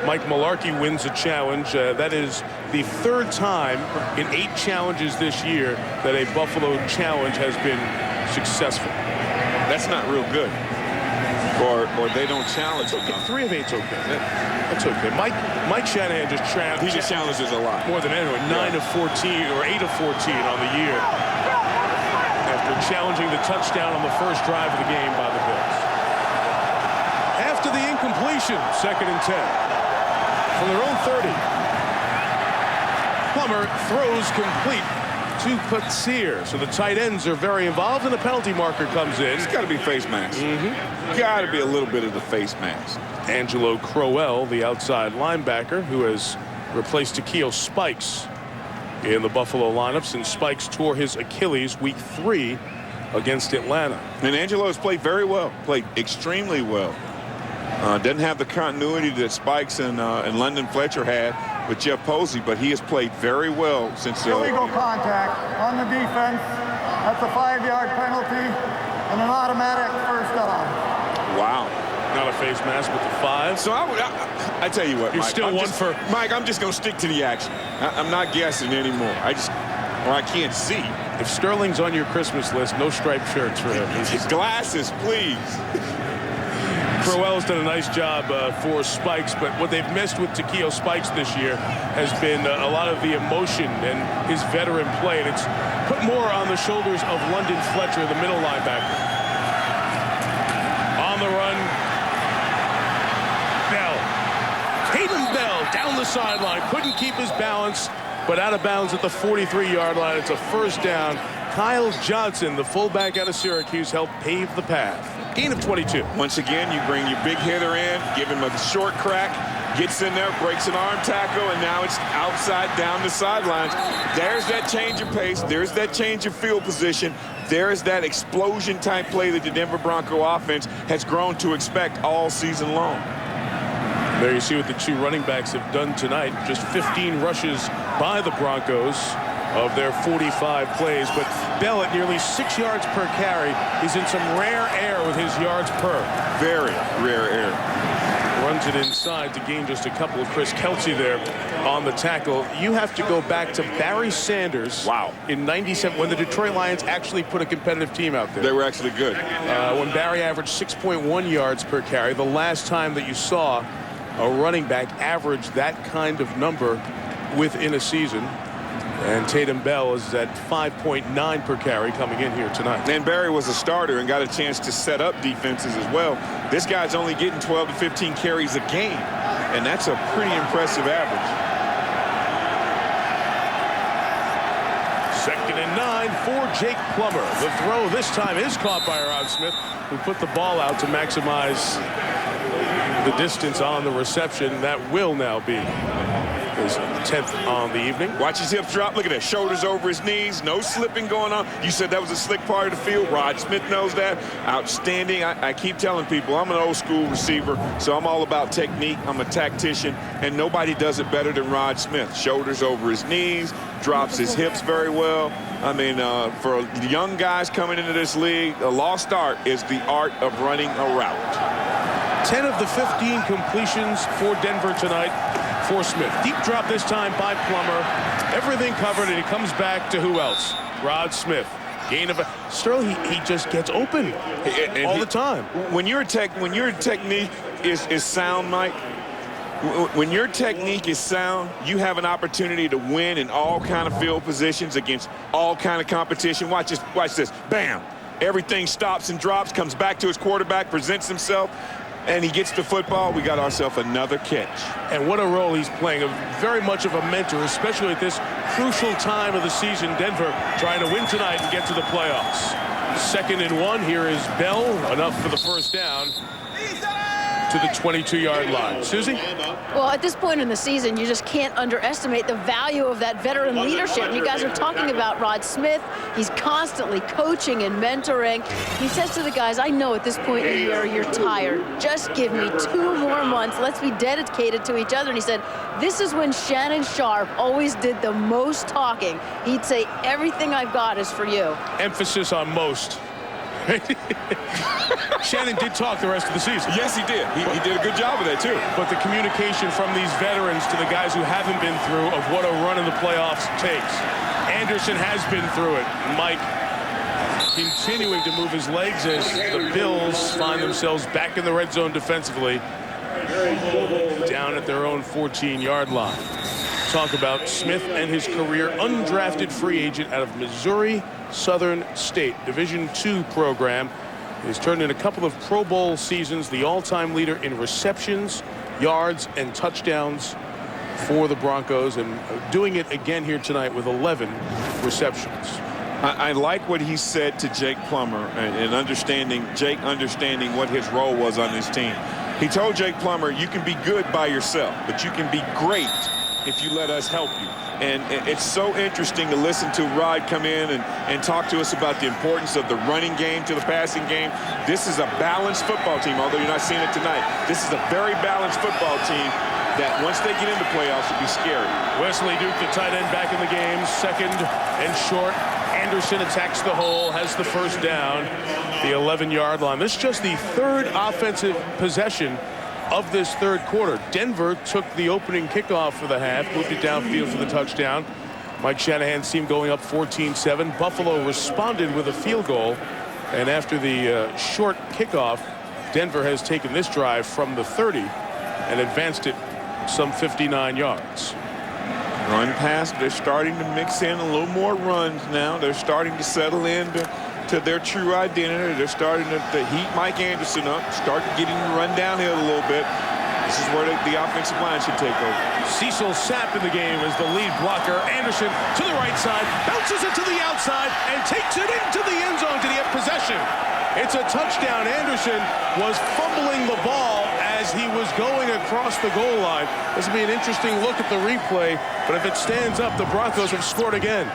Mike Mularkey wins a challenge. That is the 3rd time in 8 challenges this year that a Buffalo challenge has been successful. That's not real good. Or they don't challenge. Okay, 3 of 8's okay. That's okay. Mike Shanahan just he just challenges a lot. More than anyone. 9 of 14 or 8 of 14 on the year after challenging the touchdown on the first drive of the game by the Bills. After the incompletion, 2nd and 10 from their own 30. Plummer throws complete to Patsier. So the tight ends are very involved, and the penalty marker comes in. It's got to be face mask. Got to be a little bit of the face mask. Angelo Crowell, the outside linebacker, who has replaced Takeo Spikes in the Buffalo lineup since Spikes tore his Achilles week 3 against Atlanta. And Angelo has played very well, played extremely well. Doesn't have the continuity that Spikes and London Fletcher had with Jeff Posey, but he has played very well since... Illegal contact on the defense. That's a 5-yard penalty and an automatic first down. Wow. Not a face mask, but the 5. So I tell you what, You're Mike, still Mike, I'm just going to stick to the action. I'm not guessing anymore. I can't see. If Sterling's on your Christmas list, no striped shirts for him. Glasses, please. Crowell's done a nice job for Spikes, but what they've missed with Takeo Spikes this year has been a lot of the emotion and his veteran play, and it's put more on the shoulders of London Fletcher, the middle linebacker. On the run, Bell. Tatum Bell down the sideline, couldn't keep his balance, but out of bounds at the 43-yard line. It's a first down. Kyle Johnson, the fullback out of Syracuse, helped pave the path. Gain of 22. Once again, you bring your big hitter in, give him a short crack, gets in there, breaks an arm tackle, and now it's outside down the sidelines. There's that change of pace. There's that change of field position. There's that explosion-type play that the Denver Bronco offense has grown to expect all season long. There you see what the two running backs have done tonight. Just 15 rushes by the Broncos of their 45 plays, but Bell at nearly 6 yards per carry. He's in some rare air with his yards per. Very rare air. Runs it inside to gain just a couple. Chris Kelsey there on the tackle. You have to go back to Barry Sanders. Wow. In 97, when the Detroit Lions actually put a competitive team out there. They were actually good. When Barry averaged 6.1 yards per carry, the last time that you saw a running back average that kind of number within a season. And Tatum Bell is at 5.9 per carry coming in here tonight. And Barry was a starter and got a chance to set up defenses as well. This guy's only getting 12 to 15 carries a game, and that's a pretty impressive average. 2nd and 9 for Jake Plummer. The throw this time is caught by Rod Smith, who put the ball out to maximize the distance on the reception. That will now be his 10th on the evening. Watch his hips drop. Look at that. Shoulders over his knees. No slipping going on. You said that was a slick part of the field. Rod Smith knows that. Outstanding. I keep telling people I'm an old school receiver, so I'm all about technique. I'm a tactician, and nobody does it better than Rod Smith. Shoulders over his knees, drops his hips very well. I mean, for young guys coming into this league, a lost art is the art of running a route. 10 of the 15 completions for Denver tonight for Smith. Deep drop this time by Plummer. Everything covered, and he comes back to who else? Rod Smith. Gain of Sterling, he just gets open all the time. When your technique is sound, Mike, when your technique is sound, you have an opportunity to win in all kind of field positions against all kind of competition. Watch this. Bam. Everything stops and drops, comes back to his quarterback, presents himself, and he gets the football. We got ourselves another catch. And what a role he's playing. Very much of a mentor, especially at this crucial time of the season. Denver trying to win tonight and get to the playoffs. 2nd and 1. Here is Bell. Enough for the first down to the 22-yard line. Susie? Well, at this point in the season, you just can't underestimate the value of that veteran leadership. And you guys are talking about Rod Smith. He's constantly coaching and mentoring. He says to the guys, I know at this point in the year you're tired. Just give me 2 more months. Let's be dedicated to each other. And he said, this is when Shannon Sharp always did the most talking. He'd say, everything I've got is for you. Emphasis on most. Shannon did talk the rest of the season. Yes, he did. He did a good job of that, too. But the communication from these veterans to the guys who haven't been through of what a run in the playoffs takes. Anderson has been through it. Mike continuing to move his legs as the Bills find themselves back in the red zone defensively, down at their own 14-yard line. Talk about Smith and his career. Undrafted free agent out of Missouri Southern State, Division II program. He's turned in a couple of Pro Bowl seasons, the all-time leader in receptions, yards, and touchdowns for the Broncos, and doing it again here tonight with 11 receptions. I like what he said to Jake Plummer and understanding what his role was on this team. He told Jake Plummer, you can be good by yourself, but you can be great if you let us help you. And it's so interesting to listen to Rod come in and talk to us about the importance of the running game to the passing game. This is a balanced football team, although you're not seeing it tonight. This is a very balanced football team that once they get into playoffs, will be scary. Wesley Duke, the tight end, back in the game. Second and short. Anderson attacks the hole, has the first down, the 11-yard line. This is just the third offensive possession of this third quarter. Denver took the opening kickoff for the half, moved it downfield for the touchdown. Mike Shanahan's team going up 14-7. Buffalo responded with a field goal, and after the short kickoff, Denver has taken this drive from the 30 and advanced it some 59 yards. Run pass, they're starting to mix in a little more runs now. They're starting to settle in to their true identity. They're starting to heat Mike Anderson up, start to get him to run downhill a little bit. This is where the offensive line should take over. Cecil Sapp in the game as the lead blocker. Anderson to the right side, bounces it to the outside, and takes it into the end zone. Did he have possession? It's a touchdown. Anderson was fumbling the ball as he was going across the goal line. This will be an interesting look at the replay, but if it stands up, the Broncos have scored again.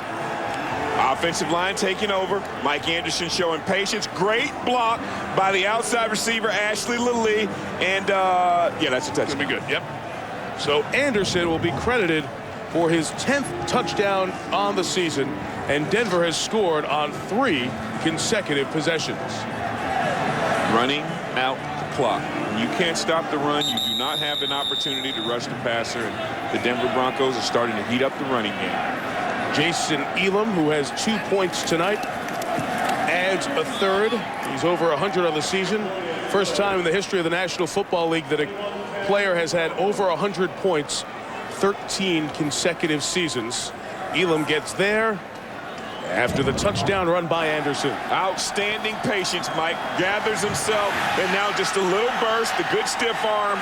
Offensive line taking over. Mike Anderson showing patience. Great block by the outside receiver, Ashley Lilly. And, yeah, that's a touchdown. It'll be good, yep. So Anderson will be credited for his 10th touchdown on the season, and Denver has scored on 3 consecutive possessions. Running out the clock. When you can't stop the run, you do not have an opportunity to rush the passer, and the Denver Broncos are starting to heat up the running game. Jason Elam, who has 2 points tonight, adds a third. He's over 100 on the season. First time in the history of the National Football League that a player has had over 100 points 13 consecutive seasons. Elam gets there after the touchdown run by Anderson. Outstanding patience, Mike. Gathers himself, and now just a little burst, a good stiff arm.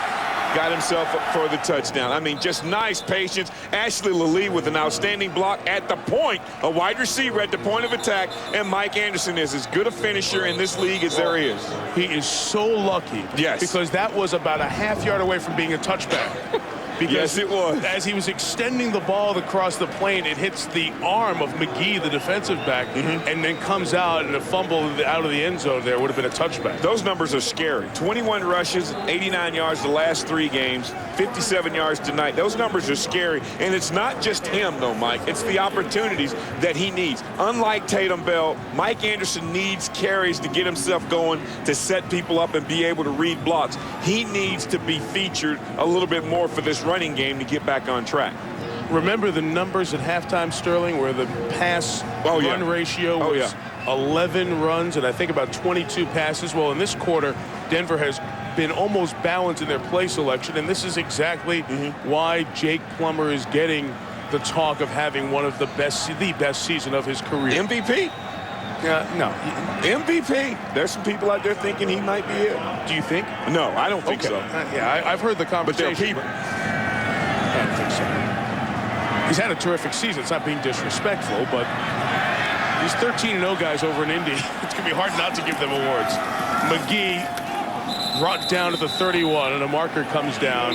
Got himself up for the touchdown. I mean, just nice patience. Ashley Lilly with an outstanding block at the point, a wide receiver at the point of attack, and Mike Anderson is as good a finisher in this league as there is. He is so lucky. Yes. Because that was about a half yard away from being a touchback. Because yes, it was. As he was extending the ball across the plane, it hits the arm of McGee, the defensive back, and then comes out, and a fumble out of the end zone there would have been a touchback. Those numbers are scary. 21 rushes, 89 yards the last 3 games, 57 yards tonight. Those numbers are scary, and it's not just him, though, Mike. It's the opportunities that he needs. Unlike Tatum Bell, Mike Anderson needs carries to get himself going, to set people up and be able to read blocks. He needs to be featured a little bit more for this running game to get back on track. Remember the numbers at halftime, Sterling, where the pass-run ratio was 11 runs and I think about 22 passes. Well, in this quarter, Denver has been almost balanced in their play selection, and this is exactly why Jake Plummer is getting the talk of having one of the best season of his career. MVP? No. MVP. There's some people out there thinking he might be it. Do you think? No, I don't think so. Yeah, I've heard the conversation. But there are people. I don't think so. He's had a terrific season. It's not being disrespectful, but these 13-0 guys over in Indy, it's going to be hard not to give them awards. McGee brought down to the 31, and a marker comes down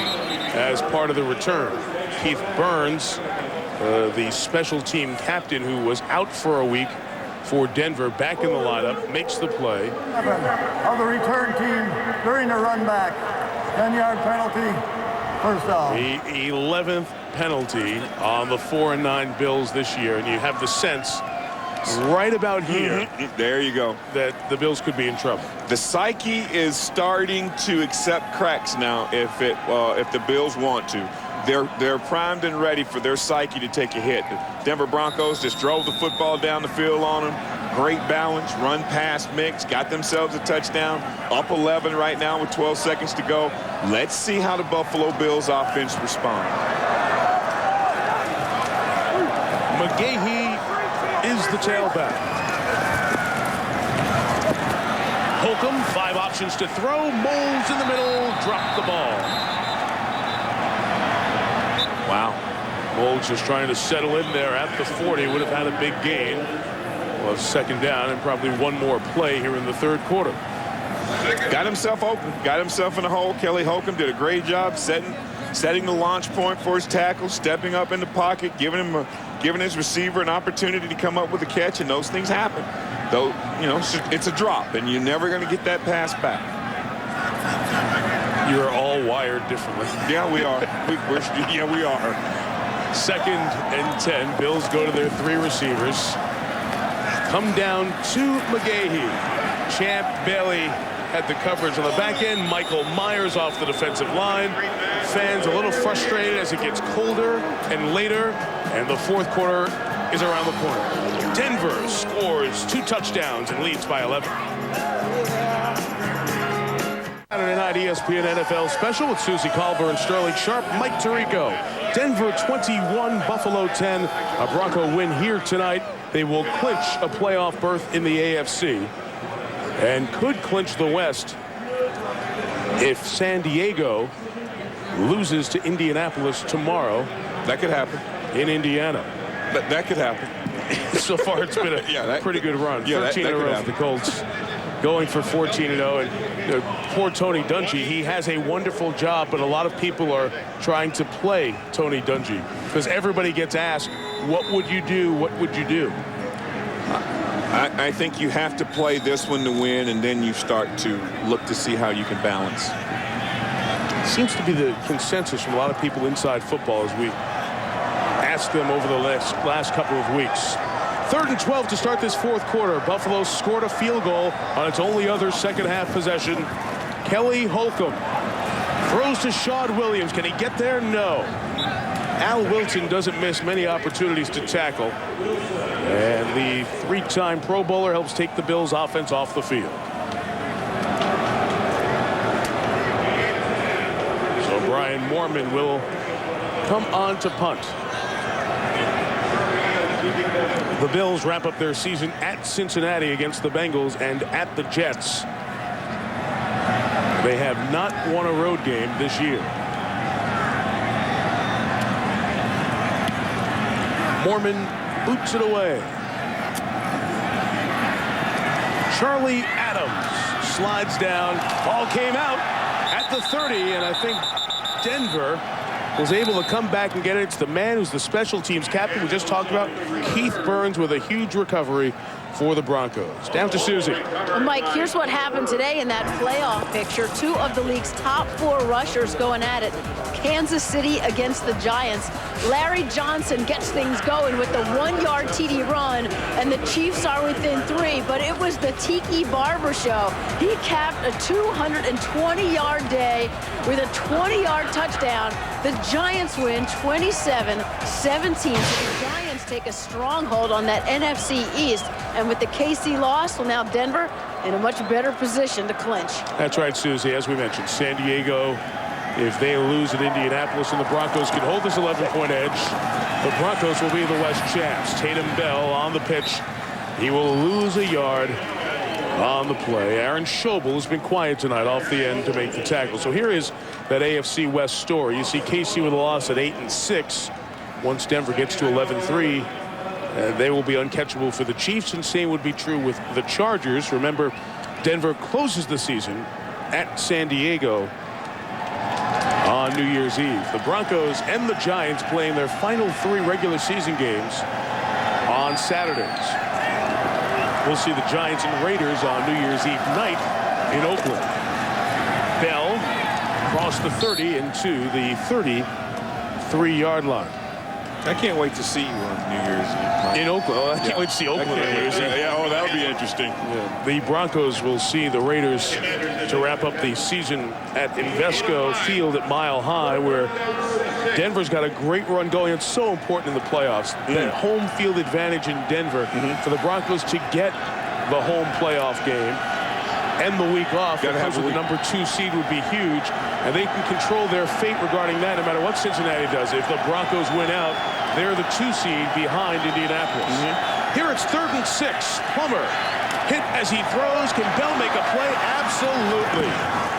as part of the return. Keith Burns, the special team captain who was out for a week for Denver, back in the lineup, makes the play. Of the return team during the run back. 10-yard penalty, first down. The 11th penalty on the 4-9 Bills this year, and you have the sense right about here there you go, that the Bills could be in trouble. The psyche is starting to accept cracks now if the Bills want to. They're primed and ready for their psyche to take a hit. The Denver Broncos just drove the football down the field on them. Great balance, run pass mix, got themselves a touchdown. Up 11 right now with 12 seconds to go. Let's see how the Buffalo Bills offense responds. McGahee is the tailback. Holcomb, 5 options to throw. Moles in the middle, dropped the ball. Wow. Moles just trying to settle in there at the 40. Would have had a big gain. Well, second down and probably one more play here in the third quarter. Got himself open. Got himself in a hole. Kelly Holcomb did a great job setting setting the launch point for his tackle, stepping up in the pocket, giving his receiver an opportunity to come up with a catch, and those things happen. Though, you know, it's a drop, and you're never going to get that pass back. You are all wired differently. Yeah, we are. Yeah, we are. 2nd and 10. Bills go to their 3 receivers. Come down to McGahee. Champ Bailey had the coverage on the back end. Michael Myers off the defensive line. Fans a little frustrated as it gets colder and later, and the 4th quarter is around the corner. Denver scores 2 touchdowns and leads by 11. Saturday night ESPN NFL special with Susie Colbert and Sterling Sharp. Mike Tirico. Denver 21, Buffalo 10. A Bronco win here tonight. They will clinch a playoff berth in the AFC and could clinch the West if San Diego loses to Indianapolis tomorrow. That could happen. In Indiana. That could happen. So far, it's been a pretty good run. 13 in a row for the Colts, going for 14-0. And poor Tony Dungy, he has a wonderful job, but a lot of people are trying to play Tony Dungy because everybody gets asked, what would you do? What would you do? I think you have to play this one to win, and then you start to look to see how you can balance. Seems to be the consensus from a lot of people inside football as we asked them over the last couple of weeks. 3rd and 12 to start this 4th quarter. Buffalo scored a field goal on its only other second-half possession. Kelly Holcomb throws to Shawn Williams. Can he get there? No. Al Wilton doesn't miss many opportunities to tackle. And the 3-time Pro Bowler helps take the Bills' offense off the field. So Brian Moorman will come on to punt. The Bills wrap up their season at Cincinnati against the Bengals and at the Jets. They have not won a road game this year. Moorman boots it away. Charlie Adams slides down. Ball came out at the 30, and I think Denver was able to come back and get it. It's the man who's the special teams captain we just talked about, Keith Burns, with a huge recovery for the Broncos. Down to Susie. Well, Mike, here's what happened today in that playoff picture. 2 of the league's top 4 rushers going at it. Kansas City against the Giants. Larry Johnson gets things going with the 1-yard TD run, and the Chiefs are within 3, but it was the Tiki Barber show. He capped a 220-yard day with a 20-yard touchdown. The Giants win 27-17. So the Giants take a stronghold on that NFC East, and with the KC loss, well, now Denver in a much better position to clinch. That's right, Susie. As we mentioned, San Diego, if they lose at Indianapolis and the Broncos can hold this 11-point edge, the Broncos will be the West champs. Tatum Bell on the pitch. He will lose a yard on the play. Aaron Schobel has been quiet tonight off the end to make the tackle. So here is that AFC West story. You see KC with a loss at 8-6. Once Denver gets to 11-3, they will be uncatchable for the Chiefs, and same would be true with the Chargers. Remember, Denver closes the season at San Diego on New Year's Eve. The Broncos and the Giants playing their final 3 regular season games on Saturdays. We'll see the Giants and Raiders on New Year's Eve night in Oakland. Bell crossed the 30 into the 33-yard line. I can't wait to see you on New Year's Eve. In Oakland. Oh, I can't wait to see Oakland on New Year's Eve. Oh, that'll be interesting. Yeah. The Broncos will see the Raiders to wrap up the season at Invesco Field at Mile High, where Denver's got a great run going. It's so important in the playoffs. That home field advantage in Denver for the Broncos to get the home playoff game and the week off because of the number 2 seed would be huge, and they can control their fate regarding that no matter what Cincinnati does. If the Broncos win out, they're the 2 seed behind Indianapolis. Here it's 3rd and 6. Plummer hit as he throws. Can Bell make a play? Absolutely.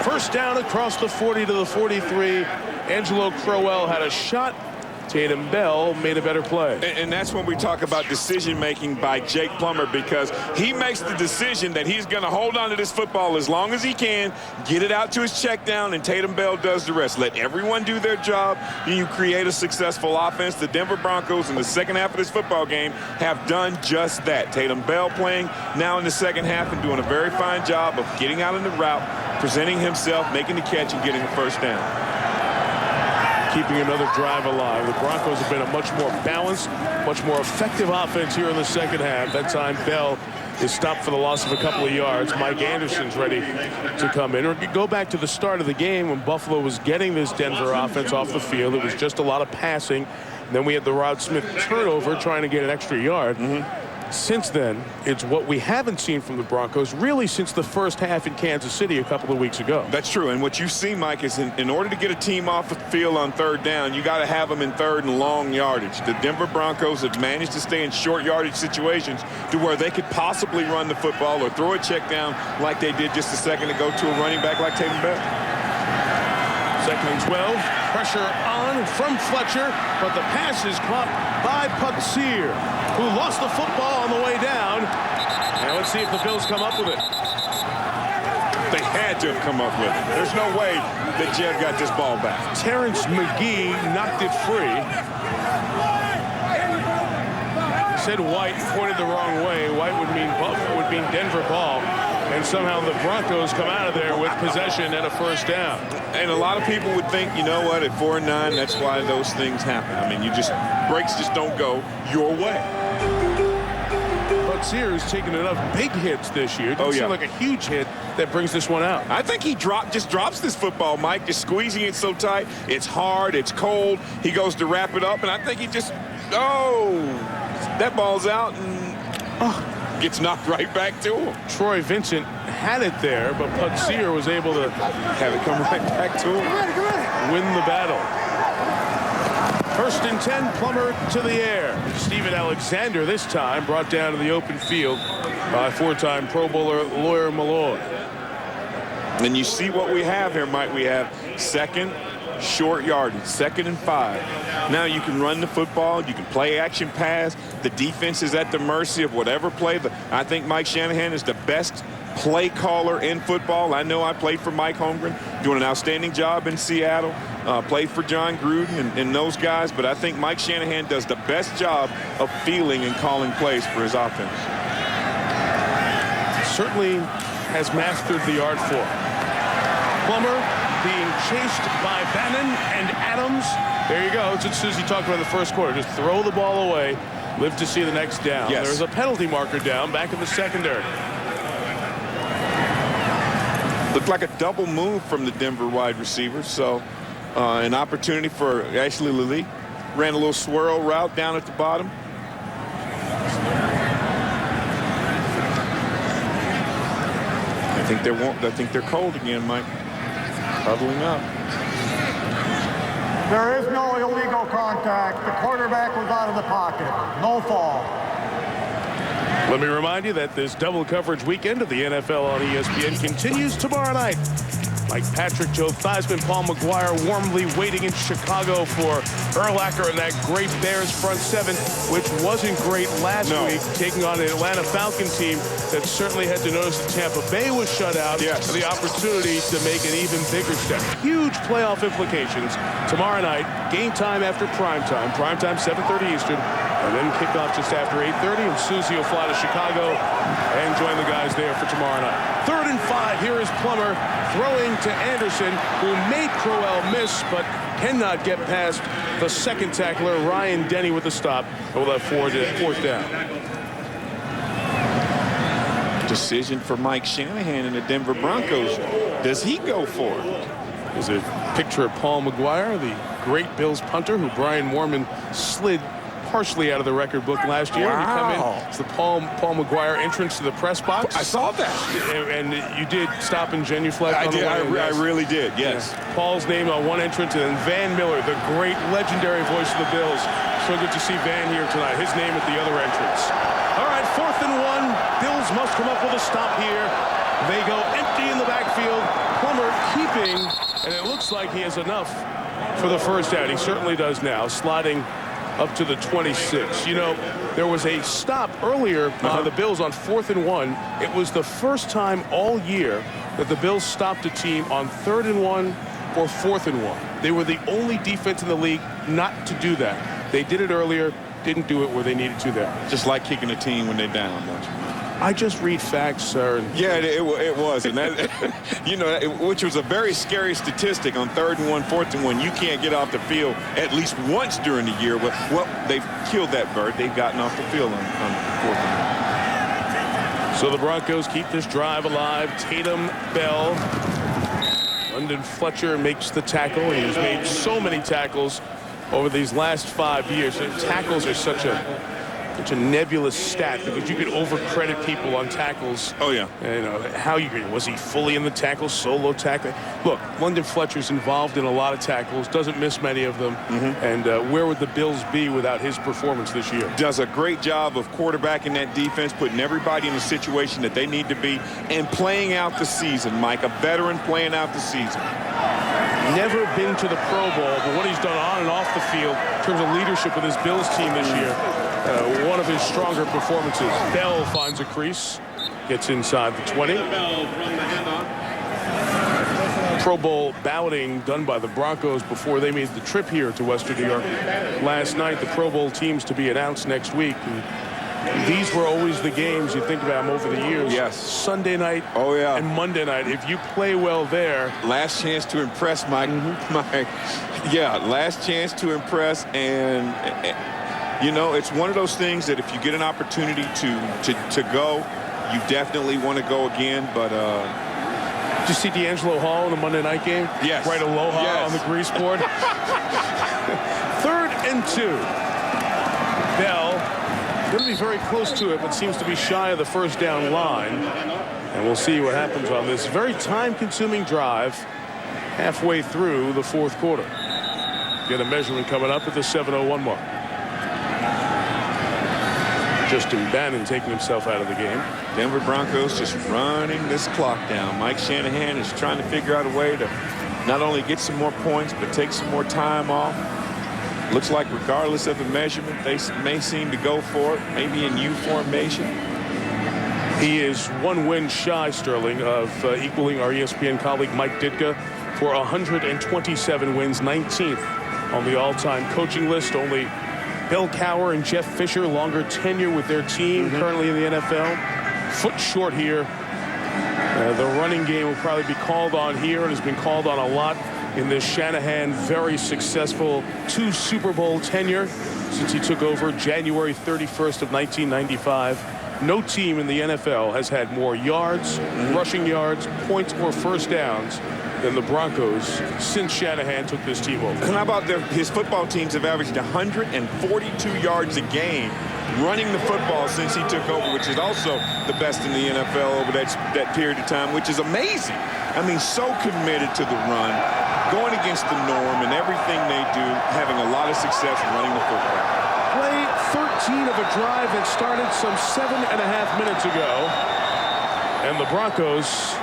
First down across the 40 to the 43. Angelo Crowell had a shot Tatum Bell made a better play. And that's when we talk about decision-making by Jake Plummer, because he makes the decision that he's going to hold on to this football as long as he can, get it out to his check down, and Tatum Bell does the rest. Let everyone do their job, and you create a successful offense. The Denver Broncos in the second half of this football game have done just that. Tatum Bell playing now in the second half and doing a very fine job of getting out in the route, presenting himself, making the catch, and getting the first down. Keeping another drive alive. The Broncos have been a much more balanced, much more effective offense here in the second half. That time Bell is stopped for the loss of a couple of yards. Mike Anderson's ready to come in. Or go back to the start of the game when Buffalo was getting this Denver offense off the field. It was just a lot of passing. Then we had the Rod Smith turnover trying to get an extra yard. Since then, it's what we haven't seen from the Broncos really since the first half in Kansas City a couple of weeks ago. That's true. And what you see, Mike, is in order to get a team off the field on third down, you got to have them in third and long yardage. The Denver Broncos have managed to stay in short yardage situations to where they could possibly run the football or throw a check down like they did just a second ago to a running back like Tatum Bell. Second and 12. Pressure on from Fletcher, but the pass is caught by Putsier, who lost the football on the way down. And let's see if the Bills come up with it. They had to have come up with it. There's no way that Jed got this ball back. Terrence McGee knocked it free. Said White pointed the wrong way. White would mean Denver ball. And somehow the Broncos come out of there with possession and a first down. And a lot of people would think, you know what, at 4-9, that's why those things happen. I mean, breaks just don't go your way. But Sears taken enough big hits this year. Doesn't seem like a huge hit that brings this one out. I think he just drops this football, Mike, just squeezing it so tight. It's hard, it's cold. He goes to wrap it up, and I think he just, that ball's out, and gets knocked right back to him. Troy Vincent had it there, but Putsier was able to have it come right back to him. Win the battle. First and 10, Plummer to the air. Steven Alexander this time brought down to the open field by four-time Pro Bowler Lawyer Malloy. And you see what we have here, Mike. We have second short yardage, 2nd and 5. Now you can run the football, you can play action pass. The defense is at the mercy of whatever play. I think Mike Shanahan is the best play caller in football. I know I played for Mike Holmgren, doing an outstanding job in Seattle. Played for John Gruden and those guys, but I think Mike Shanahan does the best job of feeling and calling plays for his offense. Certainly has mastered the art form. Plummer being chased by Bannon and Adams. There you go. It's as Susie talked about in the first quarter. Just throw the ball away, live to see the next down. Yes. There's a penalty marker down back in the secondary. Looked like a double move from the Denver wide receiver, so an opportunity for Ashley Lilly. Ran a little swirl route down at the bottom. I think they're cold again, Mike. Huddling up. There is no illegal contact. The quarterback was out of the pocket. No fall. Let me remind you that this double coverage weekend of the NFL on ESPN continues tomorrow night. Mike Patrick, Joe Theismann, Paul McGuire warmly waiting in Chicago for Urlacher and that great Bears front seven, which wasn't great last week, taking on an Atlanta Falcon team that certainly had to notice that Tampa Bay was shut out. Yes. The opportunity to make an even bigger step. Huge playoff implications tomorrow night. Game time after prime time. Prime time 7:30 Eastern. And then kickoff just after 8:30. And Susie will fly to Chicago and join the guys there for tomorrow night. 3rd and 5. Here is Plummer throwing to Anderson, who made Crowell miss, but cannot get past the second tackler, Ryan Denny, with the stop. And we'll have fourth down. Decision for Mike Shanahan and the Denver Broncos. Does he go for it? There's a picture of Paul McGuire, the great Bills punter, who Brian Moorman slid partially out of the record book last year. Wow. You come in, it's the Paul McGuire entrance to the press box. I saw that. And you did stop and genuflect on the way. I yes. really did, yes. Yeah. Paul's name on one entrance, and then Van Miller, the great legendary voice of the Bills. So good to see Van here tonight. His name at the other entrance. All right, 4th and 1. Bills must come up with a stop here. They go empty in the backfield. Plummer keeping, and it looks like he has enough for the first down. He certainly does now, sliding up to the 26. You know, there was a stop earlier by the Bills on 4th and 1. It was the first time all year that the Bills stopped a team on 3rd and 1 or 4th and 1. They were the only defense in the league not to do that. They did it earlier, didn't do it where they needed to there. Just like kicking a team when they're down, don't you? I just read facts, sir. Yeah, it was. And that, you know, which was a very scary statistic on 3rd and 1, 4th and 1. You can't get off the field at least once during the year. Well, they've killed that bird. They've gotten off the field on 4th and 1. So the Broncos keep this drive alive. Tatum, Bell. London Fletcher makes the tackle. He's made so many tackles over these last 5 years. And tackles are such a nebulous stat because you could overcredit people on tackles. Oh, yeah. You know, was he fully in the tackle, solo tackle? Look, London Fletcher's involved in a lot of tackles, doesn't miss many of them. And where would the Bills be without his performance this year? Does a great job of quarterbacking that defense, putting everybody in a situation that they need to be, and playing out the season, Mike. A veteran playing out the season. Never been to the Pro Bowl, but what he's done on and off the field in terms of leadership with his Bills team this year, one of his stronger performances. Bell finds a crease, gets inside the 20. Pro Bowl balloting done by the Broncos before they made the trip here to Western New York last night. The Pro Bowl teams to be announced next week. And these were always the games you think about them over the years. Yes. Sunday night and Monday night. If you play well there. Last chance to impress, Mike. Yeah, last chance to impress. And, you know, it's one of those things that if you get an opportunity to go, you definitely want to go again. But did you see D'Angelo Hall in the Monday night game? Yes. Right, aloha on the grease board. 3rd and 2. Bell going to be very close to it, but seems to be shy of the first down line. And we'll see what happens on this very time-consuming drive halfway through the 4th quarter. Get a measurement coming up at the 7:01 mark. Justin Bannon taking himself out of the game. Denver Broncos just running this clock down. Mike Shanahan is trying to figure out a way to not only get some more points, but take some more time off. Looks like regardless of the measurement, they may seem to go for it, maybe in U formation. He is 1 win shy, Sterling, of equaling our ESPN colleague Mike Ditka for 127 wins, 19th on the all-time coaching list. Only Bill Cowher and Jeff Fisher, longer tenure with their team, currently in the NFL. Foot short here. The running game will probably be called on here and has been called on a lot in this Shanahan very successful 2 Super Bowl tenure since he took over January 31st of 1995. No team in the NFL has had more yards, rushing yards, points, or first downs than the Broncos since Shanahan took this team over. And how about his football teams have averaged 142 yards a game running the football since he took over, which is also the best in the NFL over that period of time, which is amazing. I mean, so committed to the run, going against the norm and everything they do, having a lot of success running the football. Play 13 of a drive that started some 7.5 minutes ago. And the Broncos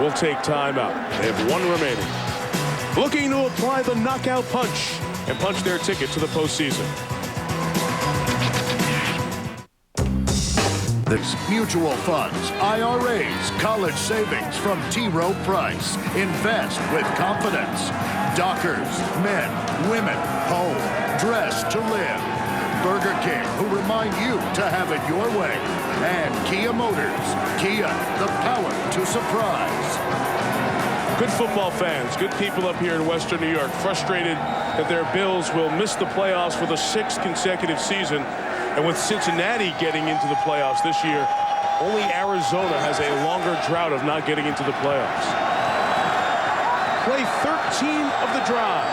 will take time out. They have 1 remaining. Looking to apply the knockout punch and punch their ticket to the postseason. There's mutual funds, IRAs, college savings from T. Rowe Price. Invest with confidence. Dockers, men, women, home, dress to live. Burger King, who remind you to have it your way. And Kia Motors. Kia, the power to surprise. Good football fans, good people up here in Western New York, frustrated that their Bills will miss the playoffs for the 6th consecutive season. And with Cincinnati getting into the playoffs this year, only Arizona has a longer drought of not getting into the playoffs. Play 13 of the drive.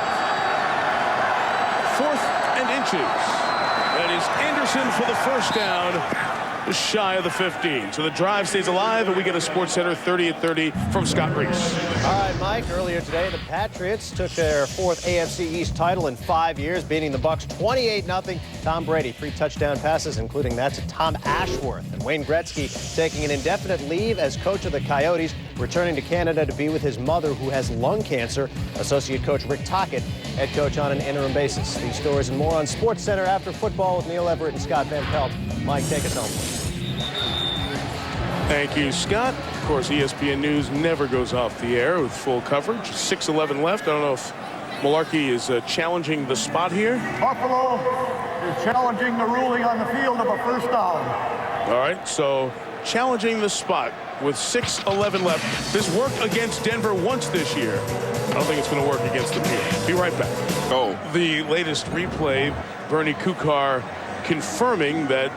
4th and inches. That is Anderson for the first down, just shy of the 15. So the drive stays alive, and we get a SportsCenter 30 at 30 from Scott Reese. All right, Mike, earlier today, the Patriots took their 4th AFC East title in 5 years, beating the Bucs 28-0. Tom Brady, 3 touchdown passes, including that to Tom Ashworth. And Wayne Gretzky taking an indefinite leave as coach of the Coyotes, returning to Canada to be with his mother, who has lung cancer. Associate coach Rick Tocchet, head coach on an interim basis. These stories and more on SportsCenter after football with Neil Everett and Scott Van Pelt. Mike, take us home. Thank you, Scott. Of course, ESPN News never goes off the air with full coverage. 6:11 left. I don't know if Malarkey is challenging the spot here. Buffalo is challenging the ruling on the field of a first down. All right, so challenging the spot with 6:11 left. This worked against Denver once this year. I don't think it's going to work against them here. Be right back. Oh, the latest replay, Bernie Kukar confirming that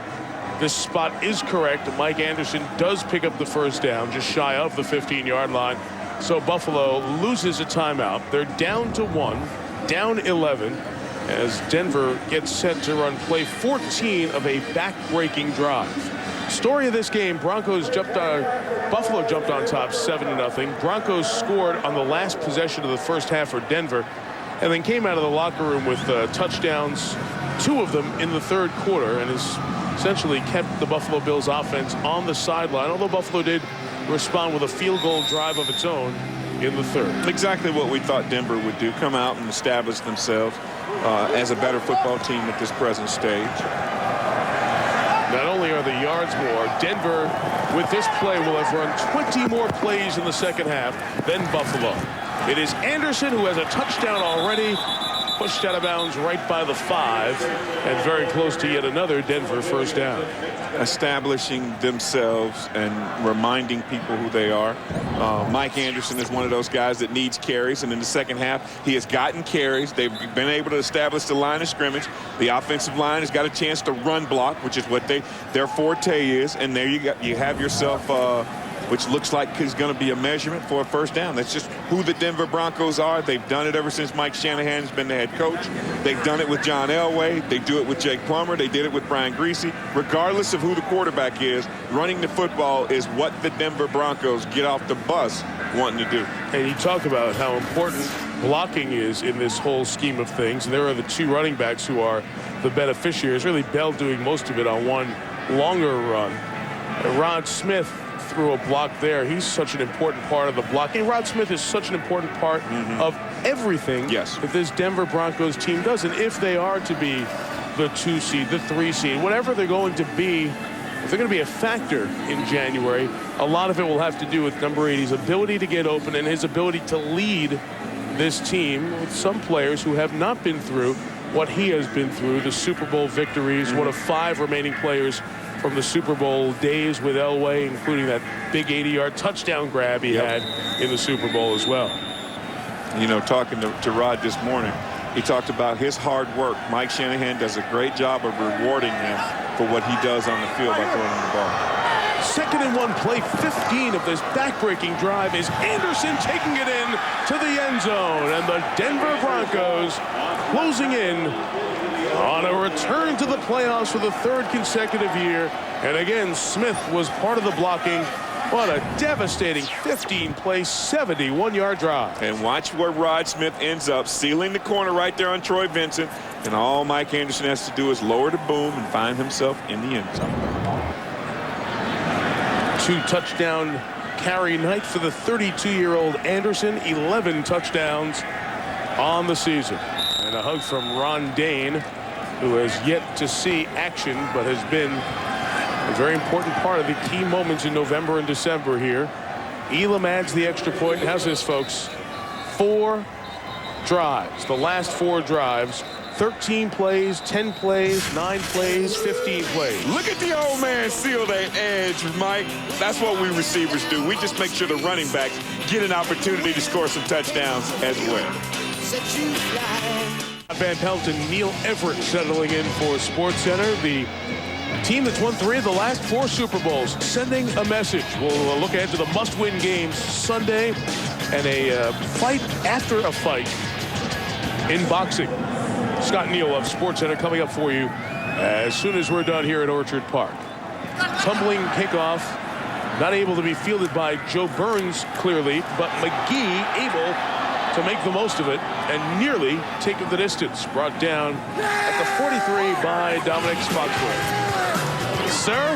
this spot is correct. Mike Anderson does pick up the first down, just shy of the 15-yard line. So Buffalo loses a timeout. They're down to 1, down 11, as Denver gets set to run play 14 of a back-breaking drive. Story of this game, Buffalo jumped on top 7-0. Broncos scored on the last possession of the first half for Denver, and then came out of the locker room with touchdowns, 2 of them in the third quarter, and has essentially kept the Buffalo Bills offense on the sideline, although Buffalo did respond with a field goal drive of its own in the third. Exactly what we thought Denver would do, come out and establish themselves as a better football team at this present stage. Not only are the yards more, Denver with this play will have run 20 more plays in the second half than Buffalo. It is Anderson who has a touchdown already, pushed out of bounds right by the 5, and very close to yet another Denver first down. Establishing themselves and reminding people who they are. Mike Anderson is one of those guys that needs carries, and in the second half he has gotten carries. They've been able to establish the line of scrimmage. The offensive line has got a chance to run block, which is what their forte is, and there you have yourself which looks like is going to be a measurement for a first down. That's just who the Denver Broncos are. They've done it ever since Mike Shanahan has been the head coach. They've done it with John Elway. They do it with Jake Plummer. They did it with Brian Griese. Regardless of who the quarterback is, running the football is what the Denver Broncos get off the bus wanting to do. And you talk about how important blocking is in this whole scheme of things. And there are the 2 running backs who are the beneficiaries. Really, Bell doing most of it on one longer run. Rod Smith through a block there. He's such an important part of the blocking. Rod Smith is such an important part of everything that this Denver Broncos team does. And if they are to be the 2 seed, the 3 seed, whatever they're going to be, if they're going to be a factor in January, a lot of it will have to do with number 80's ability to get open and his ability to lead this team with some players who have not been through what he has been through, the Super Bowl victories, one of 5 remaining players from the Super Bowl days with Elway, including that big 80-yard touchdown grab he had in the Super Bowl as well. You know, talking to Rod this morning, he talked about his hard work. Mike Shanahan does a great job of rewarding him for what he does on the field by throwing the ball. 2nd and 1, play 15 of this back-breaking drive is Anderson taking it in to the end zone, and the Denver Broncos closing in on a return to the playoffs for the 3rd consecutive year. And again, Smith was part of the blocking. What a devastating 15-play, 71-yard drive. And watch where Rod Smith ends up, sealing the corner right there on Troy Vincent. And all Mike Anderson has to do is lower the boom and find himself in the end zone. 2-touchdown carry night for the 32-year-old Anderson. 11 touchdowns on the season. And a hug from Ron Dane, who has yet to see action, but has been a very important part of the key moments in November and December here. Elam adds the extra point. How's this, folks? 4 drives. The last 4 drives. 13 plays, 10 plays, 9 plays, 15 plays. Look at the old man seal that edge, Mike. That's what we receivers do. We just make sure the running backs get an opportunity to score some touchdowns as well. Van Pelt and Neil Everett settling in for SportsCenter. The team that's won 3 of the last 4 Super Bowls, sending a message. We'll look ahead to the must-win games Sunday and a fight after a fight in boxing. Scott Neal of SportsCenter coming up for you as soon as we're done here at Orchard Park. Tumbling kickoff, not able to be fielded by Joe Burns clearly, but McGee able to make the most of it and nearly take it the distance. Brought down at the 43 by Dominic Spotswood. Sir,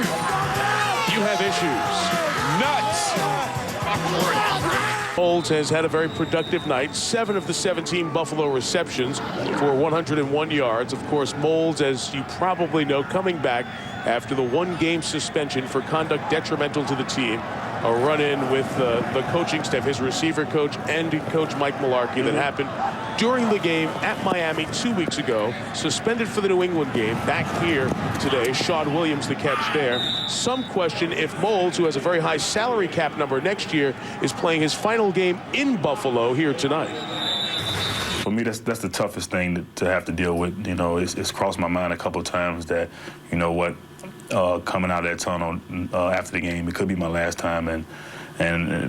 you have issues. Moulds has had a very productive night. 7 of the 17 Buffalo receptions for 101 yards. Of course, Moulds, as you probably know, coming back after the 1-game suspension for conduct detrimental to the team. A run-in with the coaching staff, his receiver coach and Coach Mike Mularkey that happened during the game at Miami 2 weeks ago. Suspended for the New England game. Back here today. Shawn Williams the catch there. Some question if Moulds, who has a very high salary cap number next year, is playing his final game in Buffalo here tonight. For me, that's the toughest thing to have to deal with. You know, it's crossed my mind a couple of times that, you know what, coming out of that tunnel after the game, it could be my last time, and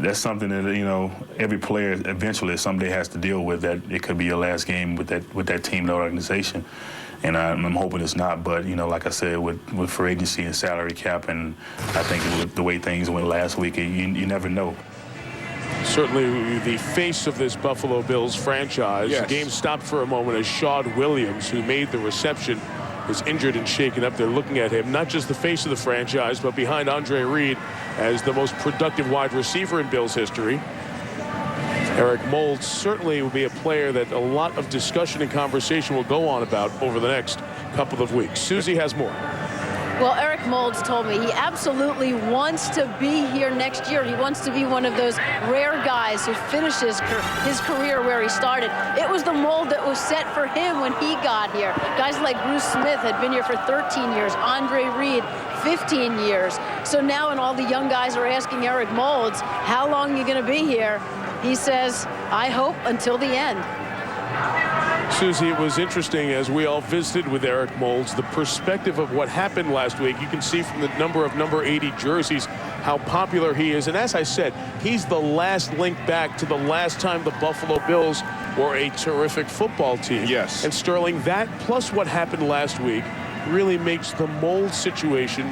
that's something that, you know, every player eventually someday has to deal with, that it could be your last game with that team and organization. And I'm hoping it's not, but, you know, like I said, with free agency and salary cap, and I think with the way things went last week, you never know. Certainly the face of this Buffalo Bills franchise. Yes. The game stopped for a moment as Shawn Williams, who made the reception, is injured and shaken up. They're looking at him, not just the face of the franchise, but behind Andre Reed as the most productive wide receiver in Bills history. Eric Moulds certainly will be a player that a lot of discussion and conversation will go on about over the next couple of weeks. Susie has more. Well, Eric Moulds told me he absolutely wants to be here next year. He wants to be one of those rare guys who finishes his career where he started. It was the mold that was set for him when he got here. Guys like Bruce Smith had been here for 13 years, Andre Reed, 15 years. So now, and all the young guys are asking Eric Moulds, how long are you going to be here? He says, I hope until the end. Susie, it was interesting as we all visited with Eric Moulds, the perspective of what happened last week. You can see from the number of number 80 jerseys how popular he is. And as I said, he's the last link back to the last time the Buffalo Bills were a terrific football team. Yes. And Sterling, that plus what happened last week really makes the Moulds situation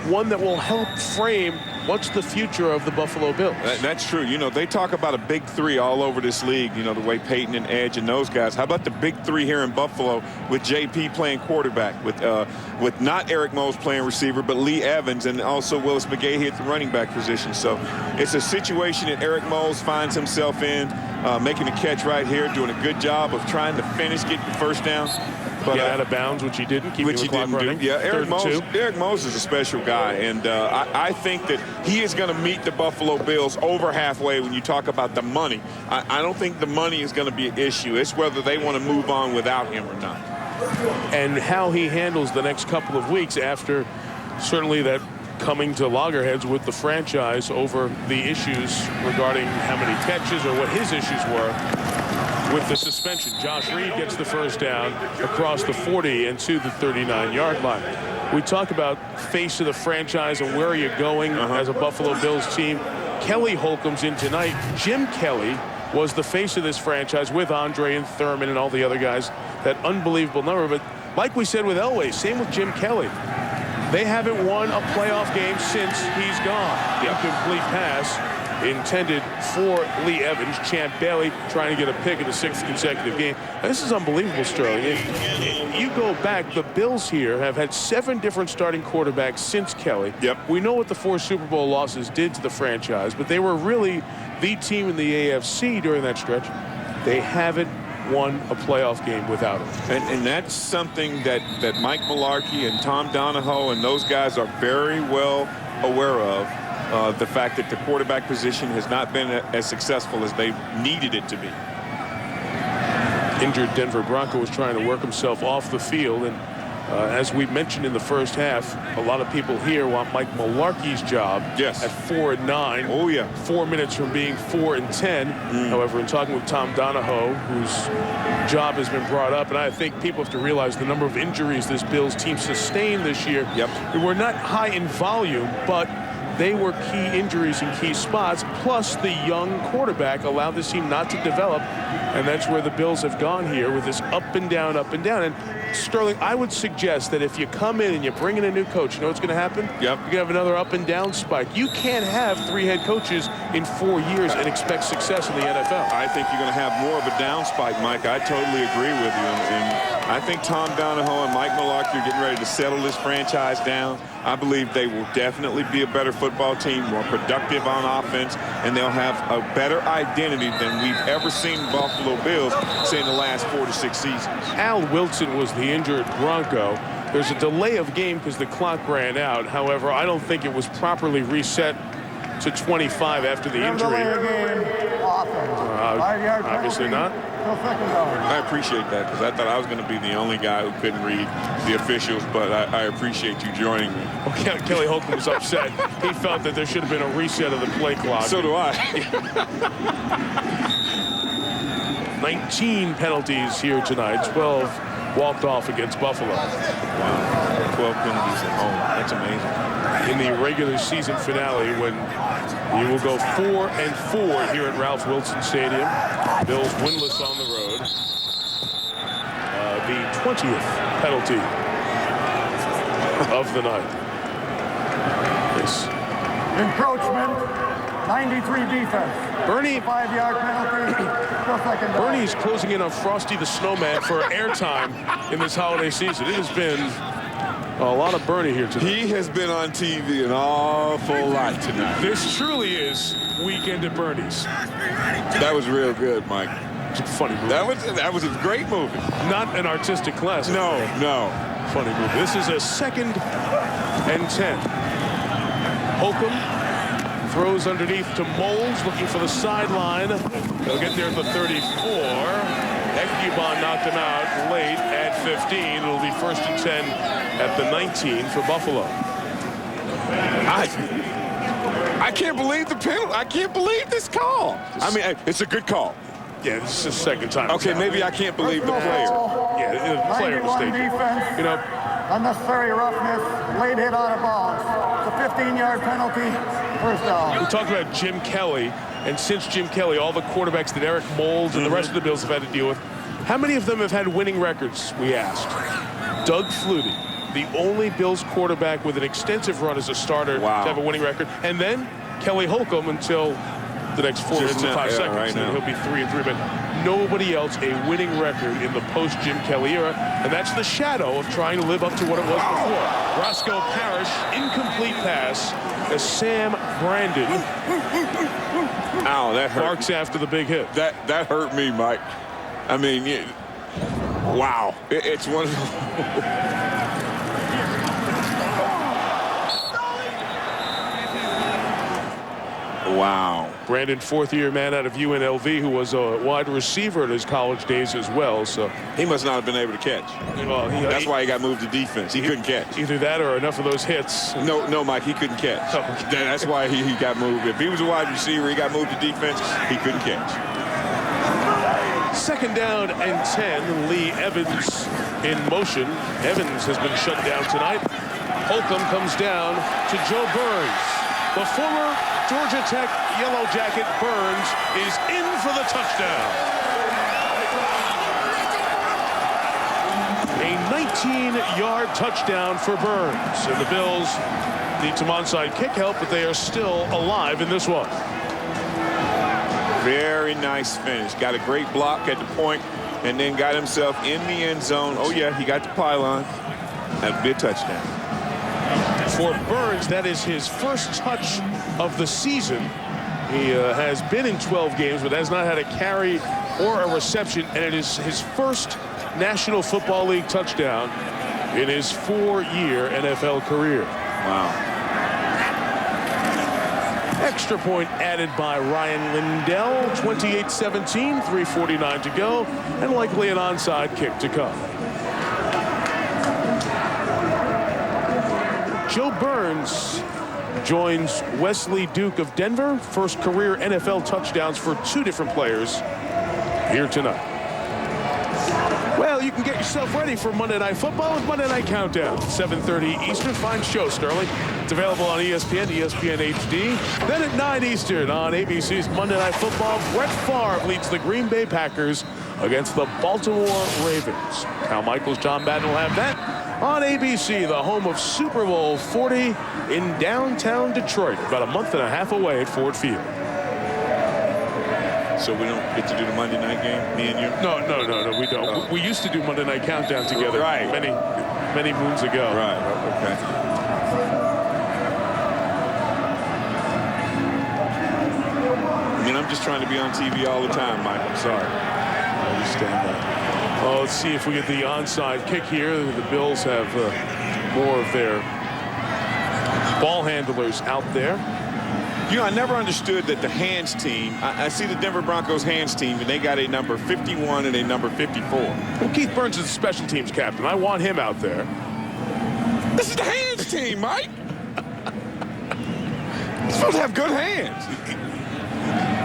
one that will help frame what's the future of the Buffalo Bills. That's true. You know, they talk about a big 3 all over this league, you know, the way Peyton and Edge and those guys. How about the big 3 here in Buffalo with JP playing quarterback, with not Eric Moulds playing receiver, but Lee Evans, and also Willis McGahee at the running back position. So it's a situation that Eric Moulds finds himself in, making a catch right here, doing a good job of trying to finish, getting the first down. But, get out of bounds, which he didn't. Keep the clock running. Yeah, Eric Moulds is a special guy, and I think that he is going to meet the Buffalo Bills over halfway when you talk about the money. I don't think the money is going to be an issue. It's whether they want to move on without him or not. And how he handles the next couple of weeks after certainly that coming to loggerheads with the franchise over the issues regarding how many catches or what his issues were with the suspension. Josh Reed gets the first down across the 40 and to the 39-yard line. We talk about face of the franchise and where are you going as a Buffalo Bills team. Kelly Holcomb's in tonight. Jim Kelly was the face of this franchise with Andre and Thurman and all the other guys. That unbelievable number. But like we said with Elway, same with Jim Kelly. They haven't won a playoff game since he's gone. Incomplete pass intended for Lee Evans. Champ Bailey trying to get a pick in the 6th consecutive game. Now, this is unbelievable, Sterling. You go back, the Bills here have had 7 different starting quarterbacks since Kelly. We know what the 4 Super Bowl losses did to the franchise, but they were really the team in the AFC during that stretch. They haven't won a playoff game without him. And that's something that Mike Mularkey and Tom Donahoe and those guys are very well aware of. The fact that the quarterback position has not been as successful as they needed it to be. Injured Denver Bronco was trying to work himself off the field, and as we mentioned in the first half, a lot of people here want Mike Mularkey's job at 4-9. Oh yeah, 4 minutes from being 4-10. However, in talking with Tom Donahoe, whose job has been brought up, and I think people have to realize the number of injuries this Bills team sustained this year. They were not high in volume, but they were key injuries in key spots, plus the young quarterback allowed this team not to develop And that's where the Bills have gone here with this up and down, up and down. And Sterling, I would suggest that if you come in and you bring in a new coach, you know what's going to happen? Yep. You're going to have another up and down spike. You can't have 3 head coaches in 4 years and expect success in the NFL. I think you're going to have more of a down spike, Mike. I totally agree with you. And I think Tom Donahoe and Mike Mularkey are getting ready to settle this franchise down. I believe they will definitely be a better football team, more productive on offense, and they'll have a better identity than we've ever seen Buffalo Bills say in the last 4 to 6 seasons. Al Wilson was the injured Bronco. There's a delay of game because the clock ran out. However, I don't think it was properly reset to 25 after the injury. Obviously not. I appreciate that because I thought I was going to be the only guy who couldn't read the officials, but I appreciate you joining me. Well, Kelly Holcomb was upset. He felt that there should have been a reset of the play clock. So do I. 19 penalties here tonight. 12 walked off against Buffalo. Wow. 12 penalties at home. That's amazing. In the regular season finale, when you will go 4-4 here at Ralph Wilson Stadium. Bills winless on the road. The 20th penalty of the night. This Encroachment, 93 defense. Bernie. 5-yard penalty. Bernie's closing in on Frosty the Snowman for airtime in this holiday season. It has been a lot of Bernie here tonight. He has been on TV an awful lot tonight. This truly is Weekend at Bernie's. That was real good, Mike. It's a funny movie. That was a great movie. Not an artistic classic. No. Funny movie. This is a 2nd and 10. Holcomb throws underneath to Moles, looking for the sideline. They'll get there at the 34. Ekubon knocked him out late at 15. It'll be 1st and 10 at the 19 for Buffalo. I can't believe the penalty. I can't believe this call. I mean, it's a good call. Yeah, this is the 2nd time. Okay, maybe I can't believe the player. Yeah, the player mistake. Defense, you know, unnecessary roughness, late hit out of bounds. It's a 15-yard penalty, 1st down. We talked about Jim Kelly, and since Jim Kelly, all the quarterbacks that Eric Moulds and the rest of the Bills have had to deal with, how many of them have had winning records, we asked. Doug Flutie, the only Bills quarterback with an extensive run as a starter to have a winning record, and then Kelly Holcomb until the next 4 minutes and 5 seconds. Right now. He'll be 3-3, but nobody else a winning record in the post-Jim Kelly era, and that's the shadow of trying to live up to what it was before. Roscoe Parrish, incomplete pass as Sam Brandon that hurt. barks after the big hit. That hurt me, Mike. I mean, wow. It's one of the... Wow. Brandon, 4th-year man out of UNLV, who was a wide receiver in his college days as well. So he must not have been able to catch. Well, that's why he got moved to defense. He couldn't catch. Either that or enough of those hits. No, Mike, he couldn't catch. Oh, okay. That's why he got moved. If he was a wide receiver, he got moved to defense, he couldn't catch. 2nd down and 10. Lee Evans in motion. Evans has been shut down tonight. Holcomb comes down to Joe Burns. The former Georgia Tech Yellow Jacket Burns is in for the touchdown. A 19-yard touchdown for Burns. And the Bills need some onside kick help, but they are still alive in this one. Very nice finish. Got a great block at the point and then got himself in the end zone. Oh, yeah, he got the pylon. That'd be a touchdown. For Burns, that is his first touch of the season. He has been in 12 games, but has not had a carry or a reception, and it is his first National Football League touchdown in his 4-year NFL career. Wow. Extra point added by Ryan Lindell, 28-17, 3:49 to go, and likely an onside kick to come. Joe Burns joins Wesley Duke of Denver. First career NFL touchdowns for 2 different players here tonight. Well, you can get yourself ready for Monday Night Football with Monday Night Countdown. 7:30 Eastern. Fine show, Sterling. It's available on ESPN, ESPN HD. Then at 9 Eastern on ABC's Monday Night Football, Brett Favre leads the Green Bay Packers against the Baltimore Ravens. Al Michaels, John Madden will have that on ABC, the home of Super Bowl 40 in downtown Detroit, about a month and a half away at Ford Field. So we don't get to do the Monday night game, me and you? No, we don't. Oh. We used to do Monday Night Countdown together many moons ago. Right, okay. I mean, I'm just trying to be on TV all the time, Mike. I'm sorry. I understand that. Well, let's see if we get the onside kick here. The Bills have more of their ball handlers out there. You know, I never understood that the hands team, I see the Denver Broncos hands team, and they got a number 51 and a number 54. Well, Keith Burns is the special teams captain. I want him out there. This is the hands team, Mike. You're supposed to have good hands.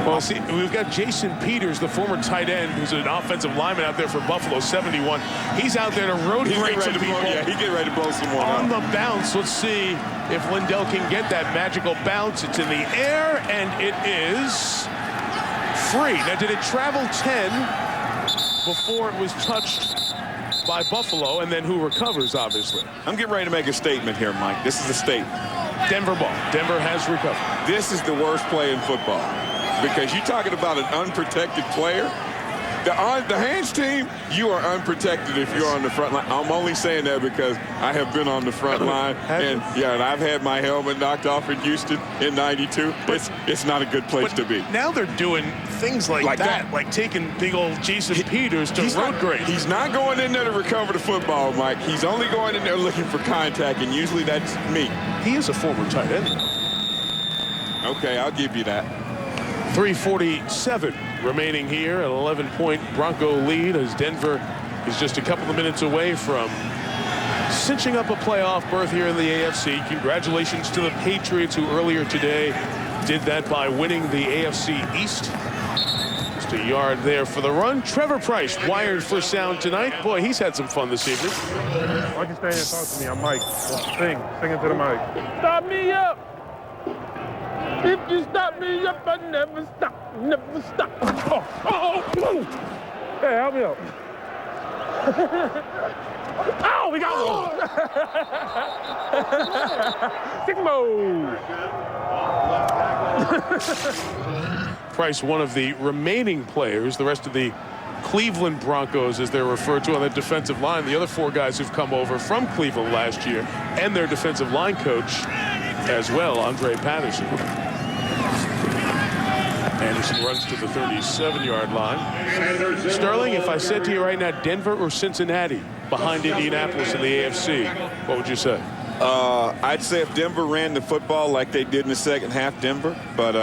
Well, see, we've got Jason Peters, the former tight end, who's an offensive lineman out there for Buffalo, 71. He's out there to road grade some people. Yeah, he get ready to blow someone on up. the bounce. Let's see if Lindell can get that magical bounce. It's in the air, and it is free. Now, did it travel 10 before it was touched by Buffalo, and then who recovers, obviously? I'm getting ready to make a statement here, Mike. This is a statement. Denver ball. Denver has recovered. This is the worst play in football. Because you're talking about an unprotected player. The hands team, you are unprotected if you're on the front line. I'm only saying that because I have been on the front line. And I've had my helmet knocked off in Houston in '92. It's not a good place to be. Now they're doing things like that, like taking big old Jason Peters to road grade. He's not going in there to recover the football, Mike. He's only going in there looking for contact, and usually that's me. He is a former tight end. Okay, I'll give you that. 3:47 remaining here, an 11-point Bronco lead as Denver is just a couple of minutes away from cinching up a playoff berth here in the AFC. Congratulations to the Patriots, who earlier today did that by winning the AFC East. Just a yard there for the run. Trevor Price wired for sound tonight. Boy, he's had some fun this evening. Why don't you stand here and talk to me? I'm Mike. Sing into the mic. Stop me up. If you stop me up, I never stop, never stop. Oh. Hey, help me out. Oh, we got one. Sigmo. Price, one of the remaining players, the rest of the Cleveland Broncos, as they're referred to on the defensive line. The other four guys who've come over from Cleveland last year, and their defensive line coach as well, Andre Patterson. Anderson runs to the 37-yard line. Sterling, if I said to you right now, Denver or Cincinnati behind Indianapolis in the AFC, what would you say? I'd say if Denver ran the football like they did in the second half, Denver. But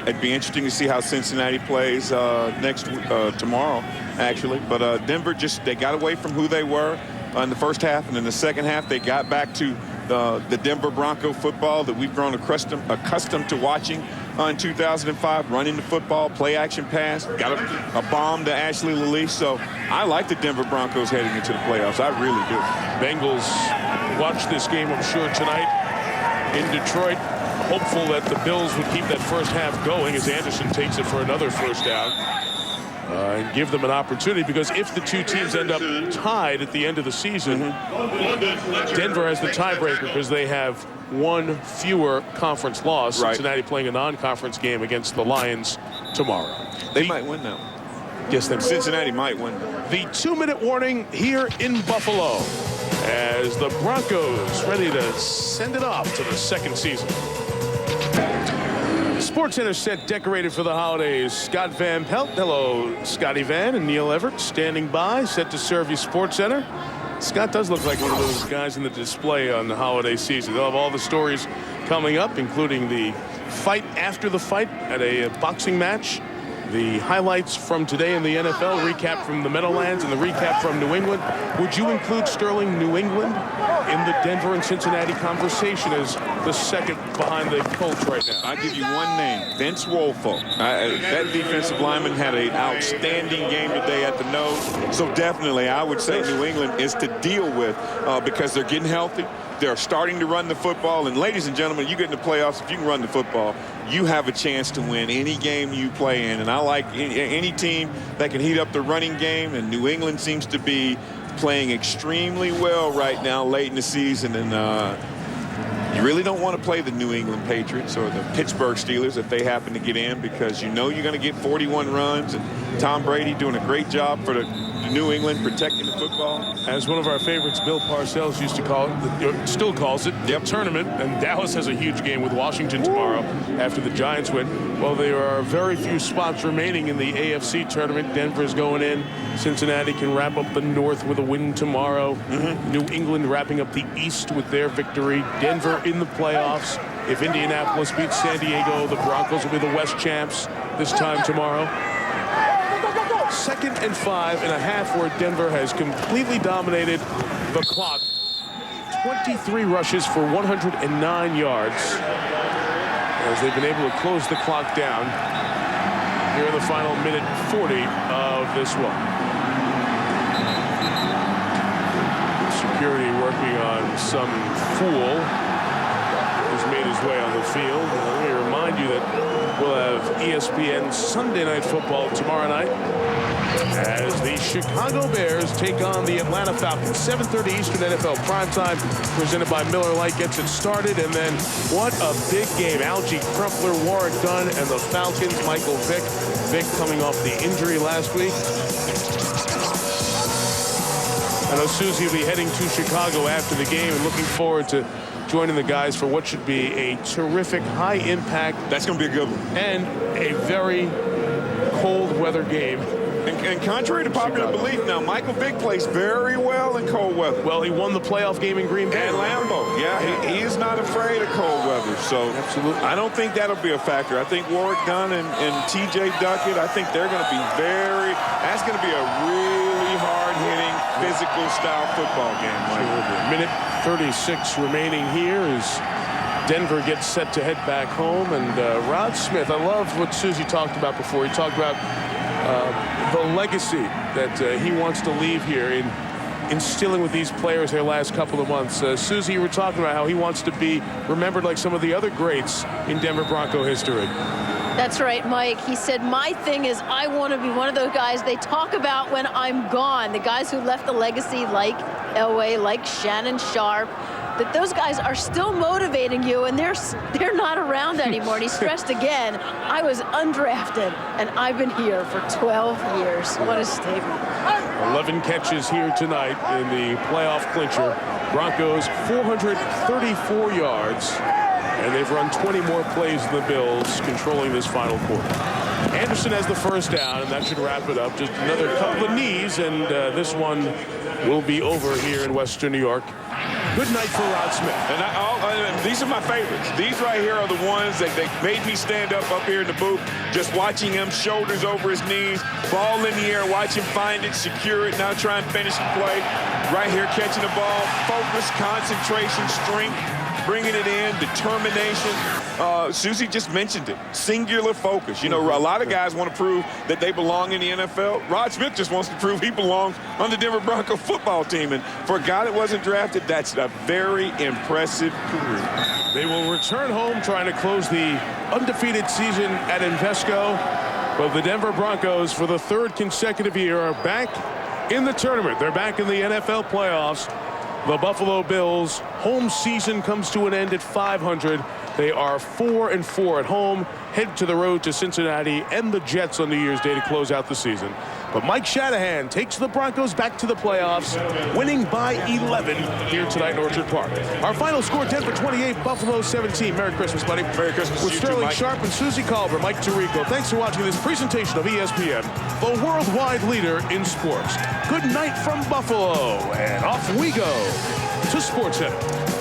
it'd be interesting to see how Cincinnati plays tomorrow, actually. But Denver they got away from who they were in the first half, and in the second half they got back to the Denver Bronco football that we've grown accustomed to watching in 2005, running the football, play action pass, got a bomb to Ashley Lelie. So I like the Denver Broncos heading into the playoffs. I really do. Bengals watch this game, I'm sure, tonight in Detroit, hopeful that the Bills would keep that first half going as Anderson takes it for another first down. And give them an opportunity, because if the two teams end up tied at the end of the season, Denver has the tiebreaker because they have one fewer conference loss. Right. Cincinnati playing a non-conference game against the Lions tomorrow. They might win now. Yes, Cincinnati might win. The 2-minute warning here in Buffalo as the Broncos ready to send it off to the second season. SportsCenter set decorated for the holidays. Scott Van Pelt, hello, Scotty Van, and Neil Everett standing by, set to serve you SportsCenter. Scott does look like one of those guys in the display on the holiday season. They'll have all the stories coming up, including the fight after the fight at a boxing match the highlights from today in the NFL, recap from the Meadowlands, and the recap from New England. Would you include Sterling, New England, in the Denver and Cincinnati conversation as the second behind the Colts right now? I'll give you one name, Vince Wilfork. That defensive lineman had an outstanding game today at the nose. So definitely, I would say New England is to deal with because they're getting healthy. They're starting to run the football. And ladies and gentlemen, you get in the playoffs, if you can run the football, you have a chance to win any game you play in. And I like any team that can heat up the running game. And New England seems to be playing extremely well right now late in the season. And you really don't want to play the New England Patriots or the Pittsburgh Steelers if they happen to get in, because you know you're going to get 41 runs. And Tom Brady doing a great job for the New England protecting the football. As one of our favorites, Bill Parcells, used to call it, still calls it, the tournament. And Dallas has a huge game with Washington tomorrow after the Giants win. Well, there are very few spots remaining in the AFC tournament. Denver's going in. Cincinnati can wrap up the North with a win tomorrow. New England wrapping up the East with their victory. Denver in the playoffs. If Indianapolis beats San Diego, the Broncos will be the West champs this time tomorrow. 2nd and 5.5, where Denver has completely dominated the clock. 23 rushes for 109 yards as they've been able to close the clock down here in the final minute 40 of this one. Security working on some fool who's made his way on the field. Let me remind you that we'll have ESPN Sunday Night Football tomorrow night as the Chicago Bears take on the Atlanta Falcons. 7:30 Eastern NFL primetime, presented by Miller Lite, gets it started. And then what a big game. Algie Crumpler, Warwick Dunn, and the Falcons. Michael Vick. Vick coming off the injury last week. I know Susie will be heading to Chicago after the game and looking forward to joining the guys for what should be a terrific, high-impact. That's going to be a good one. And a very cold weather game. And contrary to popular belief now, Michael Vick plays very well in cold weather. Well, he won the playoff game in Green Bay. And Lambeau, yeah, he is not afraid of cold weather. So absolutely, I don't think that'll be a factor. I think Warwick Dunn and T.J. Duckett, I think they're going to be that's going to be a really hard-hitting, physical-style football game. Sure. Minute 36 remaining here as Denver gets set to head back home. And Rod Smith, I love what Susie talked about before. He talked about the legacy that he wants to leave here in instilling with these players their last couple of months. Susie, you were talking about how he wants to be remembered like some of the other greats in Denver Bronco history. That's right, Mike. He said, my thing is I want to be one of those guys they talk about when I'm gone. The guys who left a legacy like Elway, like Shannon Sharp, that those guys are still motivating you, and they're not around anymore. And he stressed again, I was undrafted, and I've been here for 12 years. What a statement. 11 catches here tonight in the playoff clincher. Broncos 434 yards, and they've run 20 more plays than the Bills, controlling this final quarter. Anderson has the first down, and that should wrap it up. Just another couple of knees, and this one will be over here in Western New York. Good night for Rod Smith. And these are my favorites. These right here are the ones that made me stand up here in the booth, just watching him, shoulders over his knees, ball in the air, watch him find it, secure it, now try and finish the play. Right here, catching the ball, focus, concentration, strength, bringing it in, determination. Susie just mentioned it. Singular focus. You know, a lot of guys want to prove that they belong in the NFL. Rod Smith just wants to prove he belongs on the Denver Broncos football team. And for a guy that wasn't drafted, that's a very impressive career. They will return home trying to close the undefeated season at Invesco. But the Denver Broncos, for the third consecutive year, are back in the tournament. They're back in the NFL playoffs. The Buffalo Bills' home season comes to an end at 500. They are 4-4 at home, head to the road to Cincinnati and the Jets on New Year's Day to close out the season. But Mike Shanahan takes the Broncos back to the playoffs, winning by 11 here tonight in Orchard Park. Our final score, Denver 28, Buffalo 17. Merry Christmas, buddy. Merry Christmas. With Sterling Sharp and Susie Culver, Mike Tirico. Thanks for watching this presentation of ESPN, the worldwide leader in sports. Good night from Buffalo, and off we go to SportsCenter.